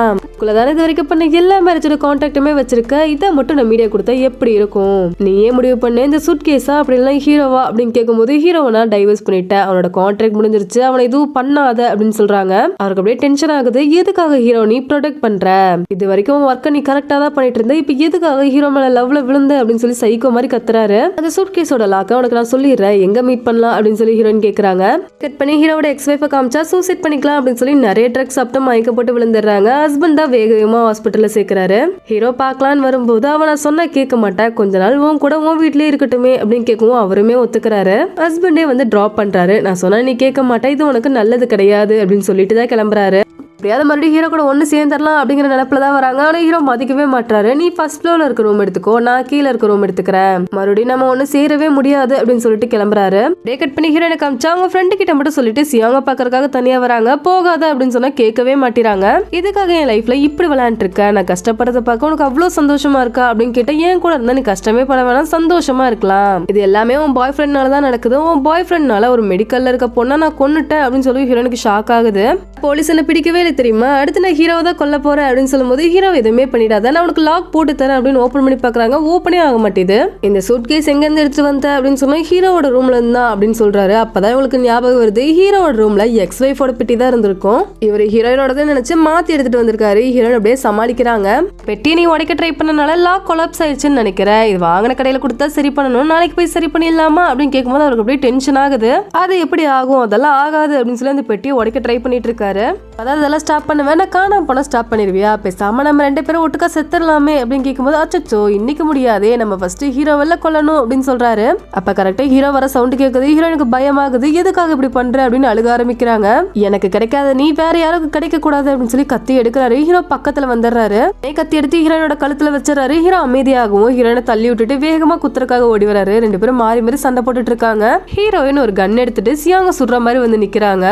தானே இது வரைக்கும் பண்ண எல்லா மேரேஜோட கான்டாக்டுமே வச்சிருக்க, இதை மட்டும் நான் மீடியா கொடுத்தா எப்படி இருக்கும், நீயே முடிவு பண்ண இந்த சூட் கேஸா அப்படின்லாம் ஹீரோவா அப்படின்னு கேட்கும்போது ஹீரோவனா டைவர்ஸ் பண்ணிட்டேன், அவனோட கான்ட்ராக்ட் முடிஞ்சிருச்சு, அவனை எதுவும் பண்ணாத அப்படின்னு சொல்றாங்க. அவருக்கு அப்படியே டென்ஷன் ஆகுது. எதுக்காக ஹீரோ நீ ப்ரொடெக்ட் பண்ற, இது வரைக்கும் ஒர்க்கை நீ கரெக்டா தான் பண்ணிட்டு இருந்த, இப்ப எதுக்காக ஹீரோ மேல லவ்ல விழுந்த அப்படின்னு சொல்லி சைக்கோ மாதிரி கத்துறாரு. அந்த சூட் கேஸோட லாக்க உனக்கு நான் சொல்லிடுறேன், எங்க மீட் பண்ணலாம் அப்படின்னு சொல்லி ஹீரோயின் கேக்குறாங்க. கட் பண்ணி ஹீரோட எக்ஸ் வைஃபை காமிச்சா சூசைட் பண்ணிக்கலாம் அப்படின்னு சொல்லி நிறைய ட்ரக்ஸ் சாப்பிட்டு மயக்க போட்டு விழுந்துடுறாங்க. ஹஸ்பண்ட் தான் வேகமா ஹாஸ்பிட்டல்ல சேர்க்கிறாரு. ஹீரோ பார்க்கலான்னு வரும்போது அவன் நான் சொன்னா கேட்க மாட்டேன், கொஞ்ச நாள் உன் கூட உன் வீட்லயே இருக்கட்டுமே அப்படின்னு கேட்கவும் அவருமே ஒத்துக்கிறாரு. ஹஸ்பண்டே வந்து டிராப் பண்றாரு. நான் சொன்னா நீ கேட்க மாட்டேன், இது உனக்கு நல்லது கிடையாது அப்படின்னு சொல்லிட்டு தான் கிளம்புறாரு. எப்படியாவது மறுபடியும் ஹீரோ கூட ஒன்று சேர்ந்துடலாம் அப்படிங்கிற நினைப்புல தான் வராங்க. ஆனால் ஹீரோ மதிக்கவே மாட்டாரு. நீ ஃபர்ஸ்ட் ஃப்ளோர்ல இருக்க ரூம் எடுத்துக்கோ, நான் கீழே இருக்க ரூம் எடுத்துக்கிறேன், மறுபடியும் நம்ம ஒன்று சேரவே முடியாது அப்படின்னு சொல்லிட்டு கிளம்புறாரு. அப்படியே கட் பண்ணி ஹீரோனை காமிச்சா அவங்க ஃப்ரெண்டு கிட்ட மட்டும் சொல்லிட்டு சியாங்க பாக்குறதுக்காக தனியா வராங்க. போகாத அப்படின்னு சொன்னா கேட்கவே மாட்டிறாங்க. இதுக்காக என் லைஃப்ல இப்படி விளையாண்டு இருக்க, நான் கஷ்டப்படுறத பார்க்க உனக்கு அவ்வளவு சந்தோஷமா இருக்கா அப்படின்னு கேட்டா, ஏன் கூட இருந்தா நீ கஷ்டமே பட வேணாம், சந்தோஷமா இருக்கலாம், இது எல்லாமே உன் பாய் ஃப்ரெண்ட்னால தான் நடக்குது, உன் பாய் ஃப்ரெண்ட்னால ஒரு மெடிக்கல்ல இருக்க பொண்ணா நான் கொன்னுட்டேன் அப்படின்னு சொல்லி ஹீரோனுக்கு ஷாக் ஆகுது. போலீஸ் என்ன பிடிக்கவே இல்லை தெரியுமா, அடுத்து நான் ஹீரோவை தான் கொல்ல போறேன் அப்படின்னு சொல்லும்போது ஹீரோ எதுவுமே பண்ணிடாத, நான் உனக்கு லாக் போட்டு தரேன் அப்படின்னு ஓபன் பண்ணி பாக்குறாங்க. ஓப்பனே ஆக மாட்டேது. இந்த சூட் கேஸ் எங்க இருந்து எடுத்து வந்த அப்படின்னு சொன்னா ஹீரோவோட ரூம்ல இருந்தா அப்படின்னு சொல்றாரு. அப்பதான் இவங்களுக்கு ஞாபகம் வருது, ஹீரோவோட ரூம்ல எக்ஸ் வைஃபோட பெட்டி தான் இருந்திருக்கும். இவர் ஹீரோயினோட நினைச்சு மாத்தி எடுத்துட்டு வந்திருக்காரு. ஹீரோயின் அப்படியே சமாளிக்கிறாங்க. பெட்டி நீ உடைக்க ட்ரை பண்ணனால லாக் கொலாப்ஸ் ஆயிடுச்சுன்னு நினைக்கிறேன், இது வாங்கின கடையில கொடுத்தா சரி பண்ணணும், நாளைக்கு போய் சரி பண்ணிடலாமா அப்படின்னு கேட்கும்போது அவருக்கு அப்படியே டென்ஷன் ஆகுது. அது எப்படி ஆகும், அதெல்லாம் ஆகாது அப்படின்னு சொல்லி அந்த பெட்டியை உடைக்க ட்ரை பண்ணிட்டு இருக்காரு. அதாவது அதெல்லாம் ஸ்டாப் பண்ணுவேன், நான் காணாம போனா ஸ்டாப் பண்ணிருவியா, பேசாம நம்ம 2 பேரும் ஒட்டுக்கா செத்துடலாமே அப்படின்னு கேட்கும்போது அச்சோ இன்னைக்கு முடியாதே, நம்ம ஃபர்ஸ்ட் ஹீரோவெல்லாம் கொல்லணும் அப்படின்னு சொல்றாரு. அப்ப கரெக்டா ஹீரோ வர சவுண்ட் கேட்குது. ஹீரோனுக்கு பயமாகுது. எதுக்காக இப்படி பண்ற அப்படின்னு அழுக ஆரம்பிக்கிறாங்க. எனக்கு கிடைக்காத நீ வேற யாருக்கும் கிடைக்க கூடாது அப்படின்னு சொல்லி கத்தி எடுக்கிறாரு. ஹீரோ பக்கத்துல வந்துடுறாரு. கத்தி எடுத்து ஹீரோனோட கழுத்துல வச்சிடறாரு. ஹீரோ அமைதியாகவும் ஹீரோனை தள்ளி விட்டுட்டு வேகமா குத்துறக்காக ஓடி வராரு. 2 பேரும் மாறி மாறி சண்டை போட்டுட்டு இருக்காங்க. ஹீரோயின் ஒரு கன் எடுத்துட்டு சியாங்க சுடுற மாதிரி வந்து நிக்கிறாங்க.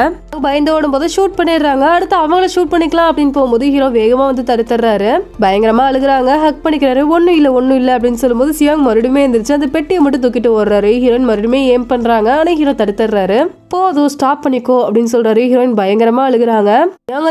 பயந்து ஓடும் போது ஷூட் பண்ணிடுறாங்க. அடுத்து அவங்கள ஷூட் பண்ணிக்கலாம் அப்படின்னு போகும்போது ஹீரோ வேகமா வந்து தடுத்துறாரு. பயங்கரமா அழுகுறாங்க. ஹக் பண்ணிக்கிறாரு. ஒண்ணும் இல்ல அப்படின்னு சொல்லும்போது சியாங் மறுபடியும் எந்திரிச்சு அந்த பெட்டியை மட்டும் தூக்கிட்டு ஓடுறாரு. ஹீரோயின் மறுபடியும் ஏம் பண்றாங்க. ஆனா ஹீரோ தடுத்துறாரு. போதும் ஸ்டாப் பண்ணிக்கோ அப்படின்னு சொல்றாரு. ஹீரோயின் பயங்கரமா அழுகுறாங்க.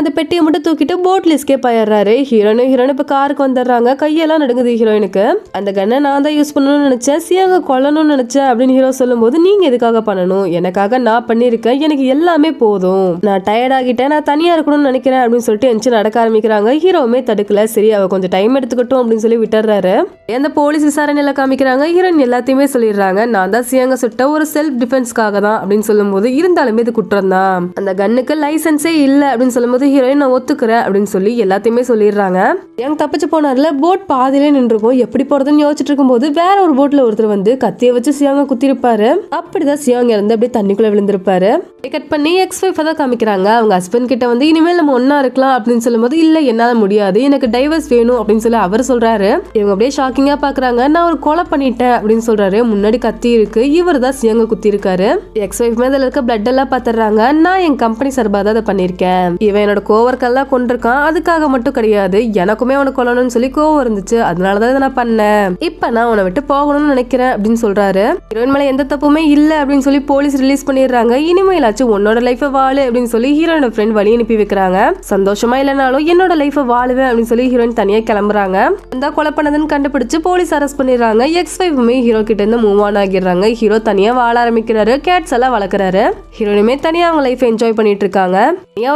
அந்த பெட்டியை மட்டும் தூக்கிட்டு போட்ல எஸ்கேப் ஆயிடுறாரு. ஹீரோயின் இப்ப காருக்கு வந்துடுறாங்க. கையெல்லாம் நடுங்குது ஹீரோயினுக்கு. அந்த கண்ணை நான் தான் யூஸ் பண்ணணும்னு நினைச்சேன், சியாங்க கொல்லணும்னு நினைச்சேன் அப்படின்னு ஹீரோ சொல்லும்போது, நீங்க எதுக்காக பண்ணணும், எனக்காக நான் பண்ணிருக்கேன், எனக்கு எல்லாமே போதும், நான் டயர்ட் ஆகிட்டேன், நான் தனியா இருக்கணும்னு நினைக்கிறேன் அப்படின்னு சொல்லிட்டு எஞ்சி நடக்க ஆரம்பிக்கிறாங்க. ஹீரோவுமே தடுக்கல. சரி அவ கொஞ்சம் டைம் எடுத்துக்கட்டும் அப்படின்னு சொல்லி விட்டுறாரு. அந்த போலீஸ் விசாரணையில காமிக்கிறாங்க. ஹீரோயின் எல்லாத்தையுமே சொல்லிடுறாங்க. நான் தான் சியாங்க சுட்ட ஒரு செல்ஃப் டிஃபென்ஸ்க்காக தான் அப்படின்னு சொல்லும்போது, இருந்தாலுமே இது குற்றம் தான், அந்த கன்னுக்கு லைசன்ஸே இல்ல அப்படின்னு சொல்லும்போது ஹீரோயின் நான் ஒத்துக்கிறேன் அப்படின்னு சொல்லி எல்லாத்தையுமே சொல்லிடுறாங்க. சியாங் தப்பிச்சு போனார்ல, போட் பாதியிலே நின்றுக்கும். எப்படி போறதுன்னு யோசிச்சுட்டு இருக்கும்போது வேற ஒரு போட்ல ஒருத்தர் வந்து கத்திய வச்சு சியாங்க குத்திருப்பாரு. அப்படிதான் சியாங் இறந்து அப்படியே தண்ணிக்குள்ள விழுந்திருப்பாரு. கட் பண்ணி எக்ஸ் வைஃப் தான் காமிக்கிறாங்க. அவங்க ஹஸ்பண்ட் கிட்ட வந்து இனிமேல் நம்ம ஒன்னா இருக்கலாம் அப்படின்னு சொல்லும்போது, இல்ல என்னால முடியாது, எனக்கு டைவர்ஸ் வேணும் அப்படின்னு சொல்லி அவர் சொல்றாரு. இவங்க அப்படியே ஷாக்கிங்கா பாக்குறாங்க. நான் ஒரு கொலை பண்ணிட்டேன் அப்படின்னு சொல்றாரு. முன்னாடி கத்தி இருக்கு. இவர் தான் சியாங்க குத்தி இருக்காரு. எக்ஸ் வைஃப் மேல இருக்க பிளட் எல்லாம் பாத்துறாங்க. நான் என் கம்பெனி சார்பா தான் அதை பண்ணிருக்கேன், இவன் என்னோட கோவர்க்கெல்லாம் கொண்டிருக்கான், அதுக்காக மட்டும் கிடையாது, எனக்குமே அவனை கொல்லணும்னு சொல்லி கோவம் இருந்துச்சு, அதனாலதான் இதை நான் பண்ணேன், இப்ப நான் உன்னை விட்டு போகணும்னு நினைக்கிறேன் அப்படின்னு சொல்றாரு. ஹீரோயின் மேல எந்த தப்புமே இல்ல அப்படின்னு சொல்லி போலீஸ் ரிலீஸ் பண்ணிடுறாங்க. இனிமேலாச்சும் உன்னோட லைஃபை வாழு அப்படின்னு சொல்லி ஹீரோனோட ஃப்ரெண்ட் வழி அனுப்பி வைக்கிறாங்க. சந்தோஷமா இல்லைனாலும் என்னோட லைஃபை வாழுவேன் அப்படின்னு சொல்லி ஹீரோயின் தனியா கிளம்புறாங்க. அந்த கொலை பண்ணதுன்னு கண்டுபிடிச்சு போலீஸ் அரெஸ்ட் பண்ணிடுறாங்க. எக்ஸ் வைஃபுமே ஹீரோ கிட்ட இருந்து மூவ் ஆன் ஆகிடுறாங்க. ஹீரோ தனியா வாழ ஆரம்பிக்கிறாரு. கேட்ஸ் எல்லாம் வளர்க்குறாரு. ஹீரோயினுமே தனியா அவங்க லைஃப் என்ஜாய் பண்ணிட்டு இருக்காங்க.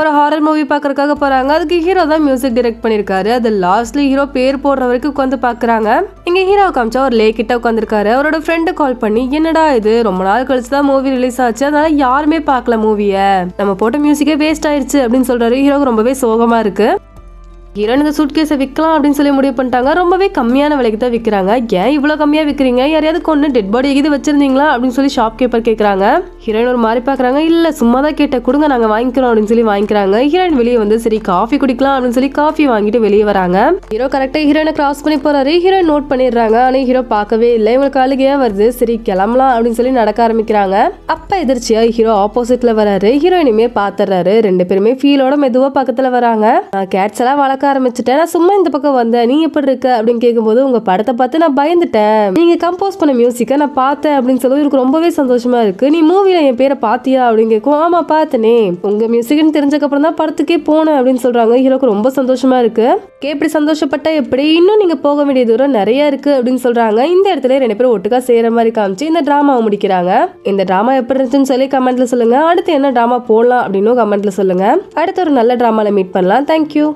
ஒரு ஹாரர் மூவி பாக்குறதுக்காக போறாங்க. அதுக்கு ஹீரோ தான் மியூசிக் டைரக்ட் பண்ணிருக்காரு. அது லாஸ்ட்ல ஹீரோ பேர் போடுற வரைக்கும் உட்காந்து பாக்குறாங்க. இங்க ஹீரோ காமிச்சா ஒரு லேக் கிட்ட உட்காந்துருக்காரு. அவரோட ஃப்ரெண்டு கால் பண்ணி, என்னடா இது ரொம்ப நாள் கழிச்சுதான் மூவி ரிலீஸ் ஆச்சு, அதனால யாருமே பார்க்கல மூவிய, நம்ம போட்ட மியூசிக்கே வேஸ்ட் ஆயிடுச்சு அப்படின்னு சொல்றாரு. ஹீரோக்கு ரொம்பவே சோகமா இருக்கு. ஹீரோயின் இந்த சூட்கேஸை விற்கலாம் அப்படின்னு சொல்லி முடிவு பண்ணிட்டாங்க. ரொம்பவே கம்மியான விலைக்கு தான் விற்கிறாங்க. ஏன் இவ்வளோ கம்மியாக விற்கிறீங்க, யாரையாவது கொண்டு டெட் பாடி எது வச்சிருந்தீங்களா அப்படின்னு சொல்லி ஷாப் கீப்பர் கேட்குறாங்க. ஹீரோயின் ஒரு மாதிரி பார்க்குறாங்க. இல்லை சும்மா தான் கேட்ட, கொடுங்க நாங்கள் வாங்கிக்கிறோம் அப்படின்னு சொல்லி வாங்கிக்கிறாங்க. ஹீரோயின் வெளியே வந்து சரி காஃபி குடிக்கலாம் அப்படின்னு சொல்லி காஃபி வாங்கிட்டு வெளியே வராங்க. ஹீரோ கரெக்டாக ஹீரோயினை கிராஸ் பண்ணி போறாரு. ஹீரோயின் நோட் பண்ணிடுறாங்க. ஆனால் ஹீரோ பார்க்கவே இல்லை. இவங்களுக்கு அழுகையா வருது. சரி கிளம்பலாம் அப்படின்னு சொல்லி நடக்க ஆரம்பிக்கிறாங்க. அப்ப எதிர்ச்சியா ஹீரோ ஆப்போசிட்ல வராரு. ஹீரோயினுமே பாத்துறாரு. ரெண்டு பேருமே ஃபீலோட மெதுவா பக்கத்துல வராங்க. நான் கேட்ஸ் எல்லாம் வளர்க்க ஆரம்பிச்சுட்டேன். நான் சும்மா இந்த பக்கம் வந்தேன், நீ எப்படி இருக்க அப்படின்னு கேட்கும்போது உங்க படத்தை பார்த்து நான் பயந்துட்டேன், நீங்க கம்போஸ் பண்ண மியூசிக்கை நான் பார்த்தேன் அப்படின்னு சொல்லி எனக்கு ரொம்பவே சந்தோஷமா இருக்கு. நீ மூவில என் பேரை பாத்தியா அப்படின்னு கேட்கும். ஆமா பார்த்தனே, உங்க மியூசிக்னு தெரிஞ்சதுக்கு அப்புறம் தான் படத்துக்கே போனேன் அப்படின்னு சொல்றாங்க. ஹீரோக்கு ரொம்ப சந்தோஷமா இருக்கு. இப்படி சந்தோஷப்பட்டா எப்படி, இன்னும் நீங்க போக வேண்டிய தூரம் நிறைய இருக்கு அப்படின்னு சொல்றாங்க. இந்த இடத்துல ரெண்டு பேரும் ஒட்டுக்கா செய்யற மாதிரி காமிச்சு இந்த டிராமாவை முடிக்கிறாங்க. இந்த டிராமா எப்படி இருந்துச்சுன்னு சொல்லி கமெண்ட்ல சொல்லுங்க. அடுத்து என்ன டிராமா போடலாம் அப்படின்னு கமெண்ட்ல சொல்லுங்க. அடுத்து ஒரு நல்ல டிராமால மீட் பண்ணலாம். தேங்க்யூ.